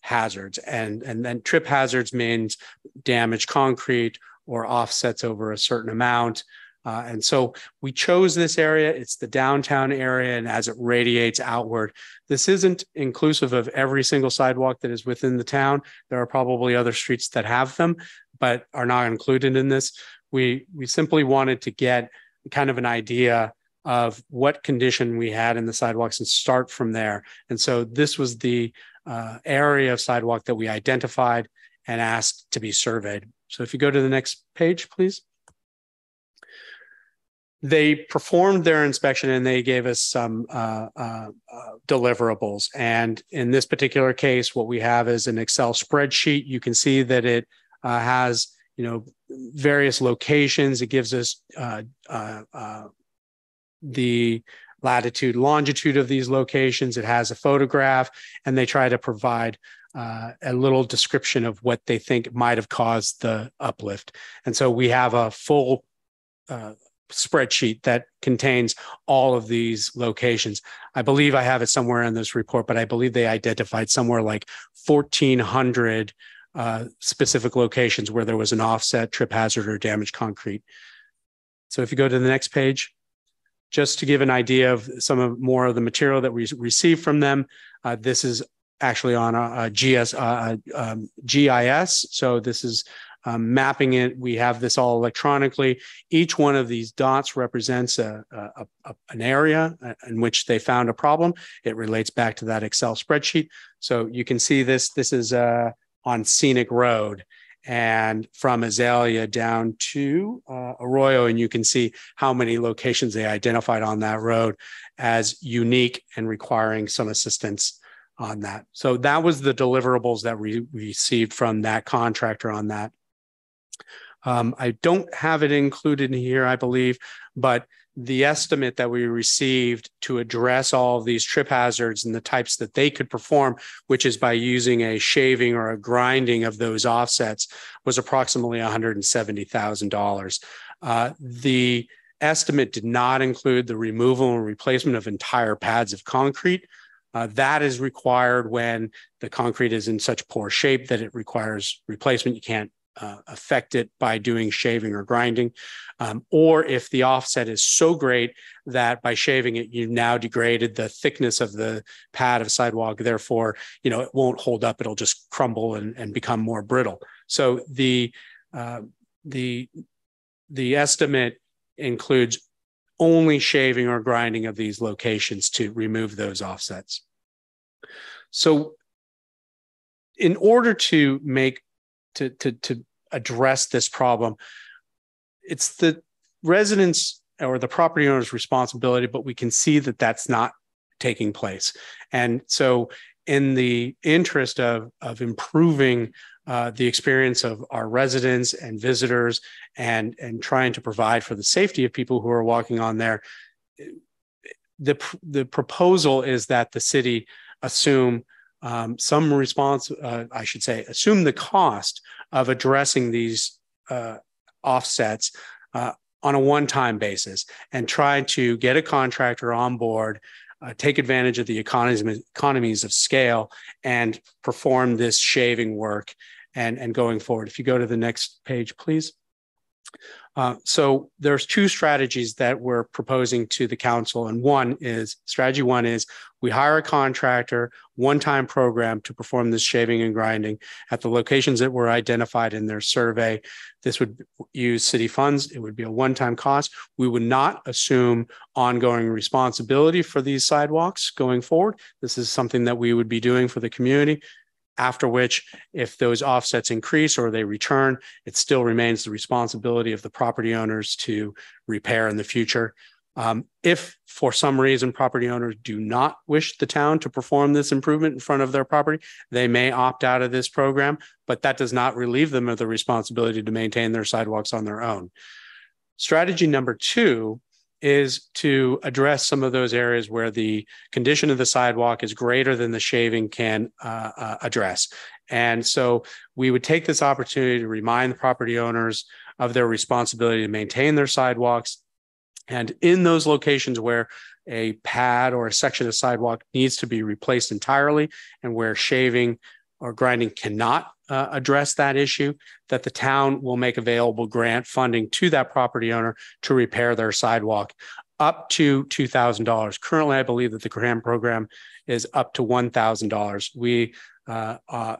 hazards. And then trip hazards means damaged concrete or offsets over a certain amount. And so we chose this area. It's the downtown area. And as it radiates outward, this isn't inclusive of every single sidewalk that is within the town. There are probably other streets that have them, but are not included in this. We simply wanted to get kind of an idea of what condition we had in the sidewalks and start from there. And so this was the area of sidewalk that we identified and asked to be surveyed. So if you go to the next page, please. They performed their inspection and they gave us some deliverables. And in this particular case, what we have is an Excel spreadsheet. You can see that it has, various locations. It gives us the latitude, longitude of these locations. It has a photograph, and they try to provide a little description of what they think might have caused the uplift. And so we have a full spreadsheet that contains all of these locations. I believe I have it somewhere in this report, but I believe they identified somewhere like 1,400 specific locations where there was an offset, trip hazard, or damaged concrete. So if you go to the next page, just to give an idea of more of the material that we received from them, this is actually on a GIS. So this is mapping it. We have this all electronically. Each one of these dots represents an area in which they found a problem. It relates back to that Excel spreadsheet. So you can see this. This is on Scenic Road, and from Azalea down to Arroyo, and you can see how many locations they identified on that road as unique and requiring some assistance on that. So that was the deliverables that we received from that contractor on that. I don't have it included in here, I believe, but the estimate that we received to address all of these trip hazards and the types that they could perform, which is by using a shaving or a grinding of those offsets, was approximately $170,000. The estimate did not include the removal and replacement of entire pads of concrete. That is required when the concrete is in such poor shape that it requires replacement. You can't affect it by doing shaving or grinding, or if the offset is so great that by shaving it, you've now degraded the thickness of the pad of sidewalk. Therefore, it won't hold up. It'll just crumble and become more brittle. So the estimate includes only shaving or grinding of these locations to remove those offsets. So in order to address this problem, it's the residents or the property owner's responsibility, but we can see that that's not taking place. And so in the interest of improving the experience of our residents and visitors and trying to provide for the safety of people who are walking on there, the proposal is that the city assume assume the cost of addressing these offsets on a one-time basis and try to get a contractor on board, take advantage of the economies of scale and perform this shaving work and going forward. If you go to the next page, please. So there's two strategies that we're proposing to the council. And strategy one is we hire a contractor, one-time program to perform this shaving and grinding at the locations that were identified in their survey. This would use city funds. It would be a one-time cost. We would not assume ongoing responsibility for these sidewalks going forward. This is something that we would be doing for the community. After which, if those offsets increase or they return, it still remains the responsibility of the property owners to repair in the future. If for some reason property owners do not wish the town to perform this improvement in front of their property, they may opt out of this program, but that does not relieve them of the responsibility to maintain their sidewalks on their own. Strategy number 2 is to address some of those areas where the condition of the sidewalk is greater than the shaving can address. And so we would take this opportunity to remind the property owners of their responsibility to maintain their sidewalks. And in those locations where a pad or a section of sidewalk needs to be replaced entirely and where shaving or grinding cannot address that issue, that the town will make available grant funding to that property owner to repair their sidewalk up to $2,000. Currently, I believe that the grant program is up to $1,000. We,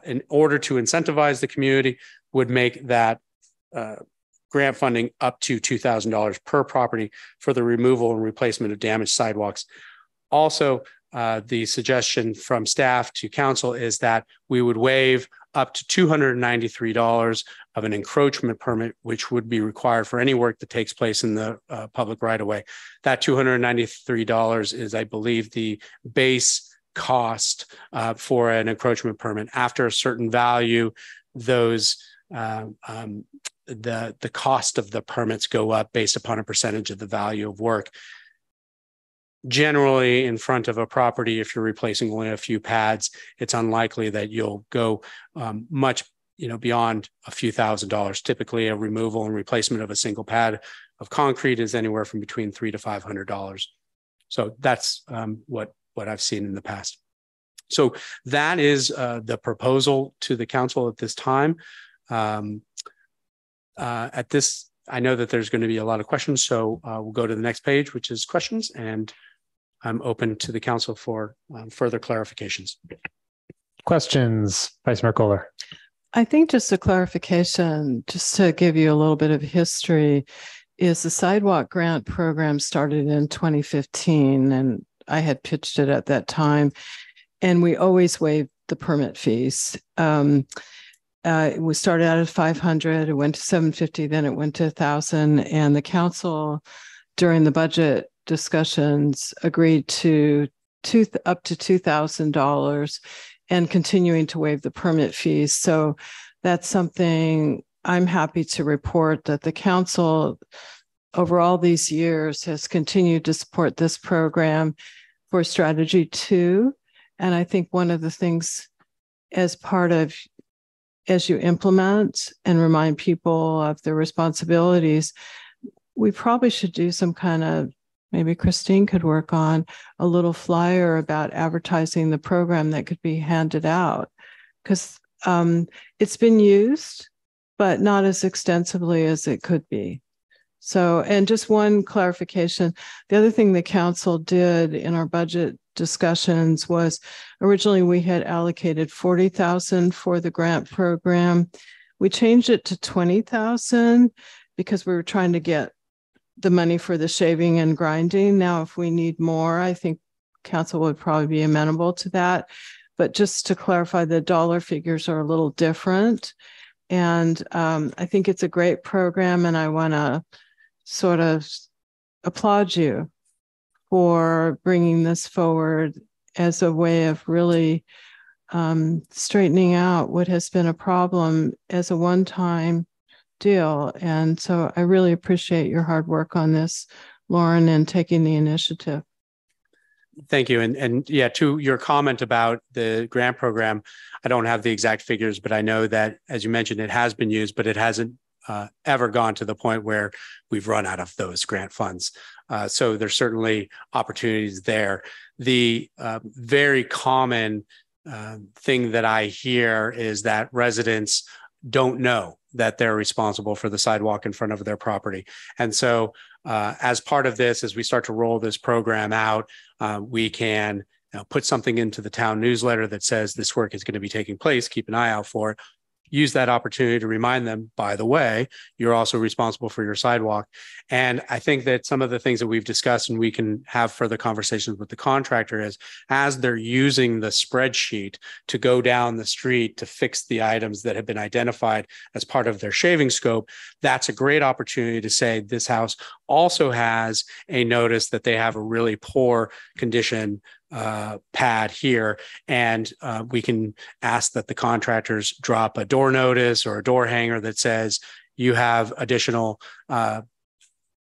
in order to incentivize the community, would make that grant funding up to $2,000 per property for the removal and replacement of damaged sidewalks. Also, the suggestion from staff to council is that we would waive up to $293 of an encroachment permit, which would be required for any work that takes place in the public right-of-way. That $293 is, I believe, the base cost for an encroachment permit. After a certain value, those the cost of the permits go up based upon a percentage of the value of work. Generally, in front of a property, if you're replacing only a few pads, it's unlikely that you'll go much beyond a few $1,000s. Typically, a removal and replacement of a single pad of concrete is anywhere from between $300 to $500. So that's what I've seen in the past. So that is the proposal to the council at this time. At this, I know that there's going to be a lot of questions, so we'll go to the next page, which is questions, and I'm open to the council for further clarifications. Questions, Vice Mayor Kohler. I think just a clarification, just to give you a little bit of history, is the sidewalk grant program started in 2015, and I had pitched it at that time, and we always waived the permit fees. We started out at 500, it went to 750, then it went to 1,000, and the council during the budget discussions agreed to up to $2,000 and continuing to waive the permit fees. So that's something I'm happy to report that the council over all these years has continued to support this program for strategy 2. And I think one of the things as you implement and remind people of their responsibilities, we probably should do some kind of, maybe Christine could work on a little flyer about advertising the program that could be handed out, because it's been used, but not as extensively as it could be. So, and just one clarification, the other thing the council did in our budget discussions was originally we had allocated $40,000 for the grant program. We changed it to $20,000 because we were trying to get the money for the shaving and grinding. Now, if we need more, I think council would probably be amenable to that. But just to clarify, the dollar figures are a little different. And I think it's a great program, and I want to sort of applaud you for bringing this forward as a way of really straightening out what has been a problem as a one-time deal. And so I really appreciate your hard work on this, Lauren, and taking the initiative. Thank you. And yeah, to your comment about the grant program, I don't have the exact figures, but I know that, as you mentioned, it has been used, but it hasn't ever gone to the point where we've run out of those grant funds. So there's certainly opportunities there. The very common thing that I hear is that residents don't know that they're responsible for the sidewalk in front of their property. And so as part of this, as we start to roll this program out, we can put something into the town newsletter that says this work is going to be taking place, keep an eye out for it. use that opportunity to remind them, by the way, you're also responsible for your sidewalk. And I think that some of the things that we've discussed, and we can have further conversations with the contractor, is as they're using the spreadsheet to go down the street to fix the items that have been identified as part of their shaving scope, that's a great opportunity to say this house also has a notice that they have a really poor condition pad here, and we can ask that the contractors drop a door notice or a door hanger that says you have additional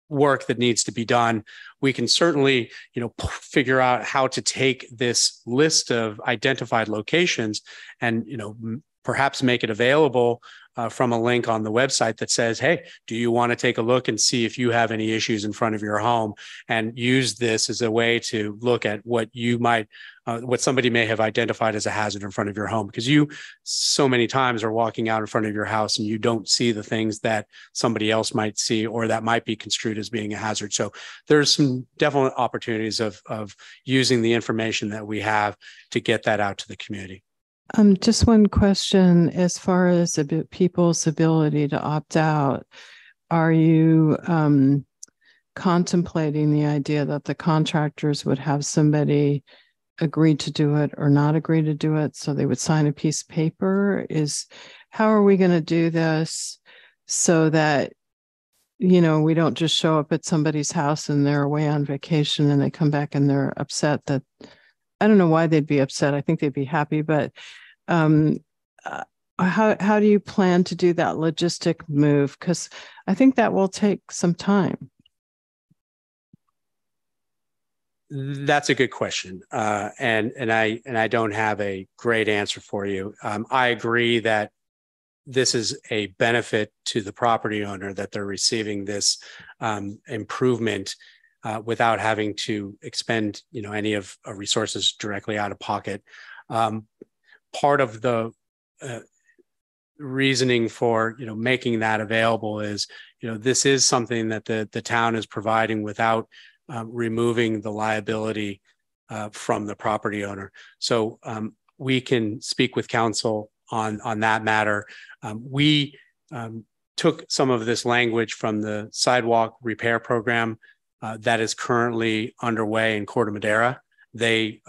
work that needs to be done. We can certainly, figure out how to take this list of identified locations and, perhaps make it available from a link on the website that says, hey, do you want to take a look and see if you have any issues in front of your home, and use this as a way to look at what you might, what somebody may have identified as a hazard in front of your home, because you so many times are walking out in front of your house and you don't see the things that somebody else might see or that might be construed as being a hazard. So there's some definite opportunities of using the information that we have to get that out to the community. Just one question as far as people's ability to opt out. Are you contemplating the idea that the contractors would have somebody agree to do it or not agree to do it, so they would sign a piece of paper? How are we going to do this so that, we don't just show up at somebody's house and they're away on vacation and they come back and they're upset that, I don't know why they'd be upset. I think they'd be happy, but how do you plan to do that logistic move? Because I think that will take some time. That's a good question, and I don't have a great answer for you. I agree that this is a benefit to the property owner that they're receiving this improvement without having to expend, any of resources directly out of pocket. Part of the reasoning for, making that available is, this is something that the town is providing without removing the liability from the property owner. So we can speak with council on that matter. We took some of this language from the sidewalk repair program that is currently underway in Corte Madera. They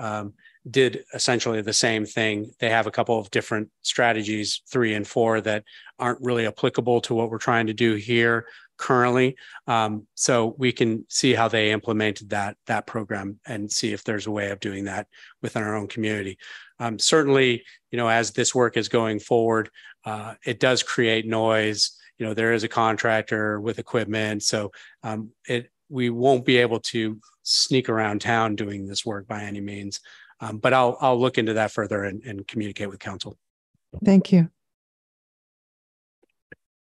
did essentially the same thing. They have a couple of different strategies, 3 and 4, that aren't really applicable to what we're trying to do here currently. So we can see how they implemented that program and see if there's a way of doing that within our own community. Certainly, as this work is going forward, it does create noise. There is a contractor with equipment, so we won't be able to sneak around town doing this work by any means. But I'll look into that further and communicate with council. Thank you.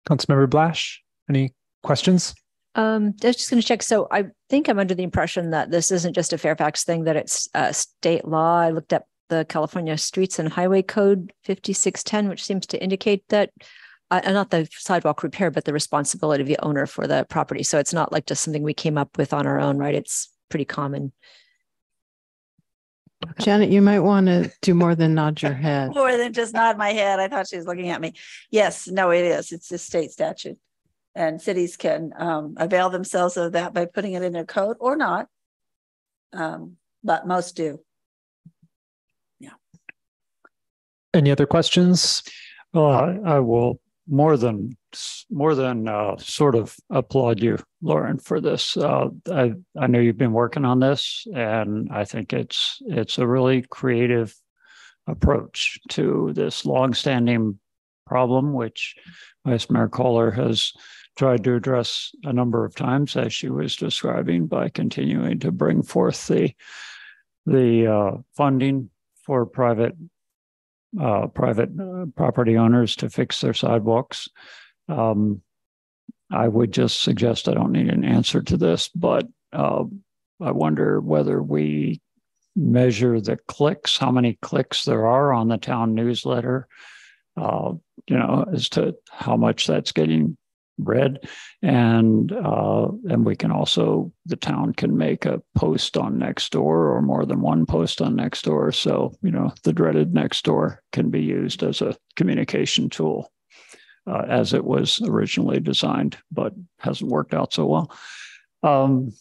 Councilmember Blash, any questions? I was just going to check. So I think I'm under the impression that this isn't just a Fairfax thing, that it's state law. I looked up the California Streets and Highway Code 5610, which seems to indicate that, not the sidewalk repair, but the responsibility of the owner for the property. So it's not like just something we came up with on our own, right? It's pretty common. Janet, you might want to do more than nod your head. More than just nod my head. I thought she was looking at me. Yes, no, it is. It's a state statute. And cities can avail themselves of that by putting it in their code or not. But most do. Yeah. Any other questions? Well, I will more than sort of applaud you, Lauren, for this. I know you've been working on this, and I think it's a really creative approach to this longstanding problem, which Vice Mayor Kohler has tried to address a number of times, as she was describing, by continuing to bring forth the funding for private property owners to fix their sidewalks. I would just suggest, I don't need an answer to this, but I wonder whether we measure the clicks, how many clicks there are on the town newsletter, as to how much that's getting read, and we can also, the town can make a post on Nextdoor or more than one post on Nextdoor. So, you know, the dreaded Nextdoor can be used as a communication tool as it was originally designed, but hasn't worked out so well.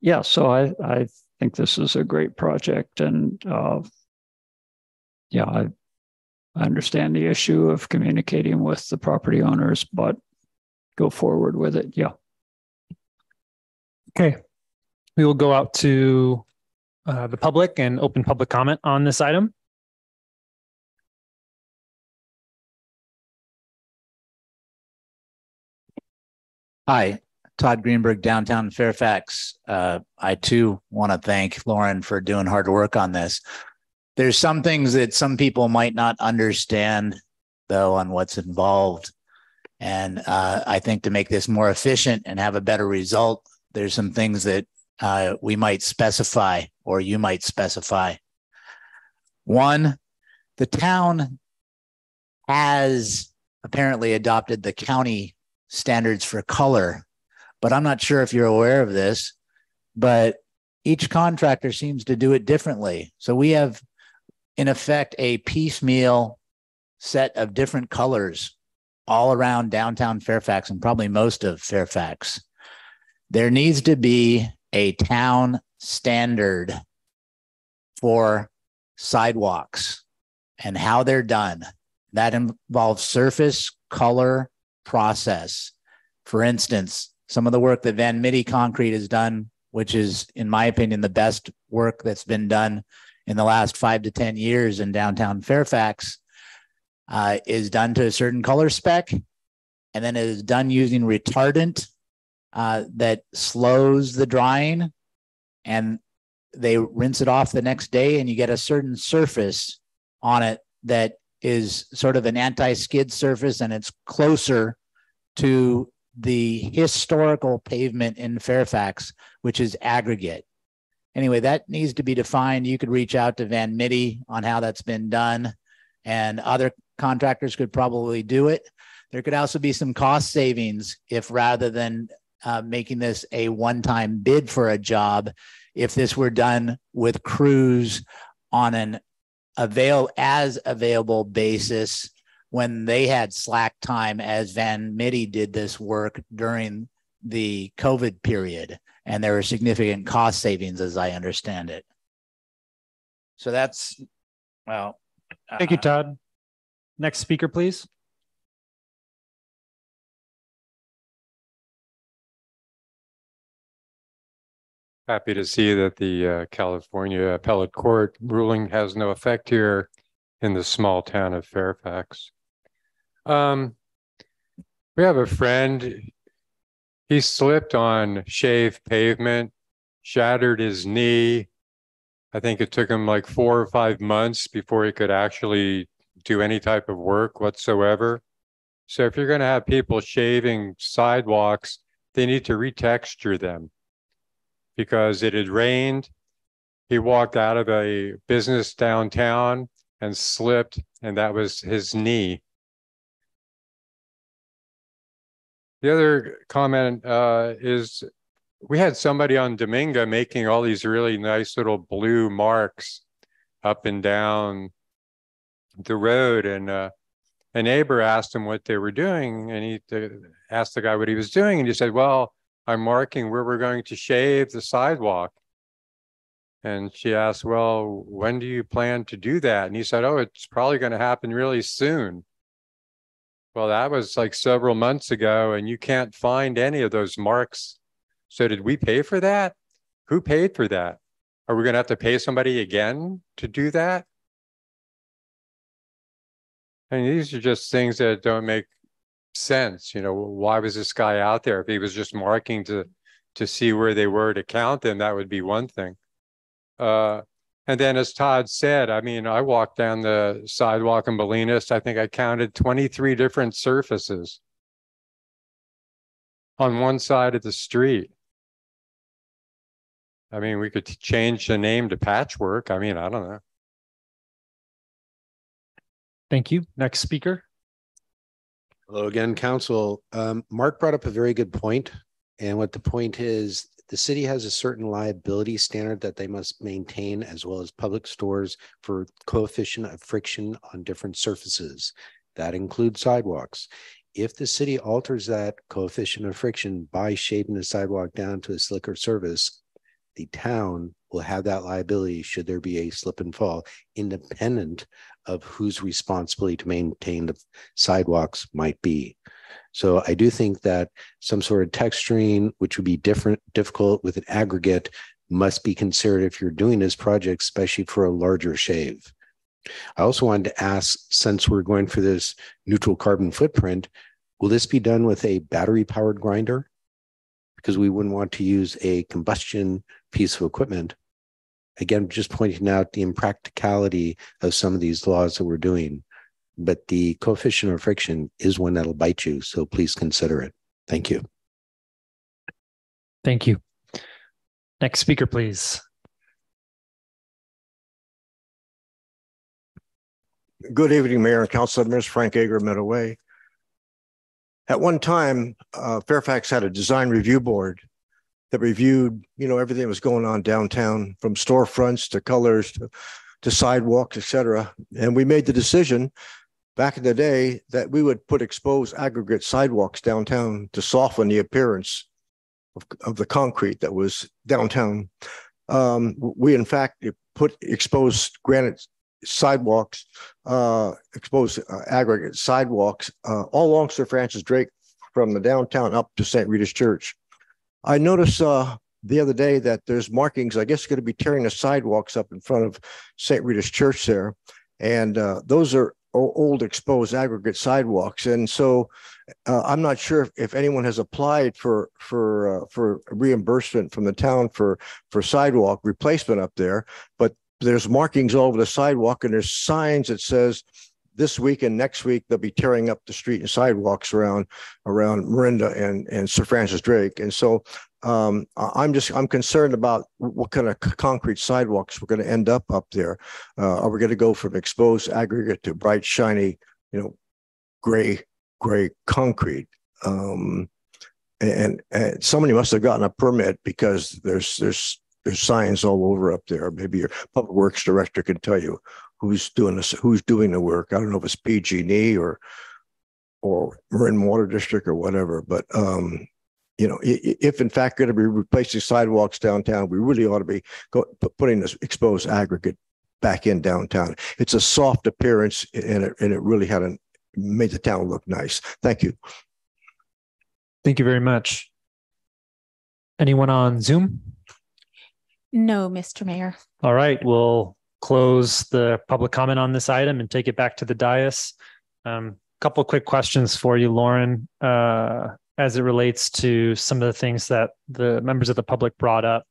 Yeah, so I think this is a great project, and yeah, I understand the issue of communicating with the property owners, but go forward with it. Yeah. Okay. We will go out to the public and open public comment on this item. Hi, Todd Greenberg, downtown Fairfax. I too want to thank Lauren for doing hard work on this. There's some things that some people might not understand, though, on what's involved. And I think to make this more efficient and have a better result, there's some things that we might specify, or you might specify. One, the town has apparently adopted the county standards for color, but I'm not sure if you're aware of this, but each contractor seems to do it differently. So we have, in effect, a piecemeal set of different colors all around downtown Fairfax and probably most of Fairfax. There needs to be a town standard for sidewalks and how they're done. That involves surface, color, process. For instance, some of the work that Van Mitty Concrete has done, which is, in my opinion, the best work that's been done in the last 5 to 10 years in downtown Fairfax, is done to a certain color spec, and then it is done using retardant that slows the drying, and they rinse it off the next day, and you get a certain surface on it that is sort of an anti-skid surface, and it's closer to the historical pavement in Fairfax, which is aggregate. Anyway, that needs to be defined. You could reach out to Van Mitty on how that's been done, and other contractors could probably do it. There could also be some cost savings if, rather than making this a one-time bid for a job, if this were done with crews on an available basis when they had slack time, as Van Mitty did this work during the COVID period. And there were significant cost savings, as I understand it. So that's, well. Thank you, Todd. Next speaker, please. Happy to see that the California Appellate Court ruling has no effect here in the small town of Fairfax. We have a friend. He slipped on shaved pavement, shattered his knee. I think it took him like 4 or 5 months before he could actually do any type of work whatsoever. So if you're going to have people shaving sidewalks, they need to retexture them, because it had rained. He walked out of a business downtown and slipped, and that was his knee. The other comment is we had somebody on Dominga making all these really nice little blue marks up and down the road, and a neighbor asked him what they were doing, and he asked the guy what he was doing, and he said, well, I'm marking where we're going to shave the sidewalk. And she asked, well, when do you plan to do that? And he said, oh, it's probably going to happen really soon. Well, that was like several months ago, and you can't find any of those marks. So did we pay for that? Who paid for that? Are we going to have to pay somebody again to do that? And these are just things that don't make sense. You know, why was this guy out there? If he was just marking to see where they were to count them, that would be one thing. And then, as Todd said, I mean, I walked down the sidewalk in Bolinas. I think I counted 23 different surfaces on one side of the street. I mean, we could change the name to patchwork. I mean, I don't know. Thank you. Next speaker. Hello again, Council. Mark brought up a very good point. And what the point is, the city has a certain liability standard that they must maintain, as well as public stores, for coefficient of friction on different surfaces. That includes sidewalks. If the city alters that coefficient of friction by shaping the sidewalk down to a slicker surface, the town will have that liability should there be a slip and fall, independent of whose responsibility to maintain the sidewalks might be. So I do think that some sort of texturing, which would be difficult with an aggregate, must be considered if you're doing this project, especially for a larger shave. I also wanted to ask, since we're going for this neutral carbon footprint, will this be done with a battery-powered grinder? Because we wouldn't want to use a combustion piece of equipment. Again, just pointing out the impracticality of some of these laws that we're doing. But the coefficient of friction is one that'll bite you, so please consider it. Thank you. Thank you. Next speaker, please. Good evening, Mayor and Council members. Frank Ager, Meadow Way. At one time, Fairfax had a design review board that reviewed, everything that was going on downtown, from storefronts to colors to sidewalks, et cetera. And we made the decision back in the day that we would put exposed aggregate sidewalks downtown to soften the appearance of the concrete that was downtown. We, in fact, put exposed granite sidewalks, exposed aggregate sidewalks all along Sir Francis Drake from the downtown up to St. Rita's Church. I noticed the other day that there's markings, I guess, going to be tearing the sidewalks up in front of St. Rita's Church there. And those are old exposed aggregate sidewalks. And so I'm not sure if anyone has applied for reimbursement from the town for sidewalk replacement up there, but there's markings all over the sidewalk, and there's signs that says this week and next week they'll be tearing up the street and sidewalks around Marinda and Sir Francis Drake. And so I'm concerned about what kind of concrete sidewalks we're going to end up there. Are we going to go from exposed aggregate to bright, shiny, gray concrete? And somebody must have gotten a permit, because there's signs all over up there. Maybe your public works director can tell you who's doing this, who's doing the work. I don't know if it's PG&E or Marin Water District or whatever, but if in fact going to be replacing sidewalks downtown, we really ought to be putting this exposed aggregate back in downtown. It's a soft appearance, and it really made the town look nice. Thank you. Thank you very much. Anyone on Zoom? No, Mr. Mayor. All right, we'll close the public comment on this item and take it back to the dais. Couple of quick questions for you, Lauren, as it relates to some of the things that the members of the public brought up.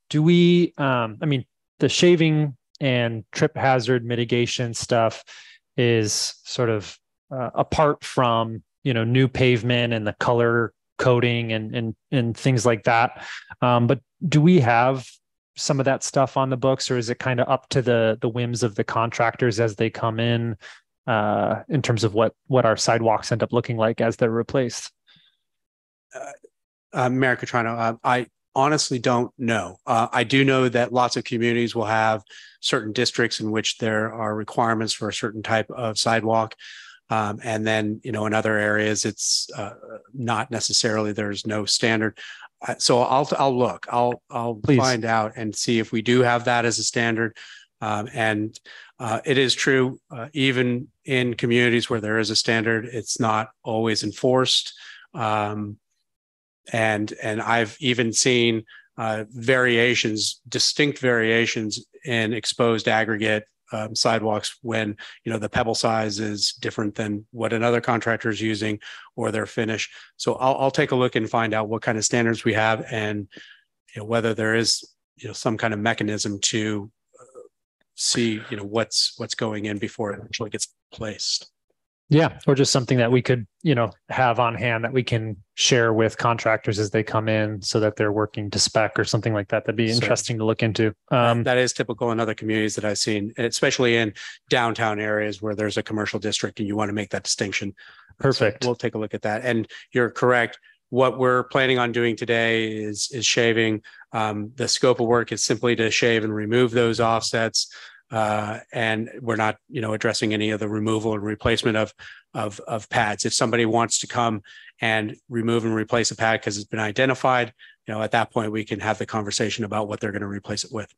Do we, the shaving and trip hazard mitigation stuff is sort of apart from, new pavement and the color coding and things like that. But do we have some of that stuff on the books, or is it kind of up to the whims of the contractors as they come in terms of what our sidewalks end up looking like as they're replaced? Mayor Catrano, I honestly don't know. I do know that lots of communities will have certain districts in which there are requirements for a certain type of sidewalk. And then, in other areas, it's not necessarily, there's no standard. So I'll look, I'll find out and see if we do have that as a standard. And it is true, even in communities where there is a standard, it's not always enforced. And I've even seen distinct variations in exposed aggregate sidewalks when, the pebble size is different than what another contractor is using or their finish. So I'll take a look and find out what kind of standards we have, and whether there is, some kind of mechanism to see, what's going in before it actually gets placed. Yeah, or just something that we could, have on hand that we can share with contractors as they come in so that they're working to spec or something like that. That'd be interesting to look into. That is typical in other communities that I've seen, especially in downtown areas where there's a commercial district and you want to make that distinction. Perfect. So we'll take a look at that. And you're correct. What we're planning on doing today is shaving. The scope of work is simply to shave and remove those offsets. And we're not, addressing any of the removal and replacement of pads. If somebody wants to come and remove and replace a pad because it's been identified, at that point we can have the conversation about what they're going to replace it with.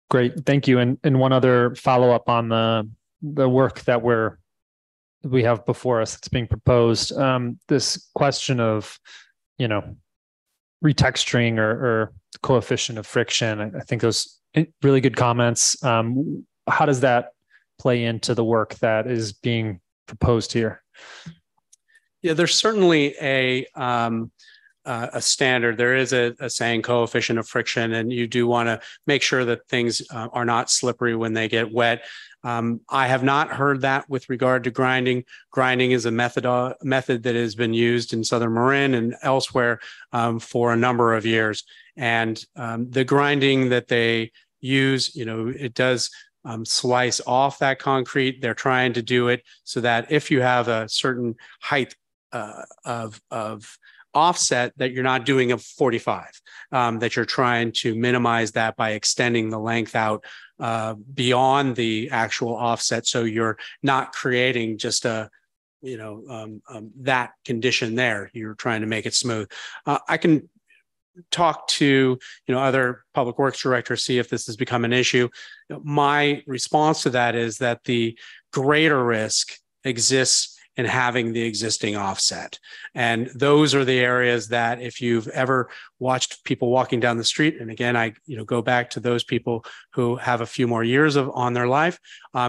Great, thank you. And one other follow up on the work that we have before us that's being proposed. This question of, retexturing or coefficient of friction. I think those really good comments. How does that play into the work that is being proposed here? Yeah, there's certainly a standard. There is a saying coefficient of friction, and you do want to make sure that things are not slippery when they get wet. I have not heard that with regard to grinding. Grinding is a method that has been used in Southern Marin and elsewhere for a number of years. And the grinding that they use, it does slice off that concrete. They're trying to do it so that if you have a certain height of offset, that you're not doing a 45, that you're trying to minimize that by extending the length out beyond the actual offset. So you're not creating just that condition there. You're trying to make it smooth. I can talk to other public works directors, see if this has become an issue. My response to that is that the greater risk exists in having the existing offset. And those are the areas that if you've ever watched people walking down the street, and again, I go back to those people who have a few more years on their life,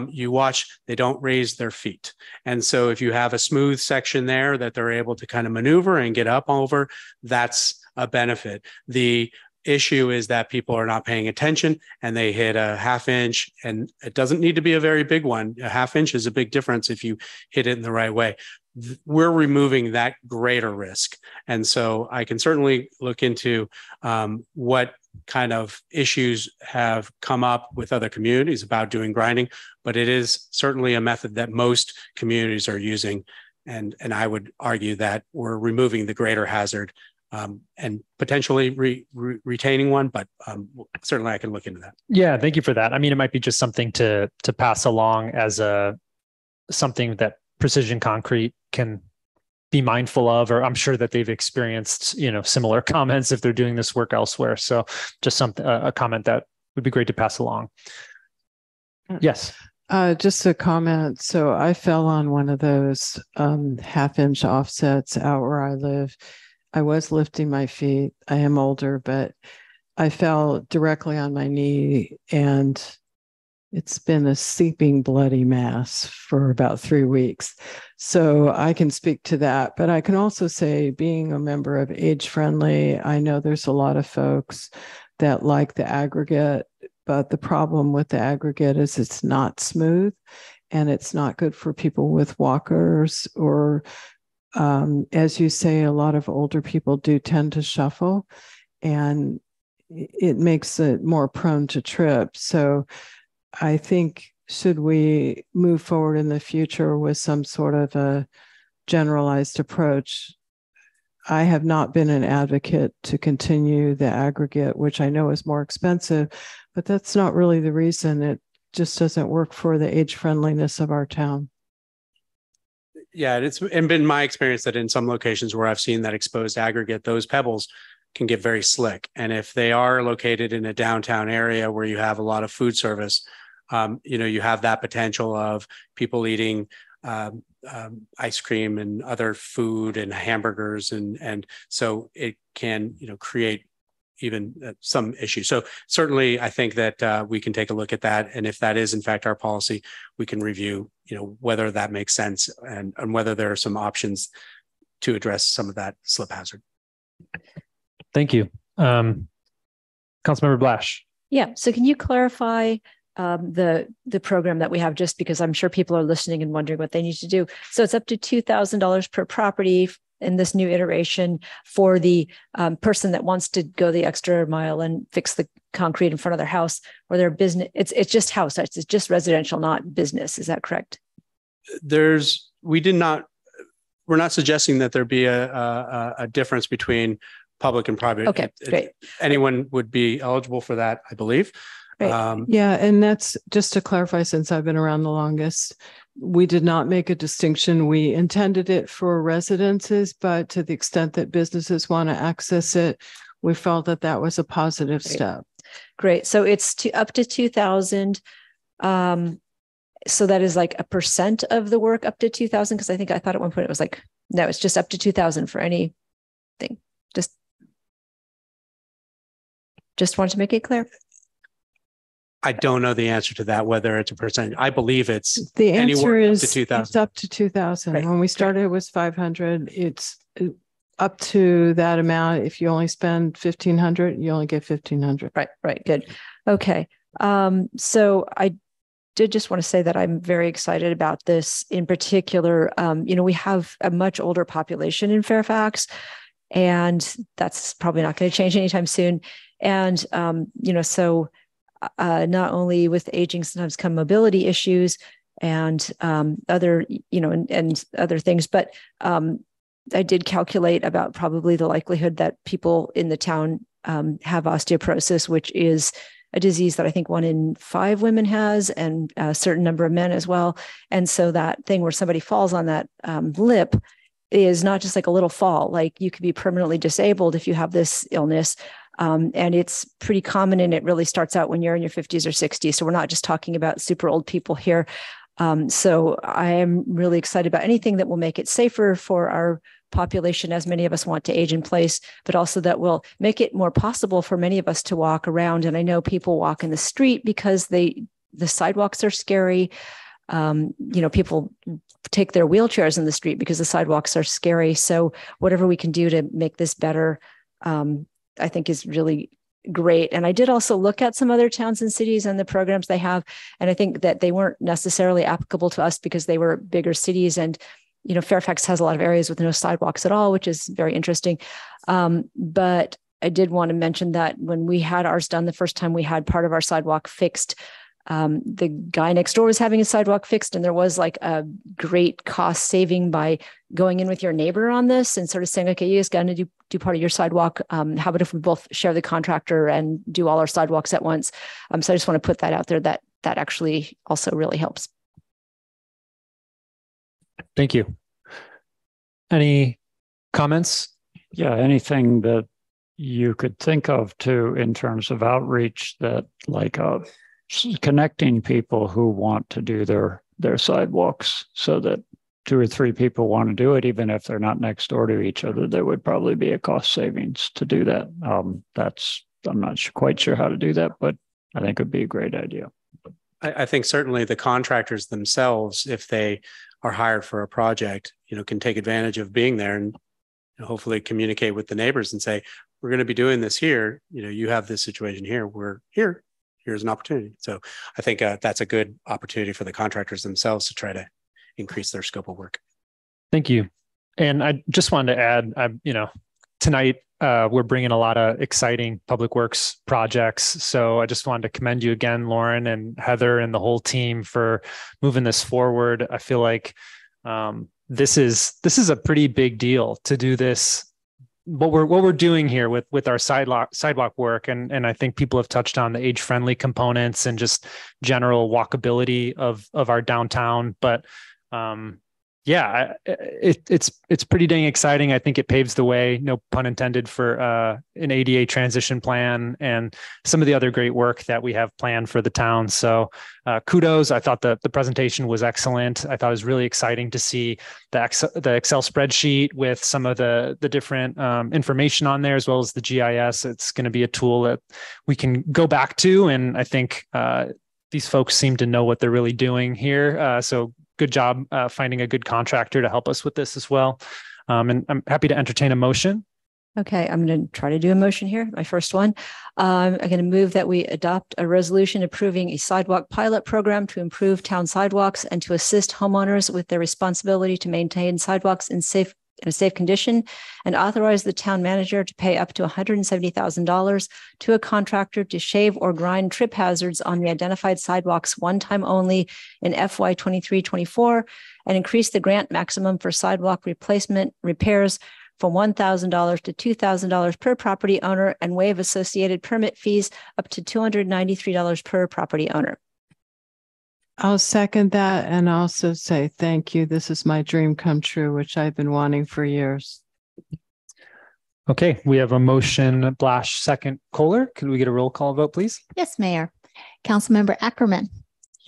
you watch, they don't raise their feet. And so if you have a smooth section there that they're able to kind of maneuver and get up over, that's a benefit. The issue is that people are not paying attention and they hit a ½ inch, and it doesn't need to be a very big one. A ½ inch is a big difference if you hit it in the right way. We're removing that greater risk. And so I can certainly look into what kind of issues have come up with other communities about doing grinding, but it is certainly a method that most communities are using. And I would argue that we're removing the greater hazard and potentially retaining one, but certainly I can look into that. Yeah, thank you for that. I mean, it might be just something to pass along as something that Precision Concrete can be mindful of, or I'm sure that they've experienced, similar comments if they're doing this work elsewhere. So just a comment that would be great to pass along. Yes. Just a comment. So I fell on one of those ½ inch offsets out where I live. I was lifting my feet. I am older, but I fell directly on my knee, and it's been a seeping bloody mass for about 3 weeks. So I can speak to that, but I can also say, being a member of Age Friendly, I know there's a lot of folks that like the aggregate, but the problem with the aggregate is it's not smooth and it's not good for people with walkers or as you say, a lot of older people do tend to shuffle, and it makes it more prone to trip. So I think, should we move forward in the future with some sort of a generalized approach? I have not been an advocate to continue the aggregate, which I know is more expensive, but that's not really the reason. It just doesn't work for the age friendliness of our town. Yeah, it's been my experience that in some locations where I've seen that exposed aggregate, those pebbles can get very slick. And if they are located in a downtown area where you have a lot of food service, you have that potential of people eating ice cream and other food and hamburgers. And so it can, create even some issues. So certainly I think that we can take a look at that. And if that is in fact our policy, we can review, whether that makes sense and whether there are some options to address some of that slip hazard. Thank you. Councilmember Blash. Yeah. So can you clarify the program that we have, just because I'm sure people are listening and wondering what they need to do. So it's up to $2,000 per property in this new iteration for the person that wants to go the extra mile and fix the concrete in front of their house or their business. It's just house. It's just residential, not business. Is that correct? We're not suggesting that there be a difference between public and private. Okay, great. Anyone would be eligible for that, I believe. Yeah, and that's just to clarify, since I've been around the longest, we did not make a distinction. We intended it for residences, but to the extent that businesses want to access it, we felt that that was a positive step. Great. So it's up to 2,000. So that is like a percent of the work up to 2,000. Because I thought at one point it was like, no, it's just up to 2,000 for anything. Just wanted to make it clear. I don't know the answer to that, whether it's a percent. I believe it's the answer is up to 2,000. It's up to 2,000. Right. When we started, it was 500. It's up to that amount. If you only spend 1,500, you only get 1,500. Right. Good. Okay. So I did just want to say that I'm very excited about this in particular. We have a much older population in Fairfax, and that's probably not going to change anytime soon. And, so not only with aging, sometimes come mobility issues and other, and other things, but I did calculate about probably the likelihood that people in the town have osteoporosis, which is a disease that I think 1 in 5 women has, and a certain number of men as well. And so that thing where somebody falls on that lip is not just like a little fall. Like, you could be permanently disabled if you have this illness. And it's pretty common, and it really starts out when you're in your 50s or 60s. So we're not just talking about super old people here. So I am really excited about anything that will make it safer for our population, as many of us want to age in place, but also that will make it more possible for many of us to walk around. And I know people walk in the street because the sidewalks are scary. People take their wheelchairs in the street because the sidewalks are scary. So whatever we can do to make this better, I think is really great. And I did also look at some other towns and cities and the programs they have. And I think that they weren't necessarily applicable to us because they were bigger cities. And, Fairfax has a lot of areas with no sidewalks at all, which is very interesting. But I did want to mention that when we had ours done the first time, we had part of our sidewalk fixed. The guy next door was having a sidewalk fixed, and there was like a great cost saving by going in with your neighbor on this and sort of saying, okay, you guys got to do part of your sidewalk. How about if we both share the contractor and do all our sidewalks at once? So I just want to put that out there, that actually also really helps. Thank you. Any comments? Yeah, anything that you could think of too in terms of outreach, that like connecting people who want to do their sidewalks, so that 2 or 3 people want to do it, even if they're not next door to each other. There would probably be a cost savings to do that. I'm not quite sure how to do that, but I think it'd be a great idea. I think certainly the contractors themselves, if they are hired for a project, can take advantage of being there and hopefully communicate with the neighbors and say, we're going to be doing this here. You have this situation here. We're here. Here's an opportunity. So I think that's a good opportunity for the contractors themselves to try to increase their scope of work. Thank you. And I just wanted to add, tonight we're bringing a lot of exciting public works projects. So I just wanted to commend you again, Lauren and Heather and the whole team for moving this forward. I feel like this is a pretty big deal to do this. What we're doing here with our sidewalk work, and I think people have touched on the age-friendly components and general walkability of our downtown. But it's pretty dang exciting. I think it paves the way, no pun intended, for an ADA transition plan and some of the other great work that we have planned for the town. So kudos. I thought the presentation was excellent. I thought it was really exciting to see the Excel spreadsheet with some of the different information on there, as well as the GIS. It's going to be a tool that we can go back to. And I think these folks seem to know what they're really doing here. So good job finding a good contractor to help us with this as well. And I'm happy to entertain a motion. Okay, I'm going to try to do a motion here. My first one. I'm going to move that we adopt a resolution approving a sidewalk pilot program to improve town sidewalks and to assist homeowners with their responsibility to maintain sidewalks in a safe condition, and authorize the town manager to pay up to $170,000 to a contractor to shave or grind trip hazards on the identified sidewalks one time only in FY 23-24, and increase the grant maximum for sidewalk replacement repairs from $1,000 to $2,000 per property owner, and waive associated permit fees up to $293 per property owner. I'll second that and also say thank you. This is my dream come true, which I've been wanting for years. Okay, we have a motion, Blash, second Kohler. Could we get a roll call vote, please? Yes, Mayor. Councilmember Ackerman.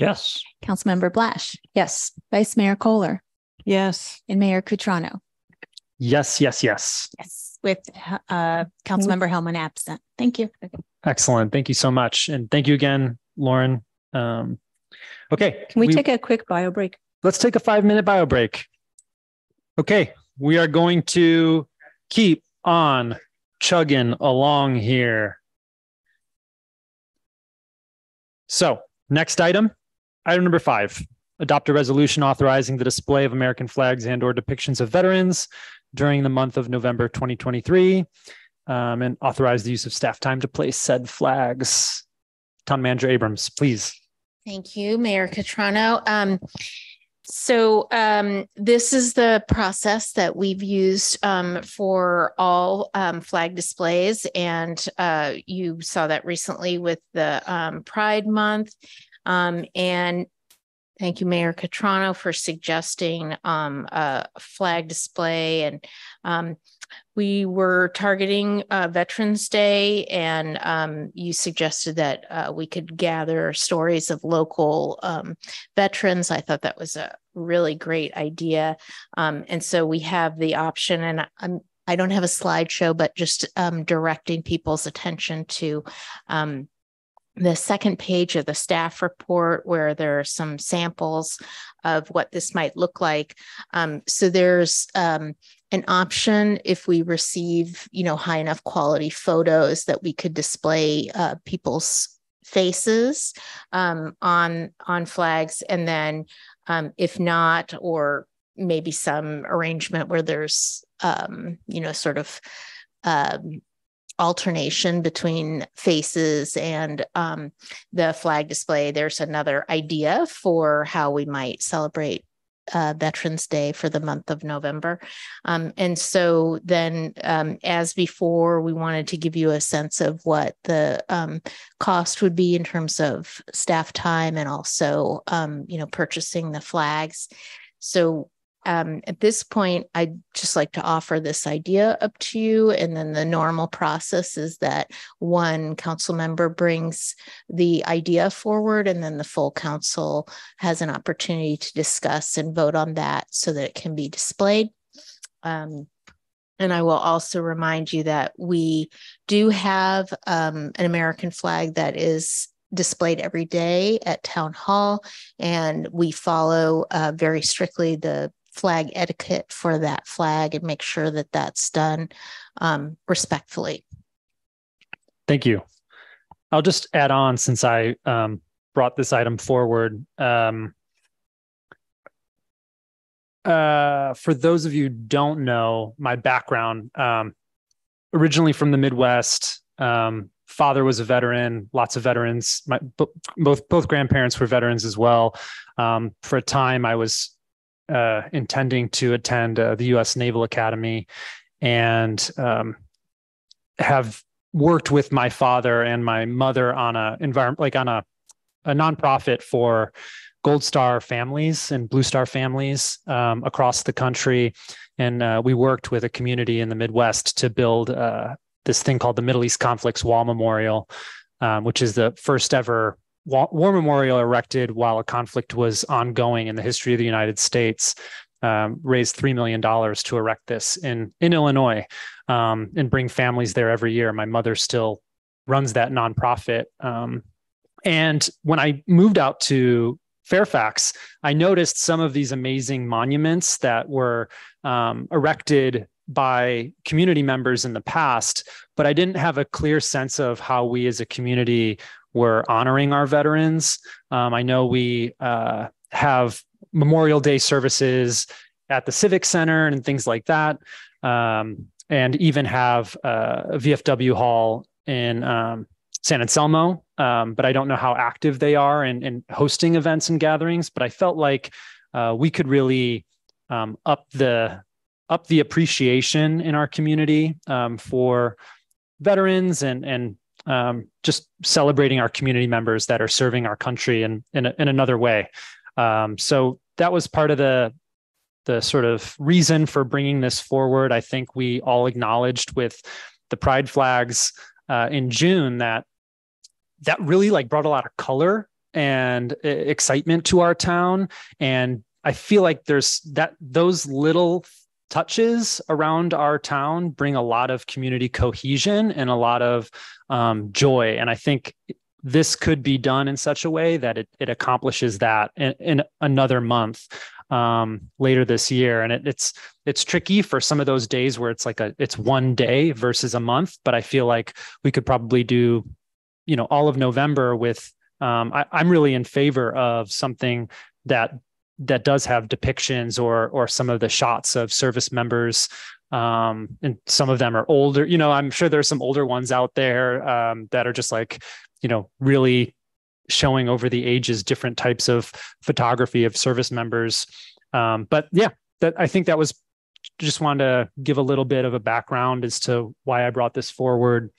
Yes. Councilmember Blash. Yes. Vice Mayor Kohler. Yes. And Mayor Cutrano. Yes, yes, yes. Yes, with Councilmember Hellman absent. Thank you. Excellent. Thank you so much. And thank you again, Lauren. Okay. Can we take a quick bio break? Let's take a 5-minute bio break. Okay. We are going to keep on chugging along here. So next item number 5, adopt a resolution authorizing the display of American flags and/or depictions of veterans during the month of November 2023, and authorize the use of staff time to place said flags. Town Manager Abrams, please. Thank you, Mayor Cutrano. So this is the process that we've used for all flag displays, and you saw that recently with the Pride Month. And thank you, Mayor Cutrano, for suggesting a flag display. And we were targeting Veterans Day, and you suggested that we could gather stories of local veterans. I thought that was a really great idea. And so we have the option, and I don't have a slideshow, but just directing people's attention to the second page of the staff report, where there are some samples of what this might look like. So there's an option if we receive, high enough quality photos that we could display people's faces on flags, and then if not, or maybe some arrangement where there's sort of alternation between faces and the flag display. There's another idea for how we might celebrate Veterans Day for the month of November. And so then, as before, we wanted to give you a sense of what the cost would be in terms of staff time and also, purchasing the flags. So at this point, I'd just like to offer this idea up to you. And then the normal process is that one council member brings the idea forward, and then the full council has an opportunity to discuss and vote on that so that it can be displayed. And I will also remind you that we do have an American flag that is displayed every day at Town Hall, and we follow very strictly the flag etiquette for that flag and make sure that that's done respectfully. Thank you. I'll just add on, since I brought this item forward. For those of you who don't know my background, originally from the Midwest, father was a veteran, lots of veterans. Both grandparents were veterans as well. For a time, I was intending to attend the U.S. Naval Academy, and have worked with my father and my mother on a nonprofit for Gold Star families and Blue Star families across the country. And we worked with a community in the Midwest to build this thing called the Middle East Conflicts War Memorial, which is the first ever war memorial erected while a conflict was ongoing in the history of the United States. Raised $3 million to erect this in Illinois, and bring families there every year. My mother still runs that nonprofit. And when I moved out to Fairfax, I noticed some of these amazing monuments that were erected by community members in the past, but I didn't have a clear sense of how we as a community were honoring our veterans. I know we have Memorial Day services at the Civic Center and things like that, and even have a VFW hall in San Anselmo, but I don't know how active they are in hosting events and gatherings. But I felt like we could really up the appreciation in our community for veterans and just celebrating our community members that are serving our country in another way. So that was part of the sort of reason for bringing this forward. I think we all acknowledged with the pride flags in June that really like brought a lot of color and excitement to our town. And I feel like those little touches around our town bring a lot of community cohesion and a lot of joy. And I think this could be done in such a way that it accomplishes that in another month later this year. And it's tricky for some of those days where it's one day versus a month, but I feel like we could probably do, all of November with, I'm really in favor of something that does have depictions or some of the shots of service members. And some of them are older, I'm sure there's some older ones out there that are just like, really showing over the ages, different types of photography of service members. But yeah, I think that was, just wanted to give a little bit of a background as to why I brought this forward.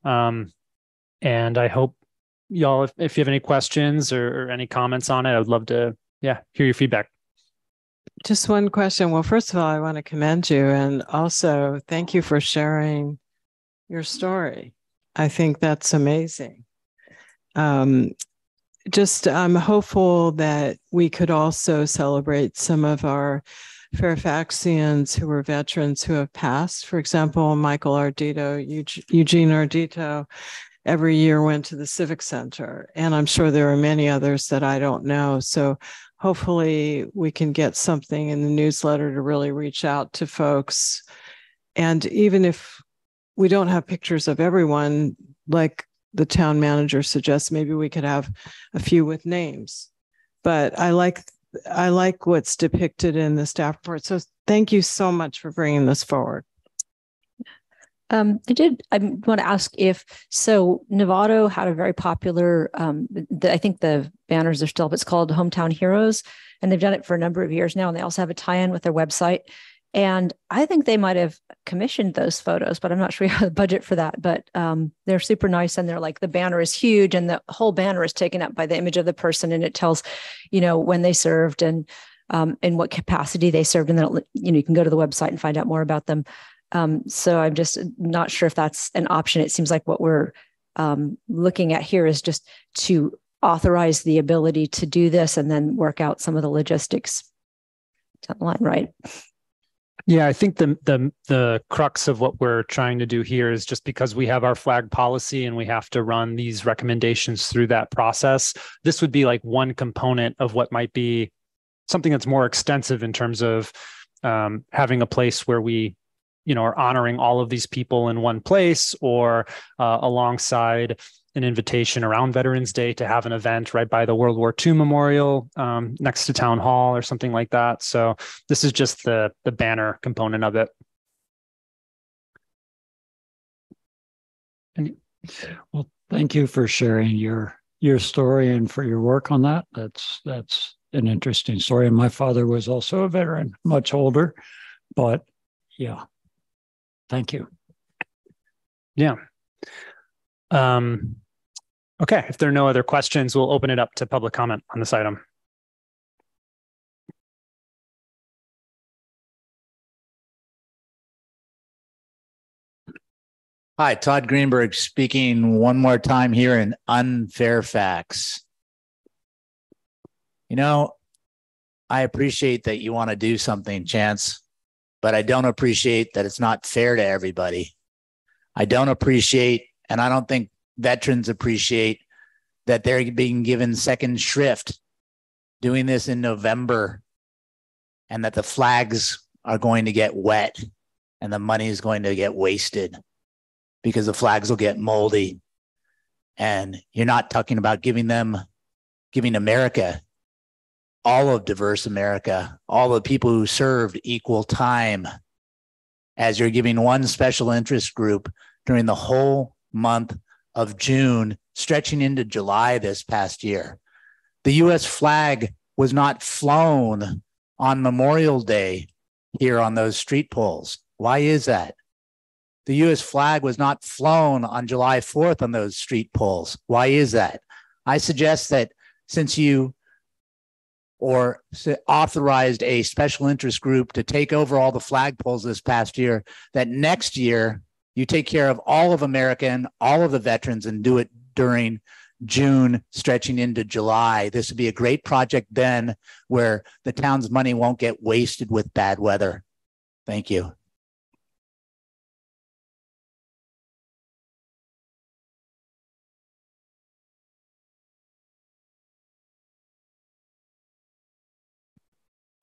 And I hope y'all, if you have any questions or any comments on it, I would love to, hear your feedback. Just one question. Well, first of all, I want to commend you, and also thank you for sharing your story. I think that's amazing. I'm hopeful that we could also celebrate some of our Fairfaxians who were veterans who have passed. For example, Michael Ardito, Eugene Ardito, every year went to the Civic Center. And I'm sure there are many others that I don't know. So hopefully we can get something in the newsletter to really reach out to folks. And even if we don't have pictures of everyone, like the town manager suggests, maybe we could have a few with names. But I like what's depicted in the staff report. So thank you so much for bringing this forward. I want to ask so Novato had a very popular, I think the banners are still up, it's called Hometown Heroes, and they've done it for a number of years now. And they also have a tie-in with their website. And I think they might have commissioned those photos, but I'm not sure we have the budget for that. But they're super nice. And they're like, the banner is huge and the whole banner is taken up by the image of the person. And it tells, when they served and in what capacity they served. And then, you can go to the website and find out more about them. So I'm just not sure if that's an option. It seems like what we're looking at here is just to authorize the ability to do this and then work out some of the logistics down the line, right? Yeah, I think the crux of what we're trying to do here is just because we have our flag policy and we have to run these recommendations through that process, this would be like one component of what might be something that's more extensive in terms of having a place where we are honoring all of these people in one place, or alongside an invitation around Veterans Day to have an event right by the World War II Memorial next to Town Hall or something like that. So this is just the banner component of it. Well, thank you for sharing your story and for your work on that. That's an interesting story. And my father was also a veteran, much older, but yeah. Thank you. Yeah. Okay. If there are no other questions, we'll open it up to public comment on this item. Hi, Todd Greenberg speaking one more time here in Unfairfax. I appreciate that you want to do something, Chance, but I don't appreciate that it's not fair to everybody. I don't appreciate, and I don't think veterans appreciate, that they're being given second shrift doing this in November and that the flags are going to get wet and the money is going to get wasted because the flags will get moldy. And you're not talking about giving America, all of diverse America, all the people who served equal time, as you're giving one special interest group during the whole month of June, stretching into July this past year. The US flag was not flown on Memorial Day here on those street poles. Why is that? The US flag was not flown on July 4th on those street poles. Why is that? I suggest that since you authorized a special interest group to take over all the flagpoles this past year, that next year you take care of all of America and all of the veterans and do it during June, stretching into July. This would be a great project then where the town's money won't get wasted with bad weather. Thank you.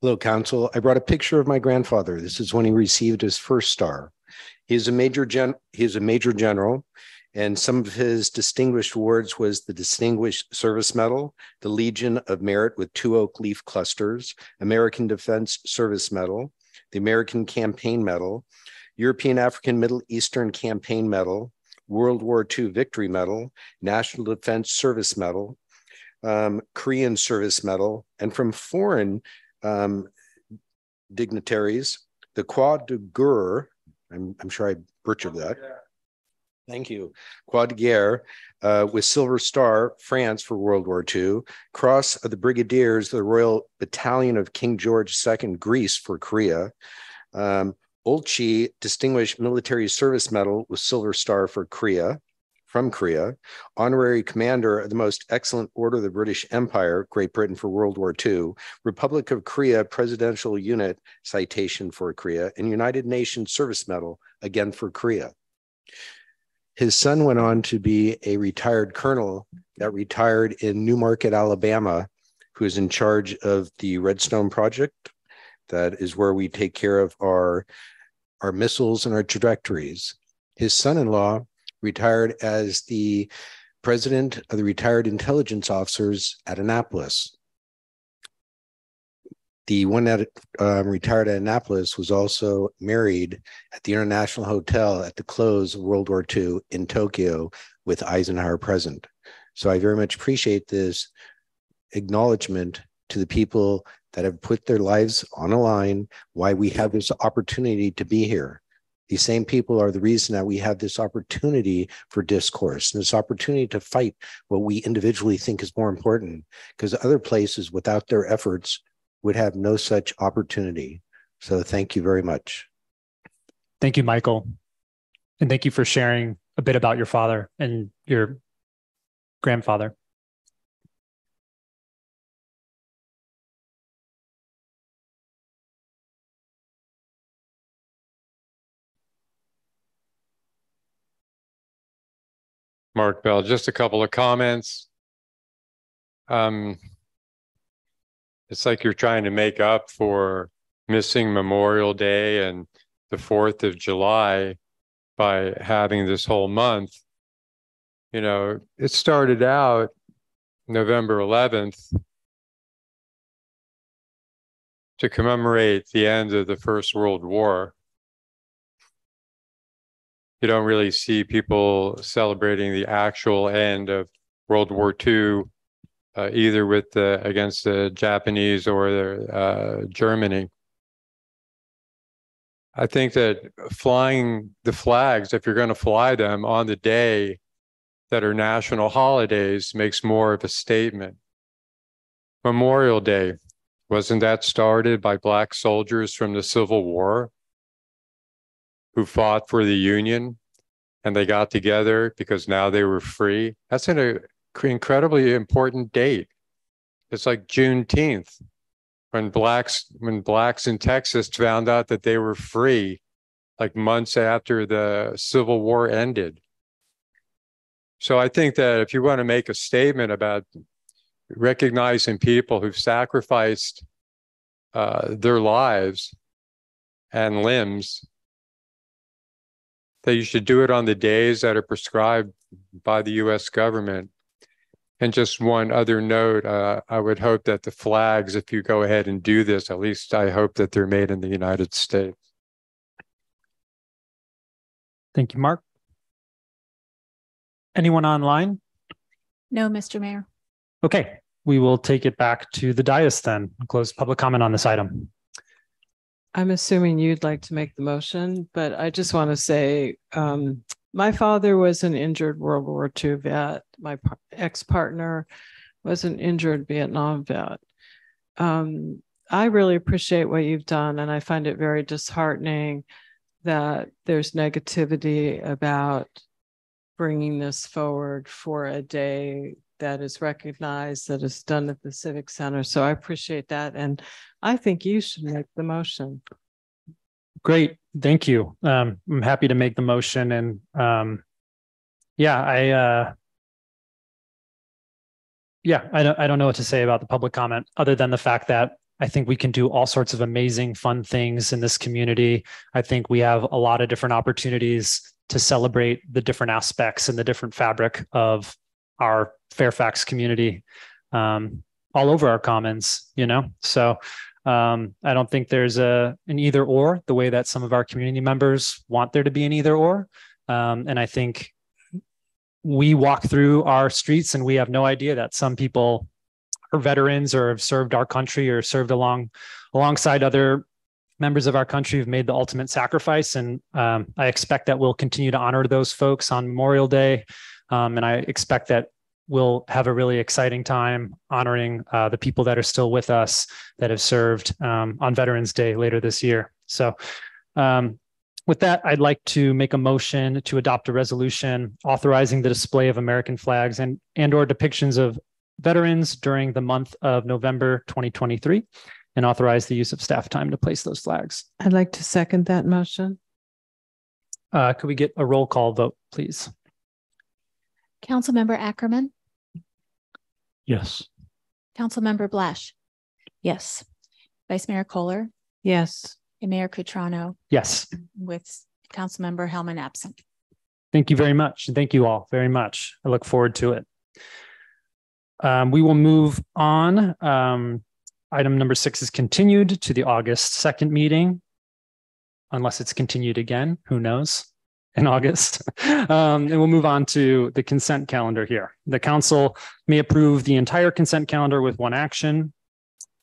Hello, Council. I brought a picture of my grandfather. This is when he received his first star. He's a major general, and some of his distinguished awards was the Distinguished Service Medal, the Legion of Merit with 2 oak leaf clusters, American Defense Service Medal, the American Campaign Medal, European African Middle Eastern Campaign Medal, World War II Victory Medal, National Defense Service Medal, Korean Service Medal, and from foreign dignitaries, the Croix de Guerre, I'm sure I butchered that. Thank you. Croix de Guerre with Silver Star, France for World War II, Cross of the Brigadiers, the Royal Battalion of King George II, Greece for Korea, Olchi Distinguished Military Service Medal with Silver Star for Korea, from Korea, Honorary Commander of the Most Excellent Order of the British Empire, Great Britain for World War II, Republic of Korea Presidential Unit Citation for Korea, and United Nations Service Medal, again for Korea. His son went on to be a retired colonel that retired in Newmarket, Alabama, who is in charge of the Redstone Project. That is where we take care of our missiles and our trajectories. His son-in-law retired as the president of the Retired Intelligence Officers at Annapolis. The one that retired at Annapolis was also married at the International Hotel at the close of World War II in Tokyo with Eisenhower present. So I very much appreciate this acknowledgement to the people that have put their lives on a line, why we have this opportunity to be here. These same people are the reason that we have this opportunity for discourse and this opportunity to fight what we individually think is more important, because other places without their efforts would have no such opportunity. So thank you very much. Thank you, Michael. And thank you for sharing a bit about your father and your grandfather. Mark Bell, just a couple of comments. It's like you're trying to make up for missing Memorial Day and the 4th of July by having this whole month. You know, it started out November 11th to commemorate the end of the First World War. You don't really see people celebrating the actual end of World War II, either with against the Japanese or Germany. I think that flying the flags, if you're going to fly them on the day that are national holidays, makes more of a statement. Memorial Day, wasn't that started by Black soldiers from the Civil War who fought for the Union, and they got together because now they were free? That's an incredibly important date. It's like Juneteenth, when blacks in Texas found out that they were free, like months after the Civil War ended. So I think that if you want to make a statement about recognizing people who've sacrificed their lives and limbs that you should do it on the days that are prescribed by the U.S. government. And just one other note, I would hope that the flags, if you go ahead and do this, at least I hope that they're made in the United States. Thank you, Mark. Anyone online? No, Mr. Mayor. Okay, we will take it back to the dais then. Close public comment on this item. I'm assuming you'd like to make the motion, but I just want to say my father was an injured World War II vet. My ex-partner was an injured Vietnam vet. I really appreciate what you've done, and I find it very disheartening that there's negativity about bringing this forward for a day that is recognized, that is done at the Civic Center. So I appreciate that. And I think you should make the motion. Great. Thank you. I'm happy to make the motion. And I don't know what to say about the public comment other than the fact that I think we can do all sorts of amazing, fun things in this community. I think we have a lot of different opportunities to celebrate the different aspects and the different fabric of our Fairfax community all over our commons, you know? So I don't think there's an either or, the way that some of our community members want there to be an either or. And I think we walk through our streets and we have no idea that some people are veterans or have served our country or served alongside other members of our country who've made the ultimate sacrifice. And I expect that we'll continue to honor those folks on Memorial Day. And I expect that we'll have a really exciting time honoring the people that are still with us that have served on Veterans Day later this year. So with that, I'd like to make a motion to adopt a resolution authorizing the display of American flags and or depictions of veterans during the month of November 2023 and authorize the use of staff time to place those flags. I'd like to second that motion. Could we get a roll call vote, please? Councilmember Ackerman? Yes. Councilmember Blash? Yes. Vice Mayor Kohler? Yes. And Mayor Cutrano? Yes. With Councilmember Hellman absent. Thank you very much. And thank you all very much. I look forward to it. We will move on. Item number 6 is continued to the August 2nd meeting, unless it's continued again, who knows, in August. And we'll move on to the consent calendar here. The council may approve the entire consent calendar with one action.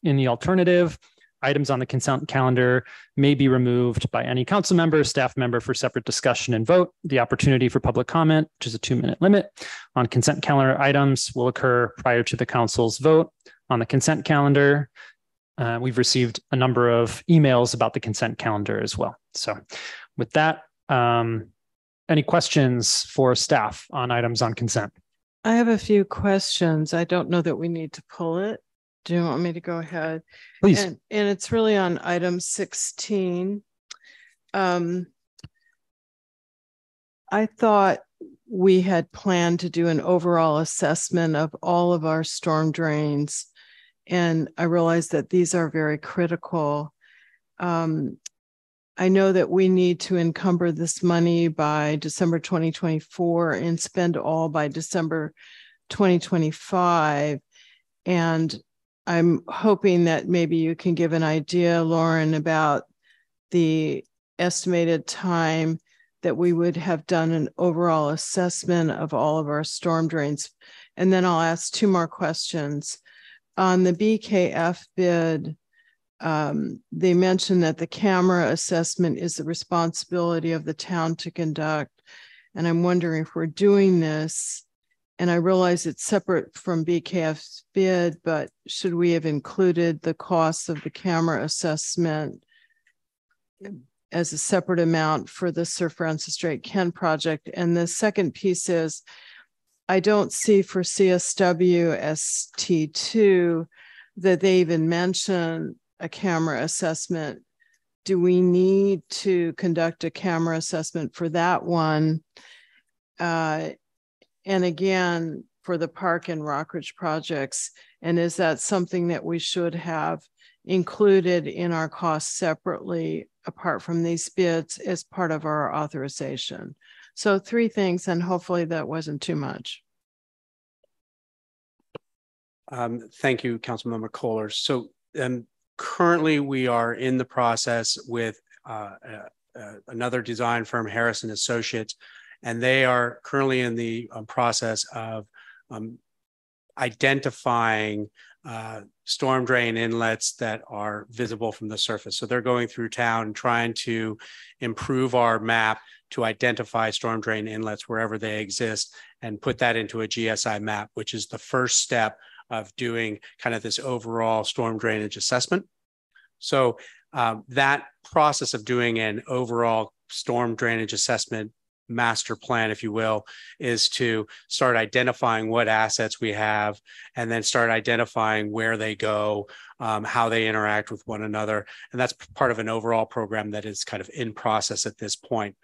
In the alternative, items on the consent calendar may be removed by any council member, staff member for separate discussion and vote. The opportunity for public comment, which is a 2-minute limit on consent calendar items, will occur prior to the council's vote on the consent calendar. We've received a number of emails about the consent calendar as well. So with that, any questions for staff on items on consent? I have a few questions. I don't know that we need to pull it. Do you want me to go ahead? Please. And it's really on item 16. I thought we had planned to do an overall assessment of all of our storm drains. And I realized that these are very critical. I know that we need to encumber this money by December 2024 and spend all by December 2025. And I'm hoping that maybe you can give an idea, Lauren, about the estimated time that we would have done an overall assessment of all of our storm drains. And then I'll ask 2 more questions. On the BKF bid, they mentioned that the camera assessment is the responsibility of the town to conduct. And I'm wondering if we're doing this, and I realize it's separate from BKF's bid, but should we have included the cost of the camera assessment as a separate amount for the Sir Francis Drake Kent project? And the second piece is, I don't see for CSW ST2 that they even mention a camera assessment. Do we need to conduct a camera assessment for that one? And again, for the Park and Rockridge projects, and is that something that we should have included in our costs separately apart from these bids as part of our authorization. So 3 things, and hopefully that wasn't too much. Thank you, Councilmember Kohler. So currently we are in the process with another design firm, Harrison Associates, and they are currently in the process of identifying storm drain inlets that are visible from the surface. So they're going through town trying to improve our map to identify storm drain inlets wherever they exist and put that into a GSI map, which is the first step of doing kind of this overall storm drainage assessment. So that process of doing an overall storm drainage assessment master plan, if you will, is to start identifying what assets we have and then start identifying where they go, how they interact with one another. And that's part of an overall program that is kind of in process at this point.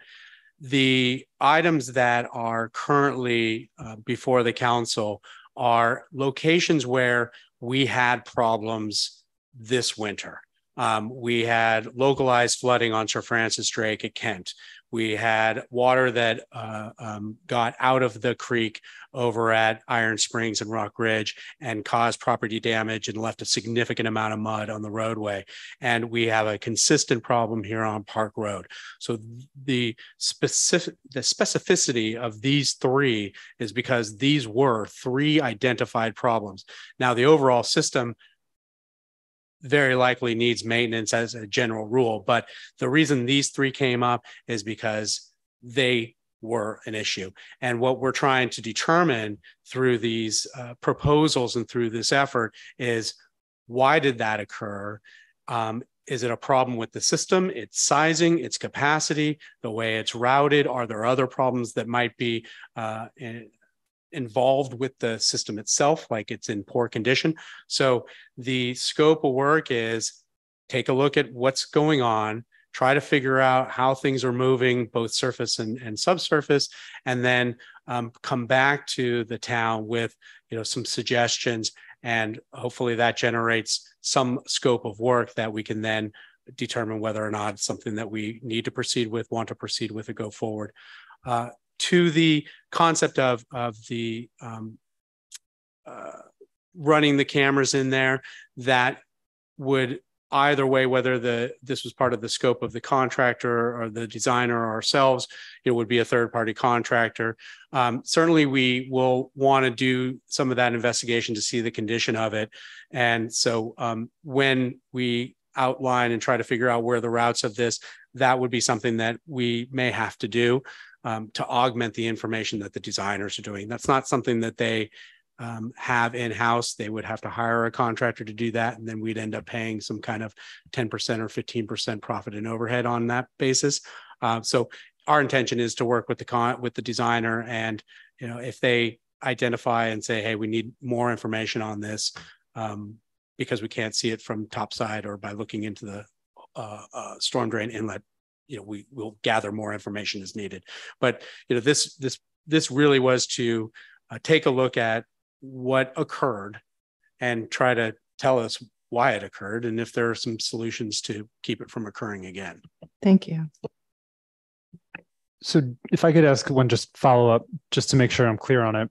The items that are currently before the council are locations where we had problems this winter. We had localized flooding on Sir Francis Drake at Kent. We had water that got out of the creek over at Iron Springs and Rock Ridge and caused property damage and left a significant amount of mud on the roadway. And we have a consistent problem here on Park Road. So the specificity of these 3 is because these were 3 identified problems. Now, the overall system very likely needs maintenance as a general rule. But the reason these 3 came up is because they were an issue. And what we're trying to determine through these proposals and through this effort is, why did that occur? Is it a problem with the system, its sizing, its capacity, the way it's routed? Are there other problems that might be involved with the system itself, like it's in poor condition? So the scope of work is take a look at what's going on, try to figure out how things are moving, both surface and subsurface, and then come back to the town with some suggestions, and hopefully that generates some scope of work that we can then determine whether or not it's something that we need to proceed with, want to proceed with, or go forward. To the concept of the running the cameras in there, that would either way, whether this was part of the scope of the contractor or the designer or ourselves, it would be a third-party contractor. Certainly, we will want to do some of that investigation to see the condition of it. And so when we outline and try to figure out where the routes of this, that would be something that we may have to do to augment the information that the designers are doing. That's not something that they have in-house. They would have to hire a contractor to do that, and then we'd end up paying some kind of 10% or 15% profit and overhead on that basis. So our intention is to work with the designer, and if they identify and say, hey, we need more information on this because we can't see it from topside or by looking into the storm drain inlet, we will gather more information as needed. But this really was to take a look at what occurred and try to tell us why it occurred and if there are some solutions to keep it from occurring again. Thank you. So if I could ask one just follow up, just to make sure I'm clear on it,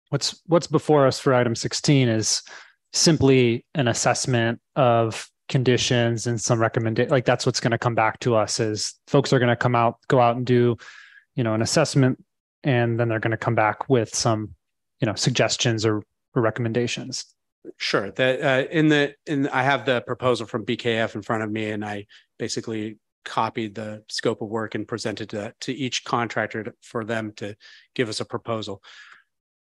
what's before us for item 16 is simply an assessment of conditions and some recommendation. Like that's what's going to come back to us, is folks are going to go out and do, an assessment, and then they're going to come back with some, suggestions or recommendations. Sure. I have the proposal from BKF in front of me, and I basically copied the scope of work and presented to each contractor for them to give us a proposal.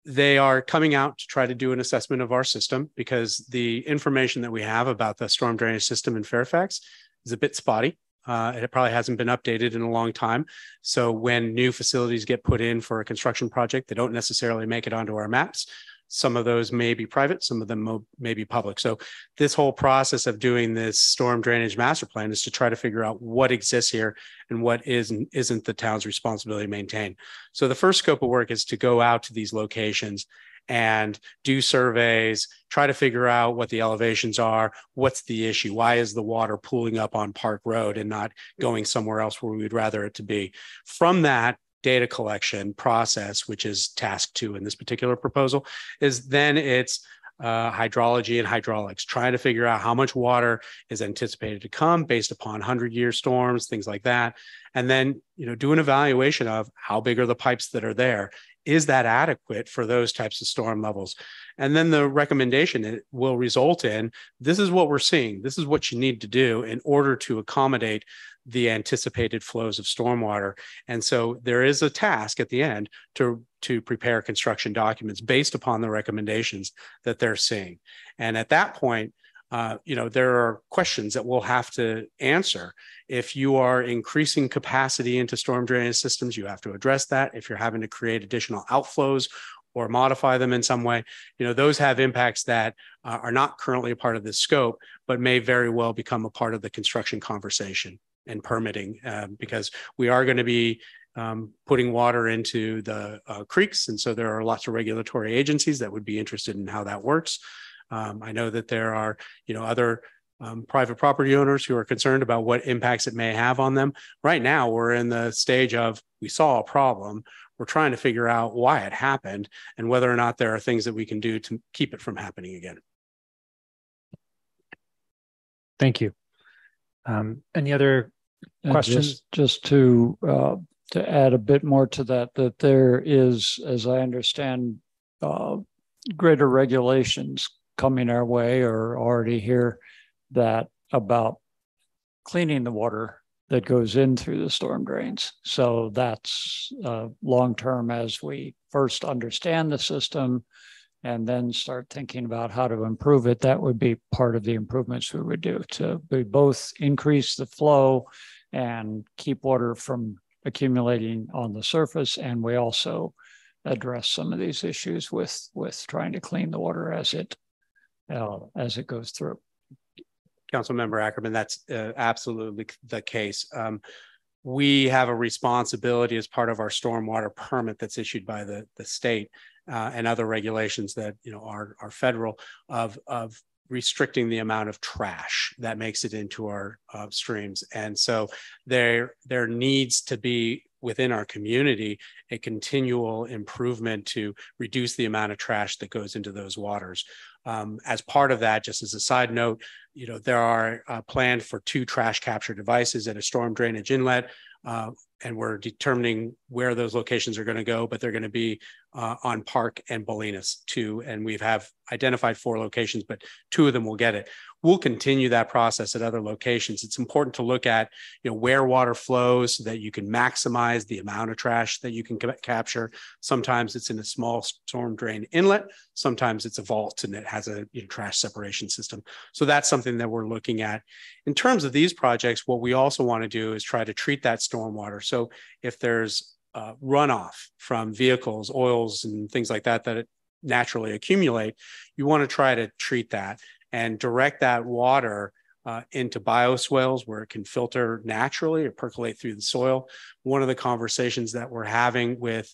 They are coming out to try to do an assessment of our system because the information that we have about the storm drainage system in Fairfax is a bit spotty. It probably hasn't been updated in a long time. So when new facilities get put in for a construction project, they don't necessarily make it onto our maps. Some of those may be private, some of them may be public. So this whole process of doing this storm drainage master plan is to try to figure out what exists here and what isn't the town's responsibility to maintain. So the first scope of work is to go out to these locations and do surveys, try to figure out what the elevations are, what's the issue, why is the water pooling up on Park Road and not going somewhere else where we would rather it to be. From that data collection process, which is task 2 in this particular proposal, is then it's hydrology and hydraulics, trying to figure out how much water is anticipated to come based upon 100-year storms, things like that. And then, do an evaluation of how big are the pipes that are there. Is that adequate for those types of storm levels? And then the recommendation it will result in, this is what we're seeing. This is what you need to do in order to accommodate the anticipated flows of stormwater. And so there is a task at the end to prepare construction documents based upon the recommendations that they're seeing. And at that point, there are questions that we'll have to answer. If you are increasing capacity into storm drainage systems, you have to address that. If you're having to create additional outflows or modify them in some way, those have impacts that are not currently a part of this scope, but may very well become a part of the construction conversation and permitting, because we are going to be putting water into the creeks. And so there are lots of regulatory agencies that would be interested in how that works. I know that there are, other private property owners who are concerned about what impacts it may have on them. Right now, we're in the stage of, we saw a problem. We're trying to figure out why it happened and whether or not there are things that we can do to keep it from happening again. Thank you. Any other questions? Just to add a bit more to that there is, as I understand, greater regulations coming our way or already here that about cleaning the water that goes in through the storm drains. So that's long-term as we first understand the system and then start thinking about how to improve it. That would be part of the improvements we would do to both increase the flow and keep water from accumulating on the surface. And we also address some of these issues with trying to clean the water as it goes through. Councilmember Ackerman, that's absolutely the case. We have a responsibility as part of our stormwater permit that's issued by the state and other regulations that are federal of restricting the amount of trash that makes it into our streams. And so there needs to be within our community a continual improvement to reduce the amount of trash that goes into those waters. As part of that, just as a side note, there are planned for 2 trash capture devices at a storm drainage inlet. And we're determining where those locations are going to go, but they're going to be on Park and Bolinas too. And we have identified 4 locations, but 2 of them will get it. We'll continue that process at other locations. It's important to look at where water flows so that you can maximize the amount of trash that you can capture. Sometimes it's in a small storm drain inlet. Sometimes it's a vault and it has a trash separation system. So that's something that we're looking at. In terms of these projects, what we also want to do is try to treat that stormwater. So if there's runoff from vehicles, oils, and things like that that naturally accumulate, you want to try to treat that and direct that water into bioswales where it can filter naturally or percolate through the soil. One of the conversations that we're having with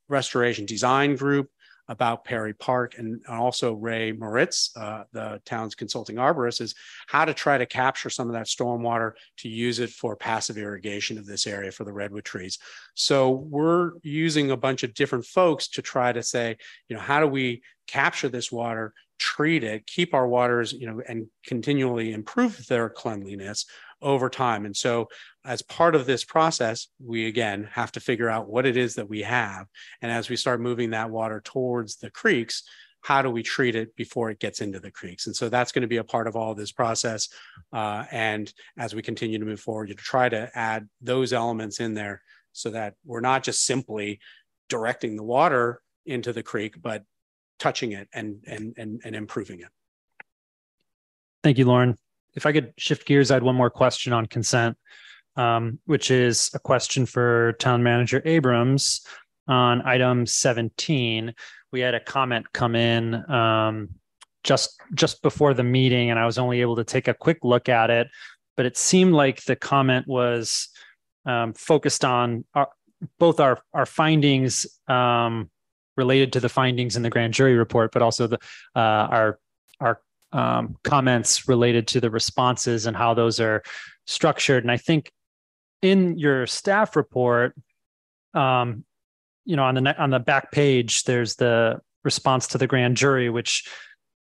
Restoration Design Group about Perry Park and also Ray Moritz, the town's consulting arborist, is how to try to capture some of that stormwater to use it for passive irrigation of this area for the redwood trees. So we're using a bunch of different folks to try to say, how do we capture this water, treat it, keep our waters, and continually improve their cleanliness over time. And so as part of this process, we again have to figure out what it is that we have. And as we start moving that water towards the creeks, how do we treat it before it gets into the creeks? And so that's going to be a part of all this process. And as we continue to move forward, to try to add those elements in there so that we're not just simply directing the water into the creek, but touching it and improving it. Thank you, Lauren. If I could shift gears, I had one more question on consent, which is a question for Town Manager Abrams on item 17. We had a comment come in just before the meeting, and I was only able to take a quick look at it, but it seemed like the comment was focused on both our findings related to the findings in the grand jury report, but also the our comments related to the responses and how those are structured. And I think in your staff report, on the back page, there's the response to the grand jury, which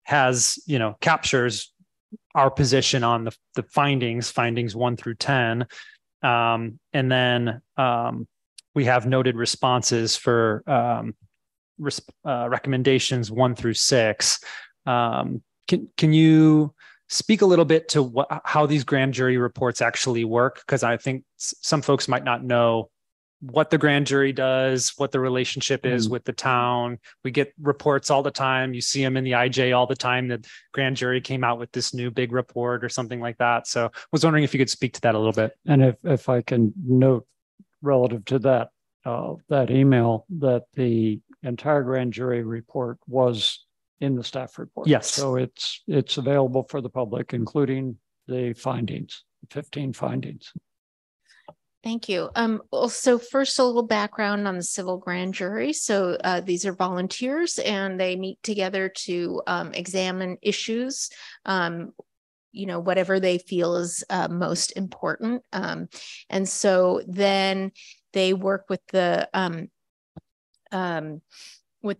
has, captures our position on the findings 1 through 10. And then we have noted responses for recommendations 1 through 6. Can you speak a little bit to how these grand jury reports actually work? Because I think some folks might not know what the grand jury does, what the relationship is with the town. We get reports all the time. You see them in the IJ all the time. The grand jury came out with this new big report or something like that. So I was wondering if you could speak to that a little bit. And if I can note relative to that, that email, that the entire grand jury report was in the staff report. Yes. So it's available for the public, including the findings, 15 findings. Thank you. Also, first, a little background on the civil grand jury. So these are volunteers, and they meet together to examine issues, whatever they feel is most important. And so then they work with the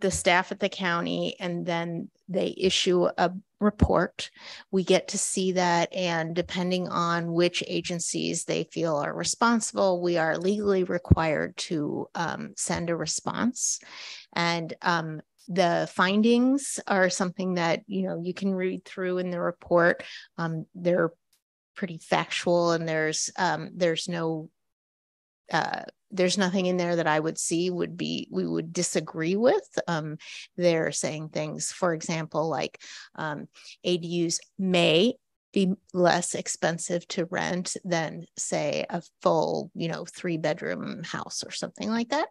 staff at the county, and then they issue a report. We get to see that, and depending on which agencies they feel are responsible, we are legally required to send a response. And the findings are something that you can read through in the report. They're pretty factual, and there's nothing in there that I would see we would disagree with. They're saying things, for example, like ADUs may be less expensive to rent than, say, a full, 3-bedroom house or something like that.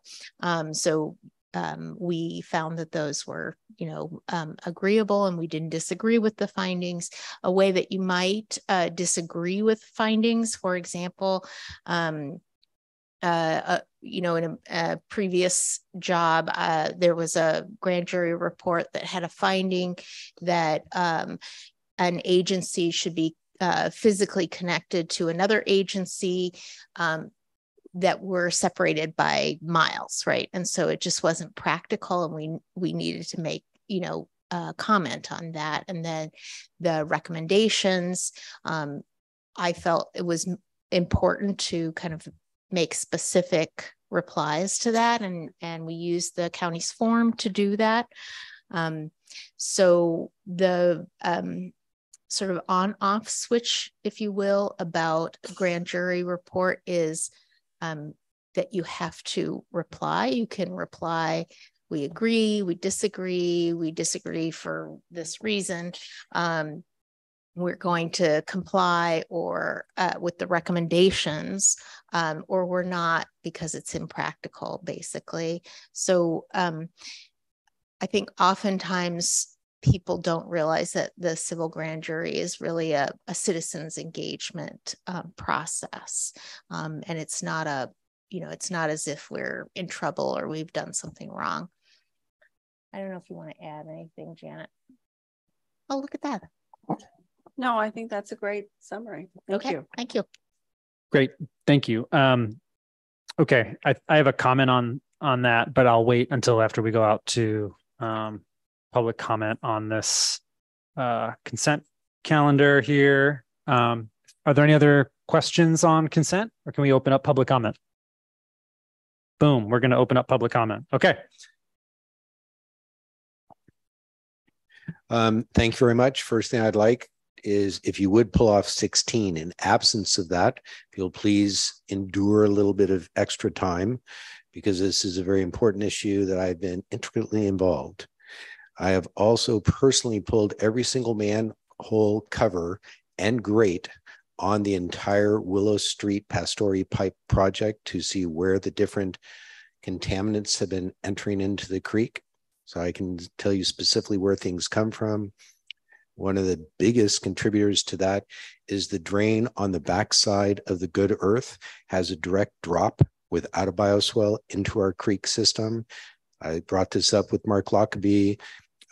So we found that those were, agreeable, and we didn't disagree with the findings. A way that you might disagree with findings, for example, in a previous job, there was a grand jury report that had a finding that an agency should be physically connected to another agency that were separated by miles, right? And so it just wasn't practical, and we needed to make, comment on that. And then the recommendations, I felt it was important to kind of make specific replies to that, and we use the county's form to do that. So the sort of on-off switch, if you will, about a grand jury report is that you have to reply. You can reply, we agree, we disagree for this reason. We're going to comply or with the recommendations, or we're not because it's impractical, basically. So I think oftentimes people don't realize that the civil grand jury is really a citizens engagement process, and it's not it's not as if we're in trouble or we've done something wrong. I don't know if you want to add anything, Janet. Oh, look at that. No, I think that's a great summary. Thank you. Thank you. Great. Thank you. Okay. I have a comment on that, but I'll wait until after we go out to public comment on this consent calendar here. Are there any other questions on consent, or can we open up public comment? Boom. We're going to open up public comment. Okay. Thank you very much. First thing I'd like is if you would pull off 16. In absence of that, if you'll please endure a little bit of extra time, because this is a very important issue that I've been intricately involved. I have also personally pulled every single manhole cover and grate on the entire Willow Street Pastori pipe project to see where the different contaminants have been entering into the creek. So I can tell you specifically where things come from. One of the biggest contributors to that is the drain on the backside of the Good Earth has a direct drop without a bioswale into our creek system. I brought this up with Mark Lockerbie.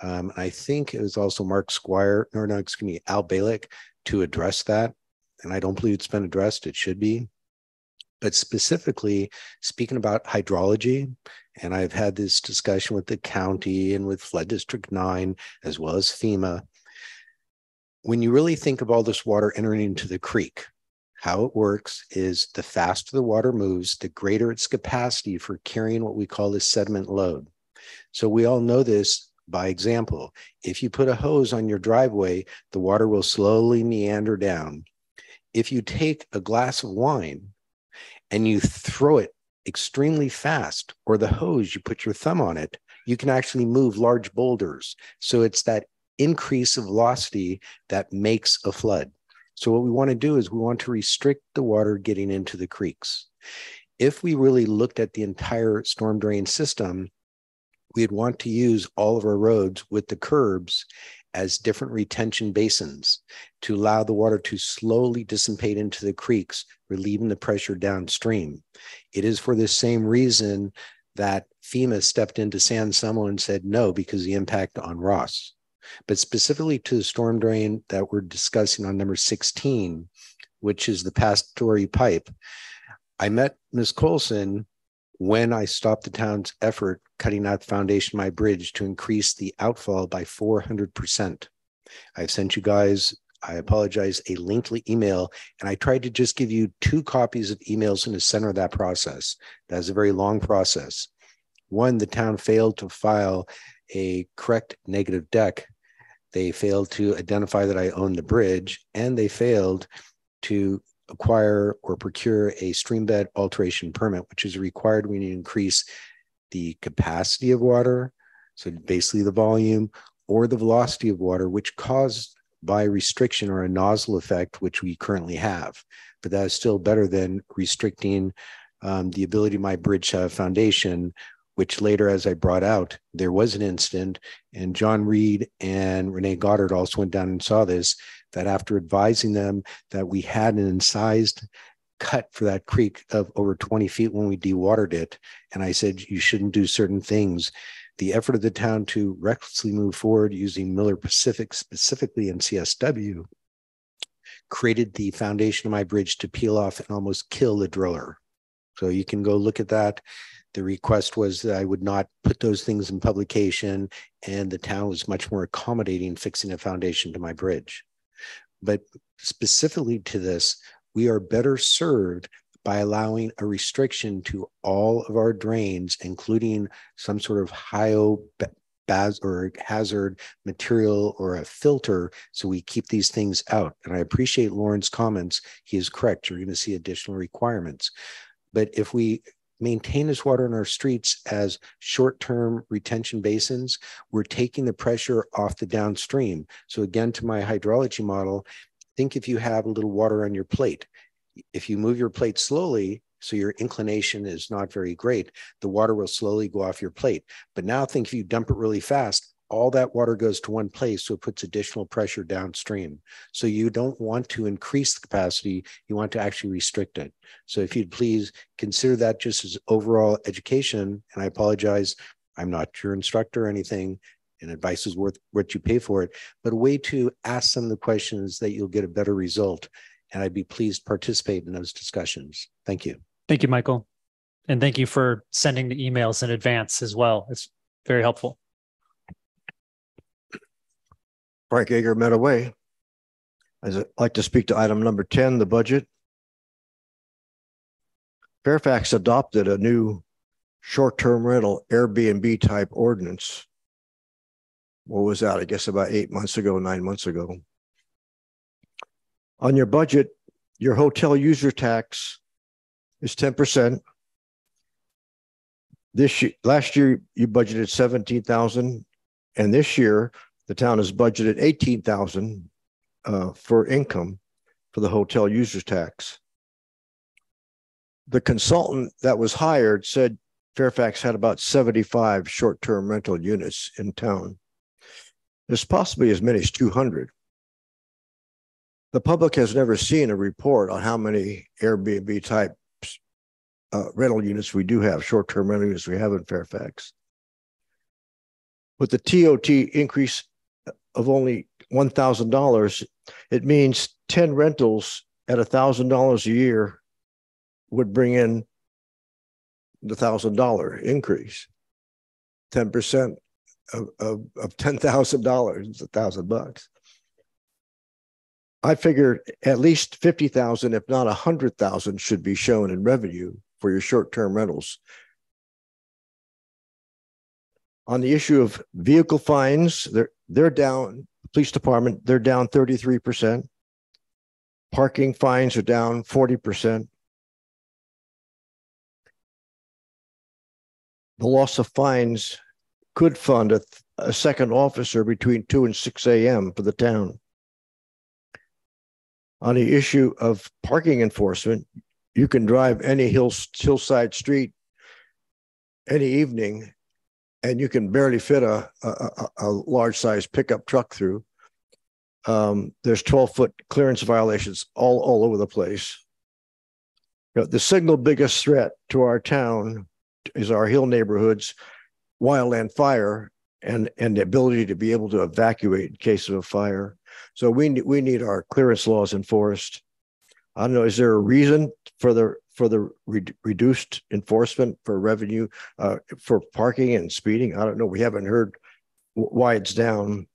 I think it was also Mark Squire, no, excuse me, Al Balick, to address that. And I don't believe it's been addressed. It should be. But specifically speaking about hydrology, and I've had this discussion with the county and with Flood District 9, as well as FEMA. When you really think of all this water entering into the creek, how it works is the faster the water moves, the greater its capacity for carrying what we call the sediment load. So we all know this by example. If you put a hose on your driveway, the water will slowly meander down. If you take a glass of wine and you throw it extremely fast, or the hose, you put your thumb on it, you can actually move large boulders. So it's that increase of velocity that makes a flood. So what we want to do is we want to restrict the water getting into the creeks. If we really looked at the entire storm drain system, we'd want to use all of our roads with the curbs as different retention basins to allow the water to slowly dissipate into the creeks, relieving the pressure downstream. It is for the same reason that FEMA stepped into San Samo and said no, because of the impact on Ross. But specifically to the storm drain that we're discussing on number 16, which is the Pastori pipe, I met Ms. Colson when I stopped the town's effort cutting out the foundation of my bridge to increase the outfall by 400%. I've sent you guys, I apologize, a lengthy email, and I tried to just give you 2 copies of emails in the center of that process. That's a very long process. One, the town failed to file a correct negative deck. They failed to identify that I own the bridge, and they failed to acquire or procure a stream bed alteration permit, which is required when you increase the capacity of water, so basically the volume, or the velocity of water, which caused by restriction or a nozzle effect, which we currently have. But that is still better than restricting the ability of my bridge to have foundation, which later, as I brought out, there was an incident, and John Reed and Renee Goddard also went down and saw this, that after advising them that we had an incised cut for that creek of over 20 feet when we dewatered it, and I said, you shouldn't do certain things. The effort of the town to recklessly move forward using Miller Pacific, specifically in CSW, created the foundation of my bridge to peel off and almost kill the driller. So you can go look at that. The request was that I would not put those things in publication, and the town was much more accommodating fixing a foundation to my bridge. But specifically to this, we are better served by allowing a restriction to all of our drains, including some sort of or hazard material or a filter, so we keep these things out. And I appreciate Lauren's comments. He is correct. You're going to see additional requirements. But if we maintain this water in our streets as short-term retention basins, we're taking the pressure off the downstream. So again, to my hydrology model, think if you have a little water on your plate. If you move your plate slowly, so your inclination is not very great, the water will slowly go off your plate. But now think if you dump it really fast, all that water goes to one place, so it puts additional pressure downstream. So you don't want to increase the capacity, you want to actually restrict it. So if you'd please consider that just as overall education, and I apologize, I'm not your instructor or anything, and advice is worth what you pay for it, but a way to ask some of the questions that you'll get a better result. And I'd be pleased to participate in those discussions. Thank you. Thank you, Michael. And thank you for sending the emails in advance as well. It's very helpful. Frank Ager, Meadow Way. I'd like to speak to item number 10, the budget. Fairfax adopted a new short-term rental Airbnb type ordinance. What was that? I guess about 9 months ago. On your budget, your hotel user tax is 10%. Last year, you budgeted $17,000, and this year, the town has budgeted $18,000 for income for the hotel users tax. The consultant that was hired said Fairfax had about 75 short-term rental units in town. There's possibly as many as 200. The public has never seen a report on how many Airbnb type rental units we do have, short-term rental units we have in Fairfax. with the TOT increase of only $1,000, it means 10 rentals at $1,000 a year would bring in the $1,000 increase. 10% of $10,000 is $1,000. I figured at least 50,000, if not 100,000, should be shown in revenue for your short-term rentals. On the issue of vehicle fines, they're down. Police department, they're down 33%. Parking fines are down 40%. The loss of fines could fund a second officer between 2 and 6 a.m. for the town. On the issue of parking enforcement, you can drive any hillside street any evening, and you can barely fit a large size pickup truck through. There's 12-foot clearance violations all over the place. You know, the single biggest threat to our town is our hill neighborhoods, wildland fire, and the ability to be able to evacuate in case of a fire. So we need our clearance laws enforced. I don't know, is there a reason for the reduced enforcement for revenue for parking and speeding? I don't know. We haven't heard why it's down.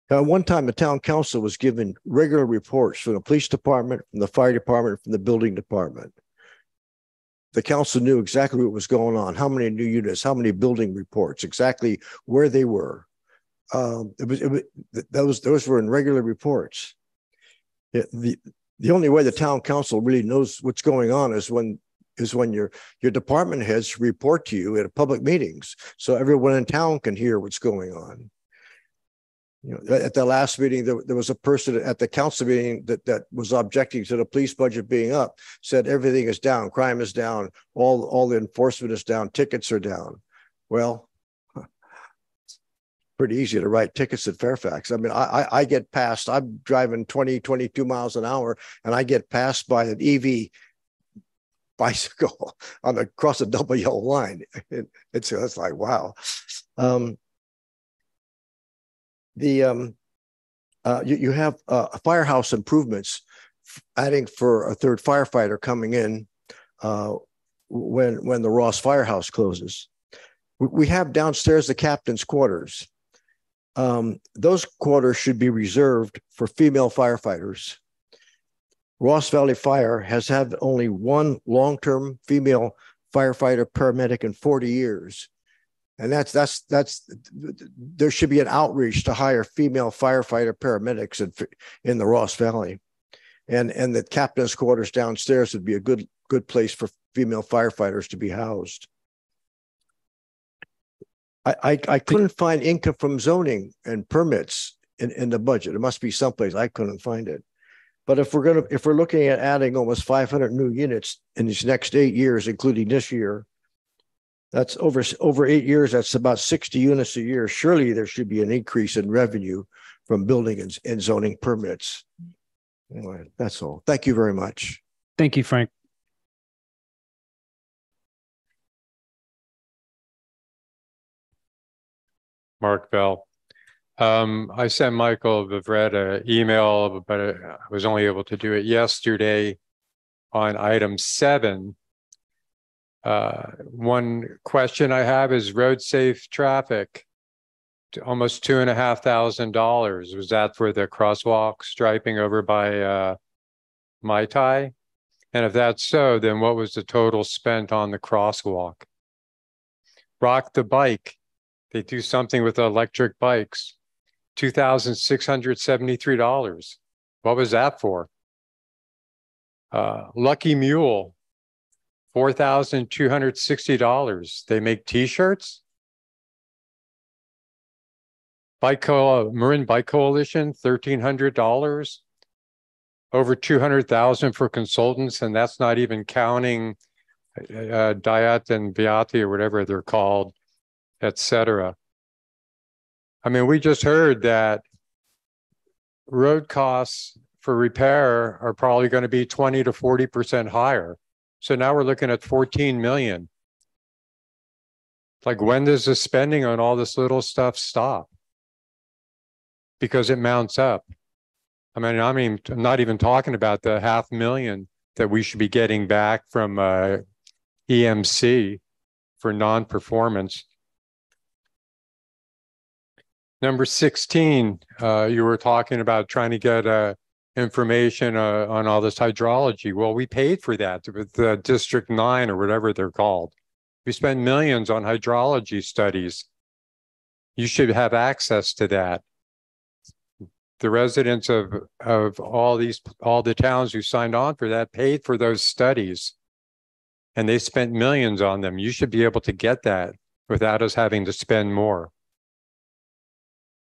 One time, the town council was given regular reports from the police department, from the fire department, from the building department. The council knew exactly what was going on, how many new units, how many building reports, exactly where they were. Those were in regular reports. The only way the town council really knows what's going on is when your department heads report to you at public meetings, so everyone in town can hear what's going on. You know, at the last meeting, there was a person at the council meeting that was objecting to the police budget being up, said everything is down, crime is down, all the enforcement is down, tickets are down. Well, pretty easy to write tickets at Fairfax. I mean, I get passed, I'm driving 20, 22 miles an hour, and I get passed by an EV bicycle across a double yellow line. It's like, wow. You have firehouse improvements, adding for a third firefighter coming in when the Ross Firehouse closes. We have downstairs the captain's quarters. Those quarters should be reserved for female firefighters. Ross Valley Fire has had only one long-term female firefighter paramedic in 40 years. And that's there should be an outreach to hire female firefighter paramedics in the Ross Valley, and the captain's quarters downstairs would be a good place for female firefighters to be housed. I couldn't find income from zoning and permits in the budget. It must be someplace. I couldn't find it. But if we're looking at adding almost 500 new units in these next 8 years, including this year, that's over 8 years. That's about 60 units a year. Surely there should be an increase in revenue from building and zoning permits. Anyway, that's all. Thank you very much. Thank you, Frank. Mark Bell. I sent Michael Vivretta an email, but I was only able to do it yesterday on item 7. One question I have is road safe traffic, almost $2,500. Was that for the crosswalk striping over by Mai Tai? And if that's so, then what was the total spent on the crosswalk? Rock the Bike, they do something with electric bikes, $2,673. What was that for? Lucky Mule, $4,260. They make t-shirts. Marin Bike Coalition, $1,300. Over $200,000 for consultants, and that's not even counting Diet and Beati or whatever they're called, etc. I mean, we just heard that road costs for repair are probably going to be 20 to 40% higher. So now we're looking at $14 million. Like, when does the spending on all this little stuff stop? Because it mounts up. I mean, I'm not even talking about the $500,000 that we should be getting back from EMC for non-performance. Number 16, you were talking about trying to get information on all this hydrology. Well, we paid for that with District 9 or whatever they're called. We spend millions on hydrology studies. You should have access to that. The residents of all the towns who signed on for that paid for those studies, and they spent millions on them. You should be able to get that without us having to spend more.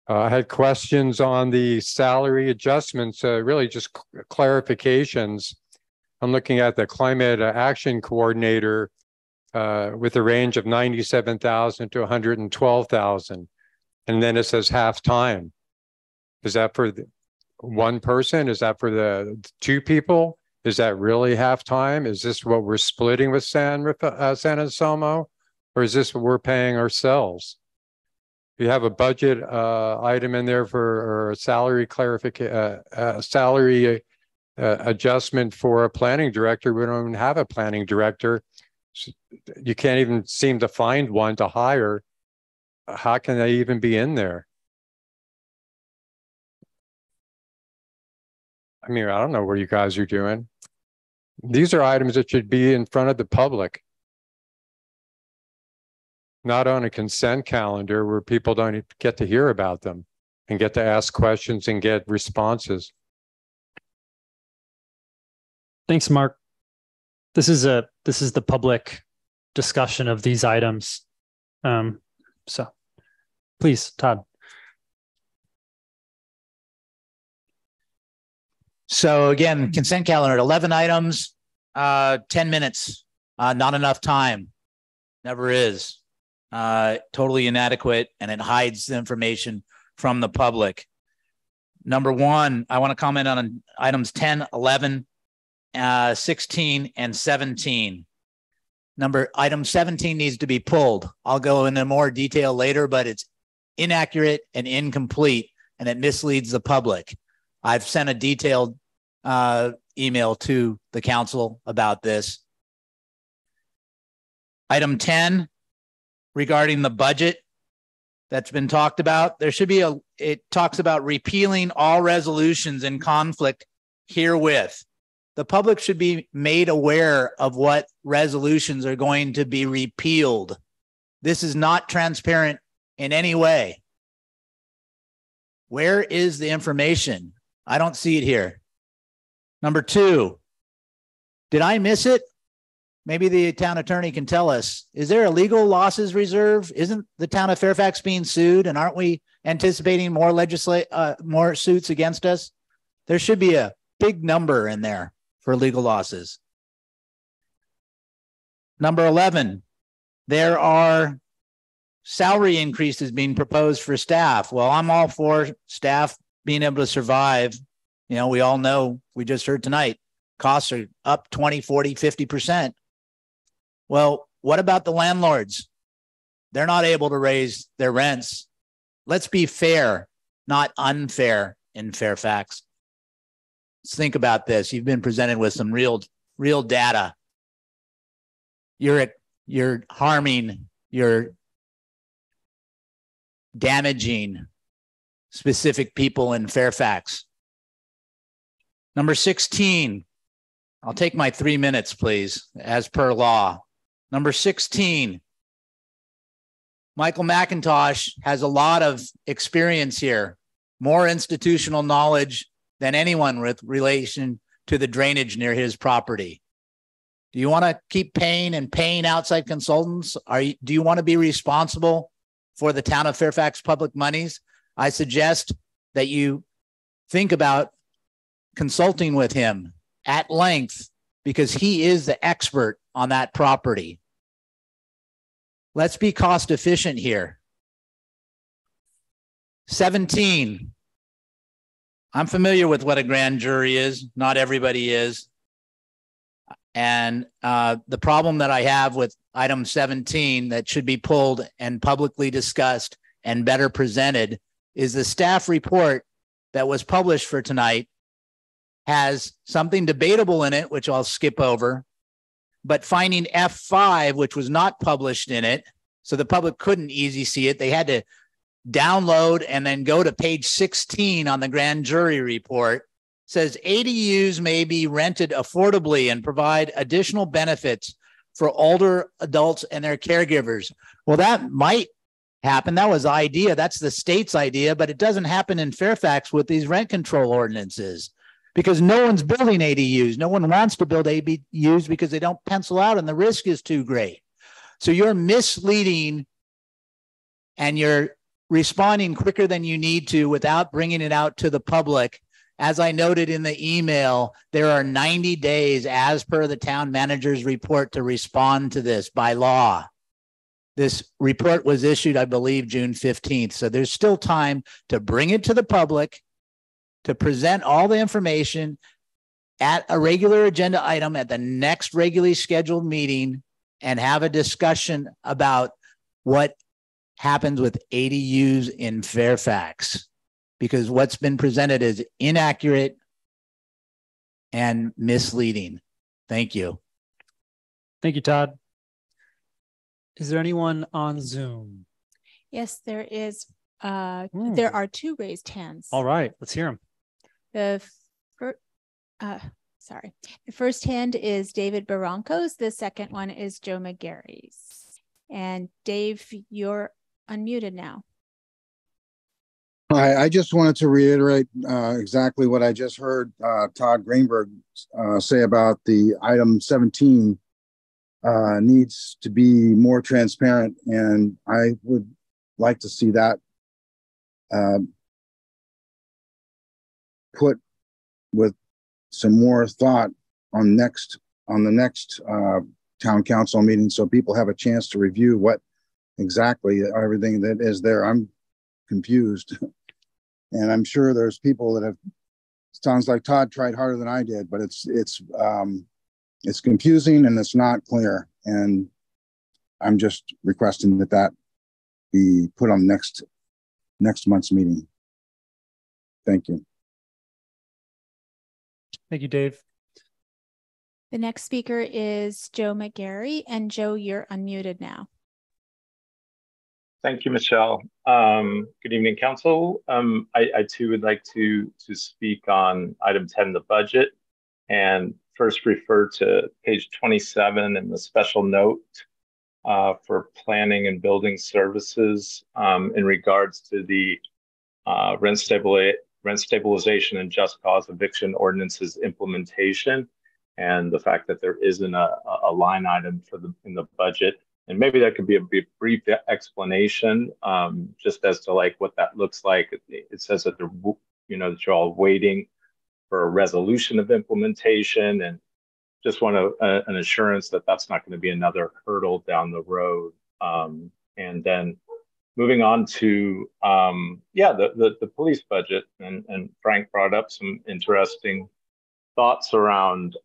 I had questions on the salary adjustments, really just clarifications. I'm looking at the climate action coordinator with a range of 97,000 to 112,000. And then it says half-time. Is that for one person? Is that for the two people? Is that really half-time? Is this what we're splitting with San Anselmo? Or is this what we're paying ourselves? You have a budget item in there for a salary salary adjustment for a planning director. We don't even have a planning director. You can't even seem to find one to hire. How can they even be in there? I mean, I don't know what you guys are doing. These are items that should be in front of the public, not on a consent calendar where people don't get to hear about them and get to ask questions and get responses. Thanks, Mark. This is the public discussion of these items. So please, Todd. So again, consent calendar, 11 items, 10 minutes, not enough time, never is. Totally inadequate, and it hides the information from the public. Number one, I want to comment on items 10, 11, 16, and 17. Item 17 needs to be pulled. I'll go into more detail later, but it's inaccurate and incomplete, and it misleads the public. I've sent a detailed email to the council about this. Item 10, regarding the budget that's been talked about, there should be it talks about repealing all resolutions in conflict herewith. The public should be made aware of what resolutions are going to be repealed. This is not transparent in any way. Where is the information? I don't see it here. Number two, did I miss it? Maybe the town attorney can tell us. Is there a legal losses reserve? Isn't the town of Fairfax being sued? And aren't we anticipating more more suits against us? There should be a big number in there for legal losses. Number 11, there are salary increases being proposed for staff. Well, I'm all for staff being able to survive. You know, we all know, we just heard tonight, costs are up 20, 40, 50%. Well, what about the landlords? They're not able to raise their rents. Let's be fair, not unfair in Fairfax. Let's think about this. You've been presented with some real data. You're harming, you're damaging specific people in Fairfax. Number 16, I'll take my 3 minutes, please, as per law. Number 16, Michael McIntosh has a lot of experience here, more institutional knowledge than anyone with relation to the drainage near his property. Do you want to keep paying outside consultants? Do you want to be responsible for the town of Fairfax public monies? I suggest that you think about consulting with him at length, because he is the expert on that property. Let's be cost efficient here. 17. I'm familiar with what a grand jury is. Not everybody is. And the problem that I have with item 17 that should be pulled and publicly discussed and better presented is the staff report that was published for tonight has something debatable in it, which I'll skip over, but finding F5, which was not published in it, so the public couldn't easily see it. They had to download and then go to page 16 on the grand jury report. Says ADUs may be rented affordably and provide additional benefits for older adults and their caregivers. Well, that might happen. That was the idea. That's the state's idea, but it doesn't happen in Fairfax with these rent control ordinances because no one's building ADUs. No one wants to build ADUs because they don't pencil out and the risk is too great. So you're misleading and you're responding quicker than you need to without bringing it out to the public. As I noted in the email, there are 90 days as per the town manager's report to respond to this by law. This report was issued, I believe, June 15th. So there's still time to bring it to the public, to present all the information at a regular agenda item at the next regularly scheduled meeting and have a discussion about what happens with ADUs in Fairfax. Because what's been presented is inaccurate and misleading. Thank you. Thank you, Todd. Is there anyone on Zoom? Yes, there is. There are two raised hands. All right, let's hear them. The first hand is David Barrancos. The second one is Joe McGarry's. And Dave, you're unmuted now. Hi, I just wanted to reiterate exactly what I just heard Todd Greenberg say about the item 17 needs to be more transparent, and I would like to see that put with some more thought on the next town council meeting, so people have a chance to review what exactly everything that is there. I'm confused. And I'm sure there's people that have, sounds like Todd tried harder than I did, but it's confusing and it's not clear. And I'm just requesting that be put on next month's meeting. Thank you. Thank you, Dave. The next speaker is Joe McGarry, and Joe, you're unmuted now. Thank you, Michelle. Good evening, Council. I too would like to speak on item 10, the budget, and first refer to page 27 in the special note for planning and building services in regards to the rent stabilization and just cause eviction ordinances implementation, and the fact that there isn't a line item for in the budget. And maybe that could be a brief explanation, just as to like what that looks like. It says that that you're all waiting for a resolution of implementation, and just want an assurance that that's not going to be another hurdle down the road. And then moving on to the police budget, and Frank brought up some interesting thoughts around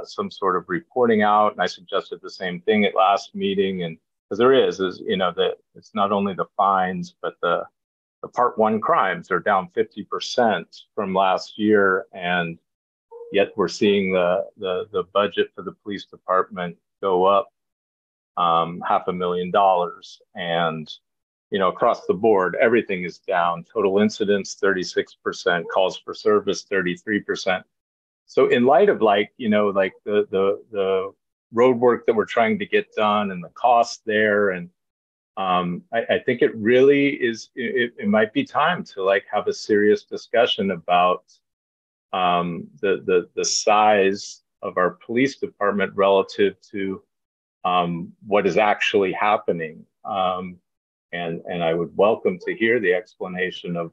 some sort of reporting out, and I suggested the same thing at last meeting. And because there is that it's not only the fines, but the part 1 crimes are down 50% from last year, and yet we're seeing the budget for the police department go up $500,000, and across the board everything is down. Total incidents 36%, calls for service 33%. So in light of the road work that we're trying to get done and the cost there, and I think it really is, it might be time to have a serious discussion about the size of our police department relative to what is actually happening. And I would welcome to hear the explanation of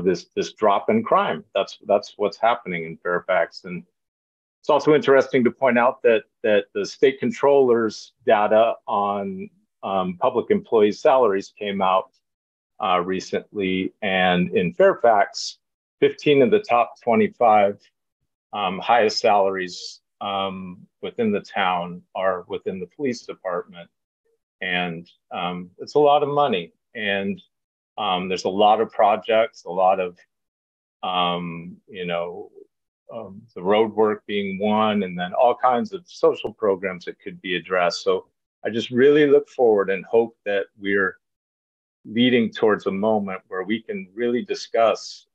this drop in crime. That's what's happening in Fairfax. And it's also interesting to point out that the state controller's data on public employees' salaries came out recently, and in Fairfax, 15 of the top 25 highest salaries within the town are within the police department. And it's a lot of money. And there's a lot of projects, a lot of, the road work being one, and then all kinds of social programs that could be addressed. So I just really look forward and hope that we're leading towards a moment where we can really discuss,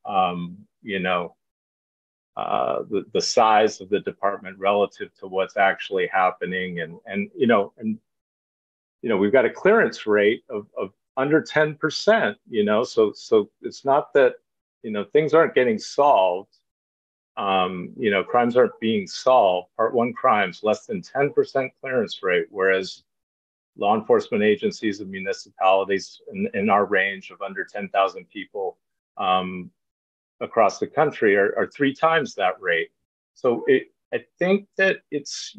the size of the department relative to what's actually happening, and we've got a clearance rate of under 10%. So it's not that things aren't getting solved. Crimes aren't being solved. Part 1 crimes, less than 10% clearance rate, whereas law enforcement agencies and municipalities in our range of under 10,000 people across the country are 3 times that rate. So I think that it's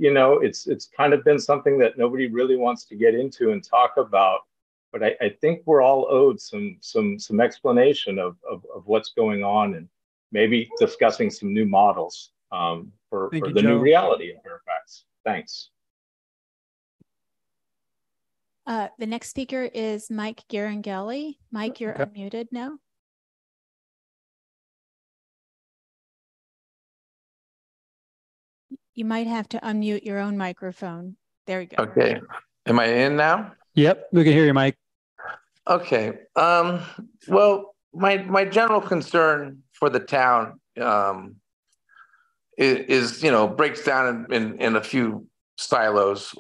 kind of been something that nobody really wants to get into and talk about, but I think we're all owed some explanation of what's going on, and maybe discussing some new models for the new reality in Fairfax. Thanks. The next speaker is Mike Garangelli. Mike, you're unmuted now. You might have to unmute your own microphone. There you go. Okay. Am I in now? Yep, we can hear you, Mike. Okay. Well, my general concern for the town is breaks down in a few silos.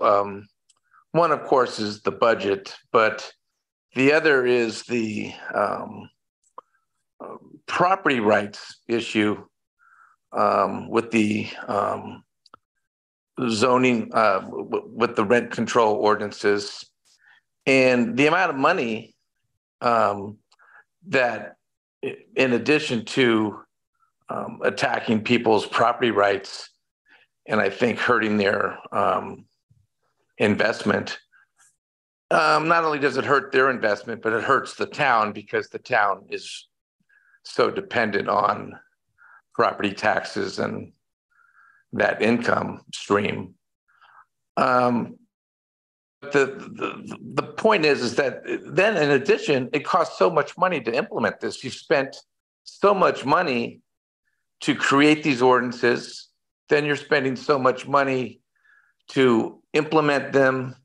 One, of course, is the budget, but the other is the property rights issue with the zoning, with the rent control ordinances, and the amount of money that, in addition to attacking people's property rights, and I think hurting their investment, not only does it hurt their investment, but it hurts the town, because the town is so dependent on property taxes and that income stream. The point is that then, in addition, it costs so much money to implement this. You've spent so much money to create these ordinances, then you're spending so much money to implement them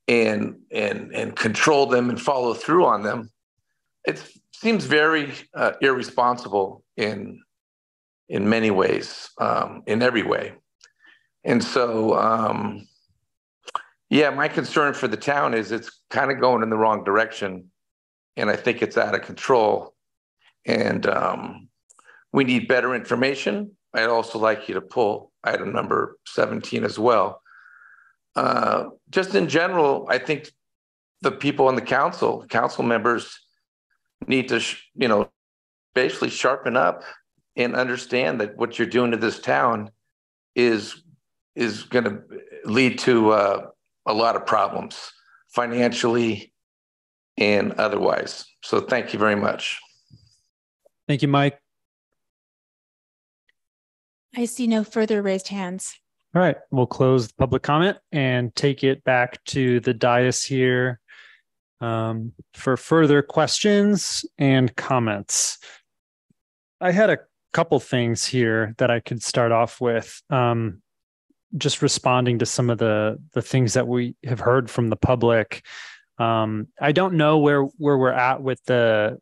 and control them and follow through on them. It seems very irresponsible in many ways, in every way. And so, yeah, my concern for the town is it's kind of going in the wrong direction, and I think it's out of control. And we need better information. I'd also like you to pull item number 17 as well. Just in general, I think the people on the council members need to, basically sharpen up and understand that what you're doing to this town is going to lead to a lot of problems financially and otherwise. So thank you very much. Thank you, Mike. I see no further raised hands. All right, we'll close the public comment and take it back to the dais here for further questions and comments. I had a couple things here that I could start off with, just responding to some of the things that we have heard from the public. I don't know where we're at with the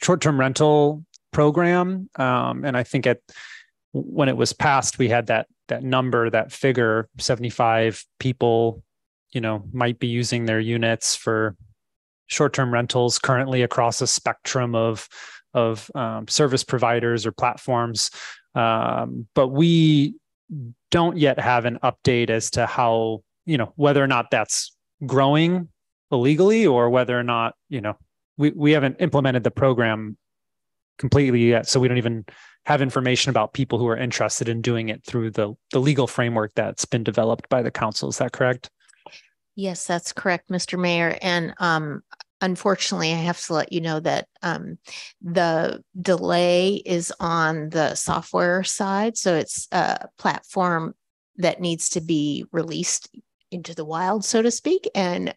short-term rental program, and I think when it was passed, we had that number, that figure, 75 people, might be using their units for short-term rentals currently across a spectrum of service providers or platforms. But we don't yet have an update as to how, whether or not that's growing illegally, or whether or not, we haven't implemented the program completely yet. So we don't even have information about people who are interested in doing it through the legal framework that's been developed by the council. Is that correct? Yes, that's correct, Mr. Mayor. And unfortunately, I have to let you know that the delay is on the software side. So it's platform that needs to be released into the wild, so to speak, and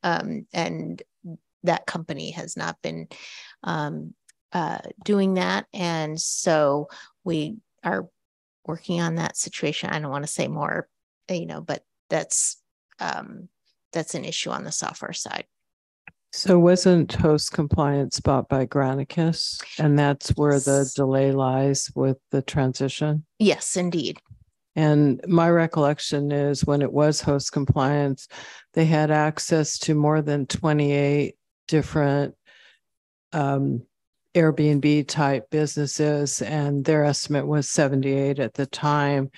that company has not been doing that, and so we are working on that situation. I don't want to say more, but that's an issue on the software side. So wasn't host compliance bought by Granicus, and that's where the delay lies with the transition? Yes, indeed. And my recollection is when it was host compliance, they had access to more than 28 different Airbnb type businesses, and their estimate was 78 at the time.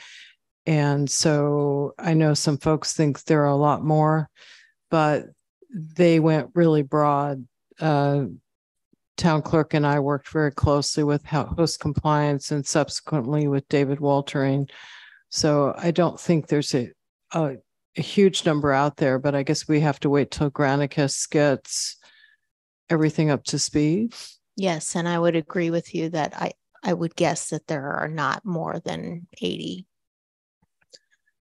And so I know some folks think there are a lot more, but they went really broad. Town clerk and I worked very closely with host compliance and subsequently with David Waltering. So I don't think there's a huge number out there, but I guess we have to wait till Granicus gets everything up to speed. Yes, and I would agree with you that I would guess that there are not more than 80.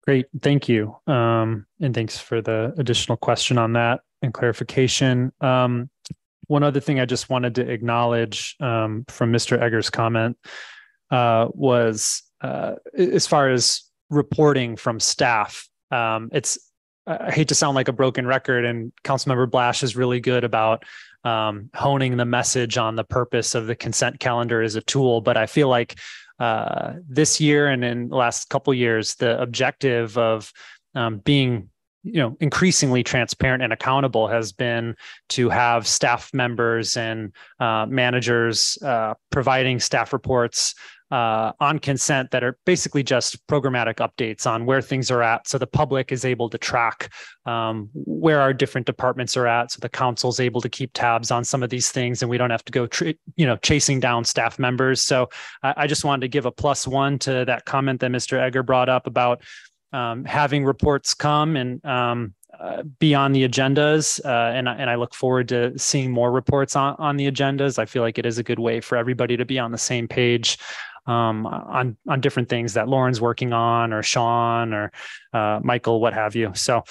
Great, thank you. And thanks for the additional question on that and clarification. One other thing I just wanted to acknowledge from Mr. Egger's comment was as far as reporting from staff, I hate to sound like a broken record, and Councilmember Blash is really good about honing the message on the purpose of the consent calendar as a tool. But I feel like this year and in the last couple of years, the objective of being increasingly transparent and accountable has been to have staff members and managers providing staff reports on consent that are basically just programmatic updates on where things are at, so the public is able to track where our different departments are at, so the council is able to keep tabs on some of these things, and we don't have to go chasing down staff members. So I just wanted to give a +1 to that comment that Mr. Egger brought up about having reports come and be on the agendas, and I look forward to seeing more reports on the agendas. I feel like it is a good way for everybody to be on the same page on different things that Lauren's working on, or Sean, or Michael, what have you. So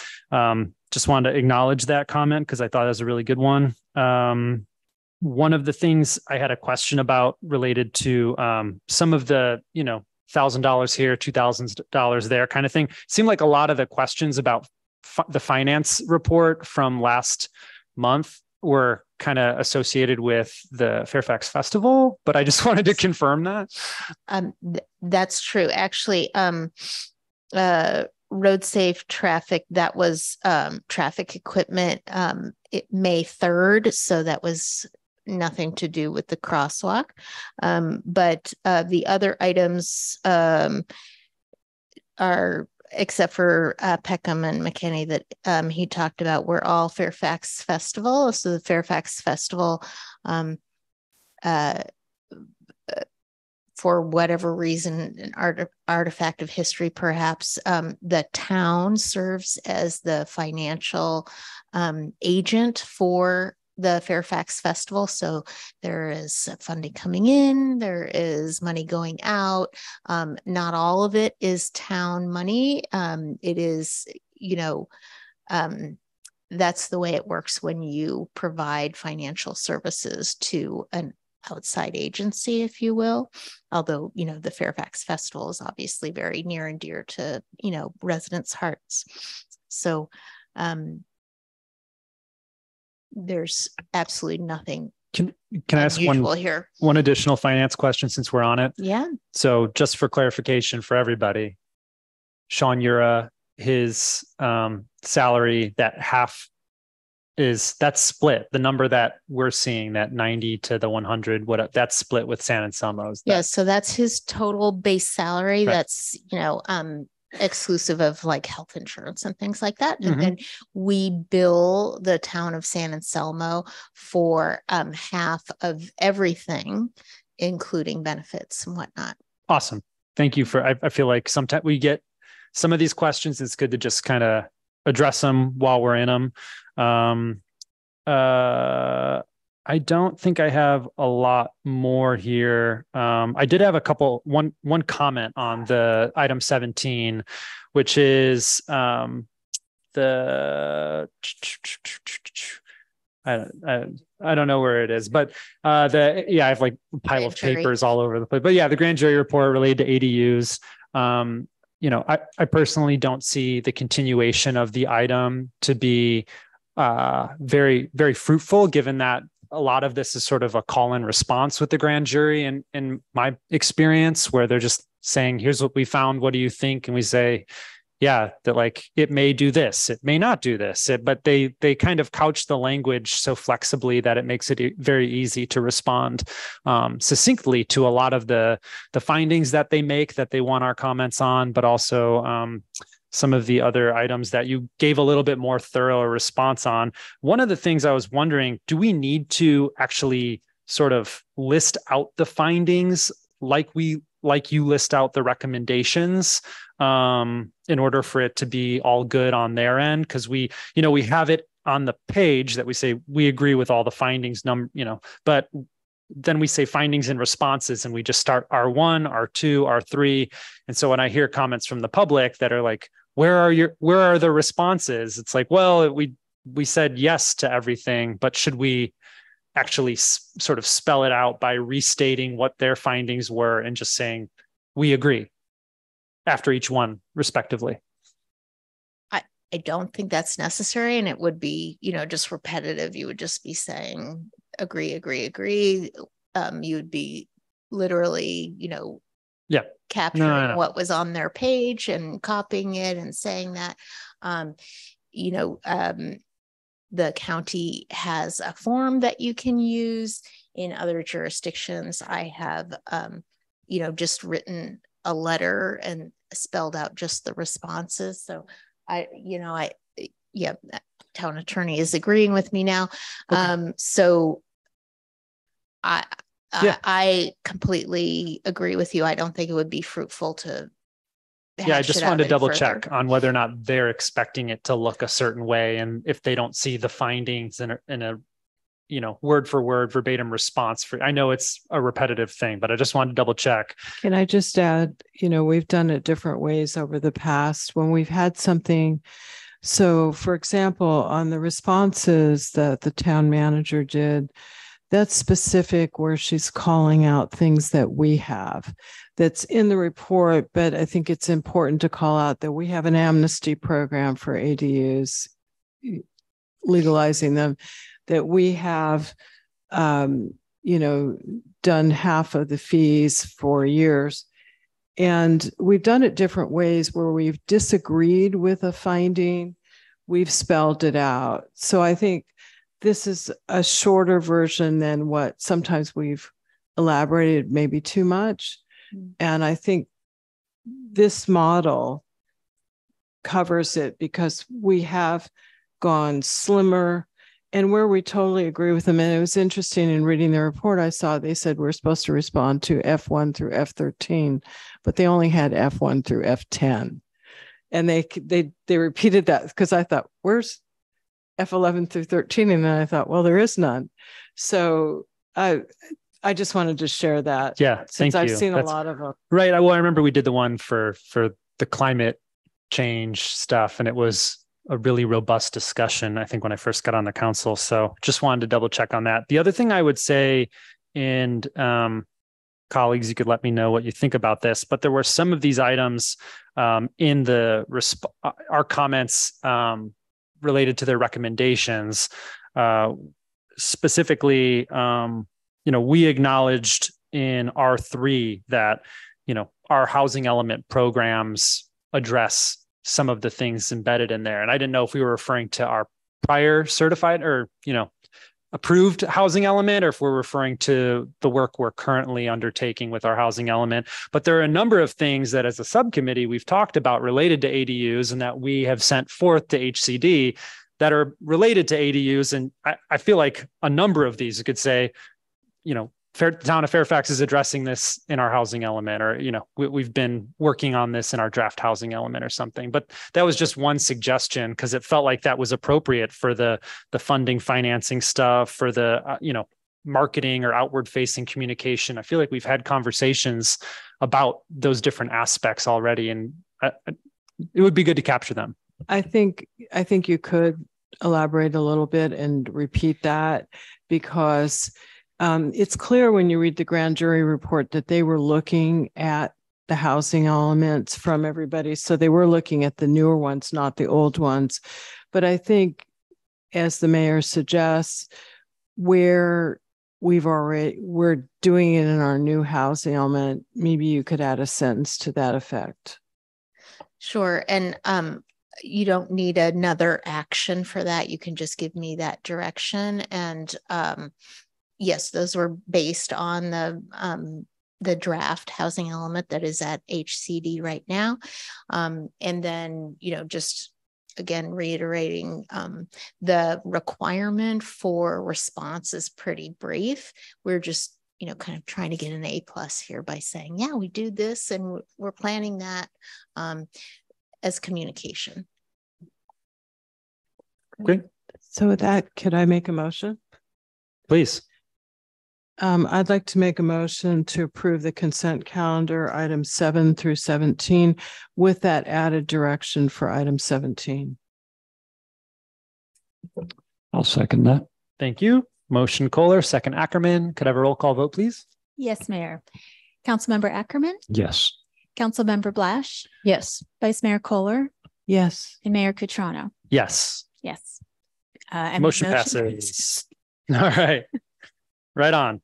just wanted to acknowledge that comment because I thought it was a really good one. One of the things I had a question about related to some of the, $1,000 here, $2,000 there kind of thing. Seemed like a lot of the questions about the finance report from last month were kind of associated with the Fairfax Festival, but I just wanted to confirm that. That's true. Actually, road safe traffic, that was traffic equipment May 3rd. So that was nothing to do with the crosswalk. But the other items are, except for Peckham and McKinney that he talked about, were all Fairfax Festival. So the Fairfax Festival, for whatever reason, an artifact of history, perhaps, the town serves as the financial agent for the Fairfax Festival. So there is funding coming in, there is money going out. Not all of it is town money. It is, that's the way it works when you provide financial services to an outside agency, if you will. Although, the Fairfax Festival is obviously very near and dear to, residents' hearts. So, there's absolutely nothing. Can I ask one additional finance question since we're on it? Yeah. So just for clarification for everybody, Sean Ura, his salary, that half that's split. The number that we're seeing, that 90 to the 100, that's split with San Anselmo's. Yeah. So that's his total base salary. Right. That's, exclusive of like health insurance and things like that. And then we bill the town of San Anselmo for half of everything, including benefits and whatnot. Awesome. Thank you I feel like sometimes we get some of these questions. It's good to just kind of address them while we're in them. I don't think I have a lot more here. I did have one comment on the item 17, which is the I don't know where it is, but I have like a pile of papers all over the place. But yeah, the grand jury report related to ADUs. I personally don't see the continuation of the item to be very, very fruitful, given that a lot of this is sort of a call and response with the grand jury in my experience, where they're just saying, here's what we found. What do you think? And we say, yeah, that like, it may do this, it may not do this, but they kind of couch the language so flexibly that it makes it very easy to respond succinctly to a lot of the findings that they make that they want our comments on, but also some of the other items that you gave a little bit more thorough response on. One of the things I was wondering, do we need to actually sort of list out the findings like you list out the recommendations in order for it to be all good on their end? Because we have it on the page that we say we agree with all the findings, but then we say findings and responses, and we just start R1, R2, R3. And so when I hear comments from the public that are like, where are the responses? It's like, well, we said yes to everything, but should we actually sort of spell it out by restating what their findings were and just saying, we agree after each one respectively? I don't think that's necessary. And it would be, just repetitive. You would just be saying, agree, agree, agree. You would be literally, capturing what was on their page and copying it and saying that. The county has a form that you can use. In other jurisdictions, I have, just written a letter and spelled out just the responses. So town attorney is agreeing with me now. Okay. I completely agree with you. I don't think it would be fruitful to. Yeah, I just wanted to double check on whether or not they're expecting it to look a certain way, and if they don't see the findings in a word for word verbatim response. I know it's a repetitive thing, but I just wanted to double check. Can I just add? We've done it different ways over the past when we've had something. So, for example, on the responses that the town manager did, that's specific where she's calling out things that we have that's in the report. But I think it's important to call out that we have an amnesty program for ADUs, legalizing them, that we have, done half of the fees for years. And we've done it different ways where we've disagreed with a finding, we've spelled it out. So I think this is a shorter version than what sometimes we've elaborated maybe too much. And I think this model covers it because we have gone slimmer and where we totally agree with them. And it was interesting in reading the report, I saw they said we're supposed to respond to F1 through F13, but they only had F1 through F10. And they repeated that because I thought, where's F11 through 13? And then I thought, well, there is none. So I just wanted to share that. Yeah, since I've seen a lot of them. Right. Well, I remember we did the one for the climate change stuff, and it was a really robust discussion, I think, when I first got on the council. So just wanted to double check on that. The other thing I would say, and colleagues, you could let me know what you think about this, but there were some of these items in our comments related to their recommendations. Specifically, we acknowledged in R3 that, our housing element programs address some of the things embedded in there. And I didn't know if we were referring to our prior certified or, approved housing element, or if we're referring to the work we're currently undertaking with our housing element. But there are a number of things that as a subcommittee we've talked about related to ADUs and that we have sent forth to HCD that are related to ADUs. And I feel like a number of these, you could say, the town of Fairfax is addressing this in our housing element, or, you know, we've been working on this in our draft housing element or something. But that was just one suggestion, because it felt like that was appropriate for the funding, financing stuff, for the, you know, marketing or outward facing communication. I feel like we've had conversations about those different aspects already, and it would be good to capture them. I think you could elaborate a little bit and repeat that, because it's clear when you read the grand jury report that they were looking at the housing elements from everybody. So they were looking at the newer ones, not the old ones. But I think, as the mayor suggests, where we're doing it in our new housing element, maybe you could add a sentence to that effect. Sure. And you don't need another action for that. You can just give me that direction. And yes, those were based on the draft housing element that is at HCD right now. And then, you know, just again, reiterating the requirement for response is pretty brief. We're just, you know, kind of trying to get an A+ here by saying, yeah, we do this and we're planning that as communication. Great. So with that, could I make a motion? Please. I'd like to make a motion to approve the consent calendar, items 7 through 17, with that added direction for item 17. I'll second that. Thank you. Motion Kohler, second Ackerman. Could I have a roll call vote, please? Yes, Mayor. Councilmember Ackerman? Yes. Councilmember Blash? Yes. Vice Mayor Kohler? Yes. And Mayor Cutrano? Yes. Yes. And motion passes. All right. Right on.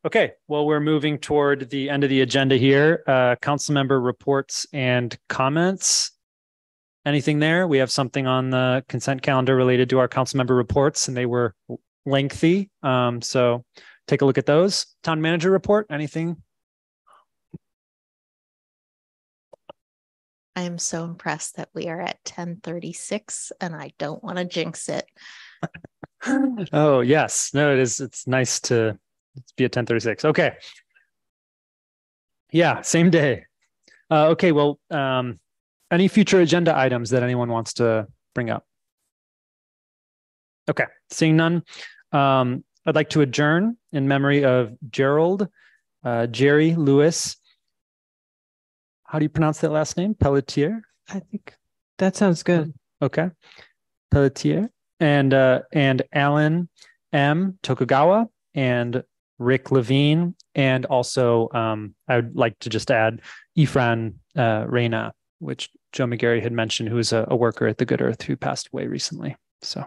Okay. Well, we're moving toward the end of the agenda here. Council member reports and comments. Anything there? We have something on the consent calendar related to our council member reports, and they were lengthy. So take a look at those. Town manager report, anything? I am so impressed that we are at 10:36, and I don't want to jinx it. Oh, yes. No, it is. It's nice to be at 10:36. Okay. Yeah, same day. Okay, well, any future agenda items that anyone wants to bring up? Okay, seeing none. I'd like to adjourn in memory of Gerald, Jerry Lewis. How do you pronounce that last name? Pelletier? I think that sounds good. Okay. Pelletier. And Alan M. Tokugawa and Rick Levine. And also, I would like to just add Ifran Reina, which Joe McGarry had mentioned, who is a worker at the Good Earth who passed away recently. So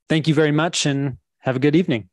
thank you very much and have a good evening.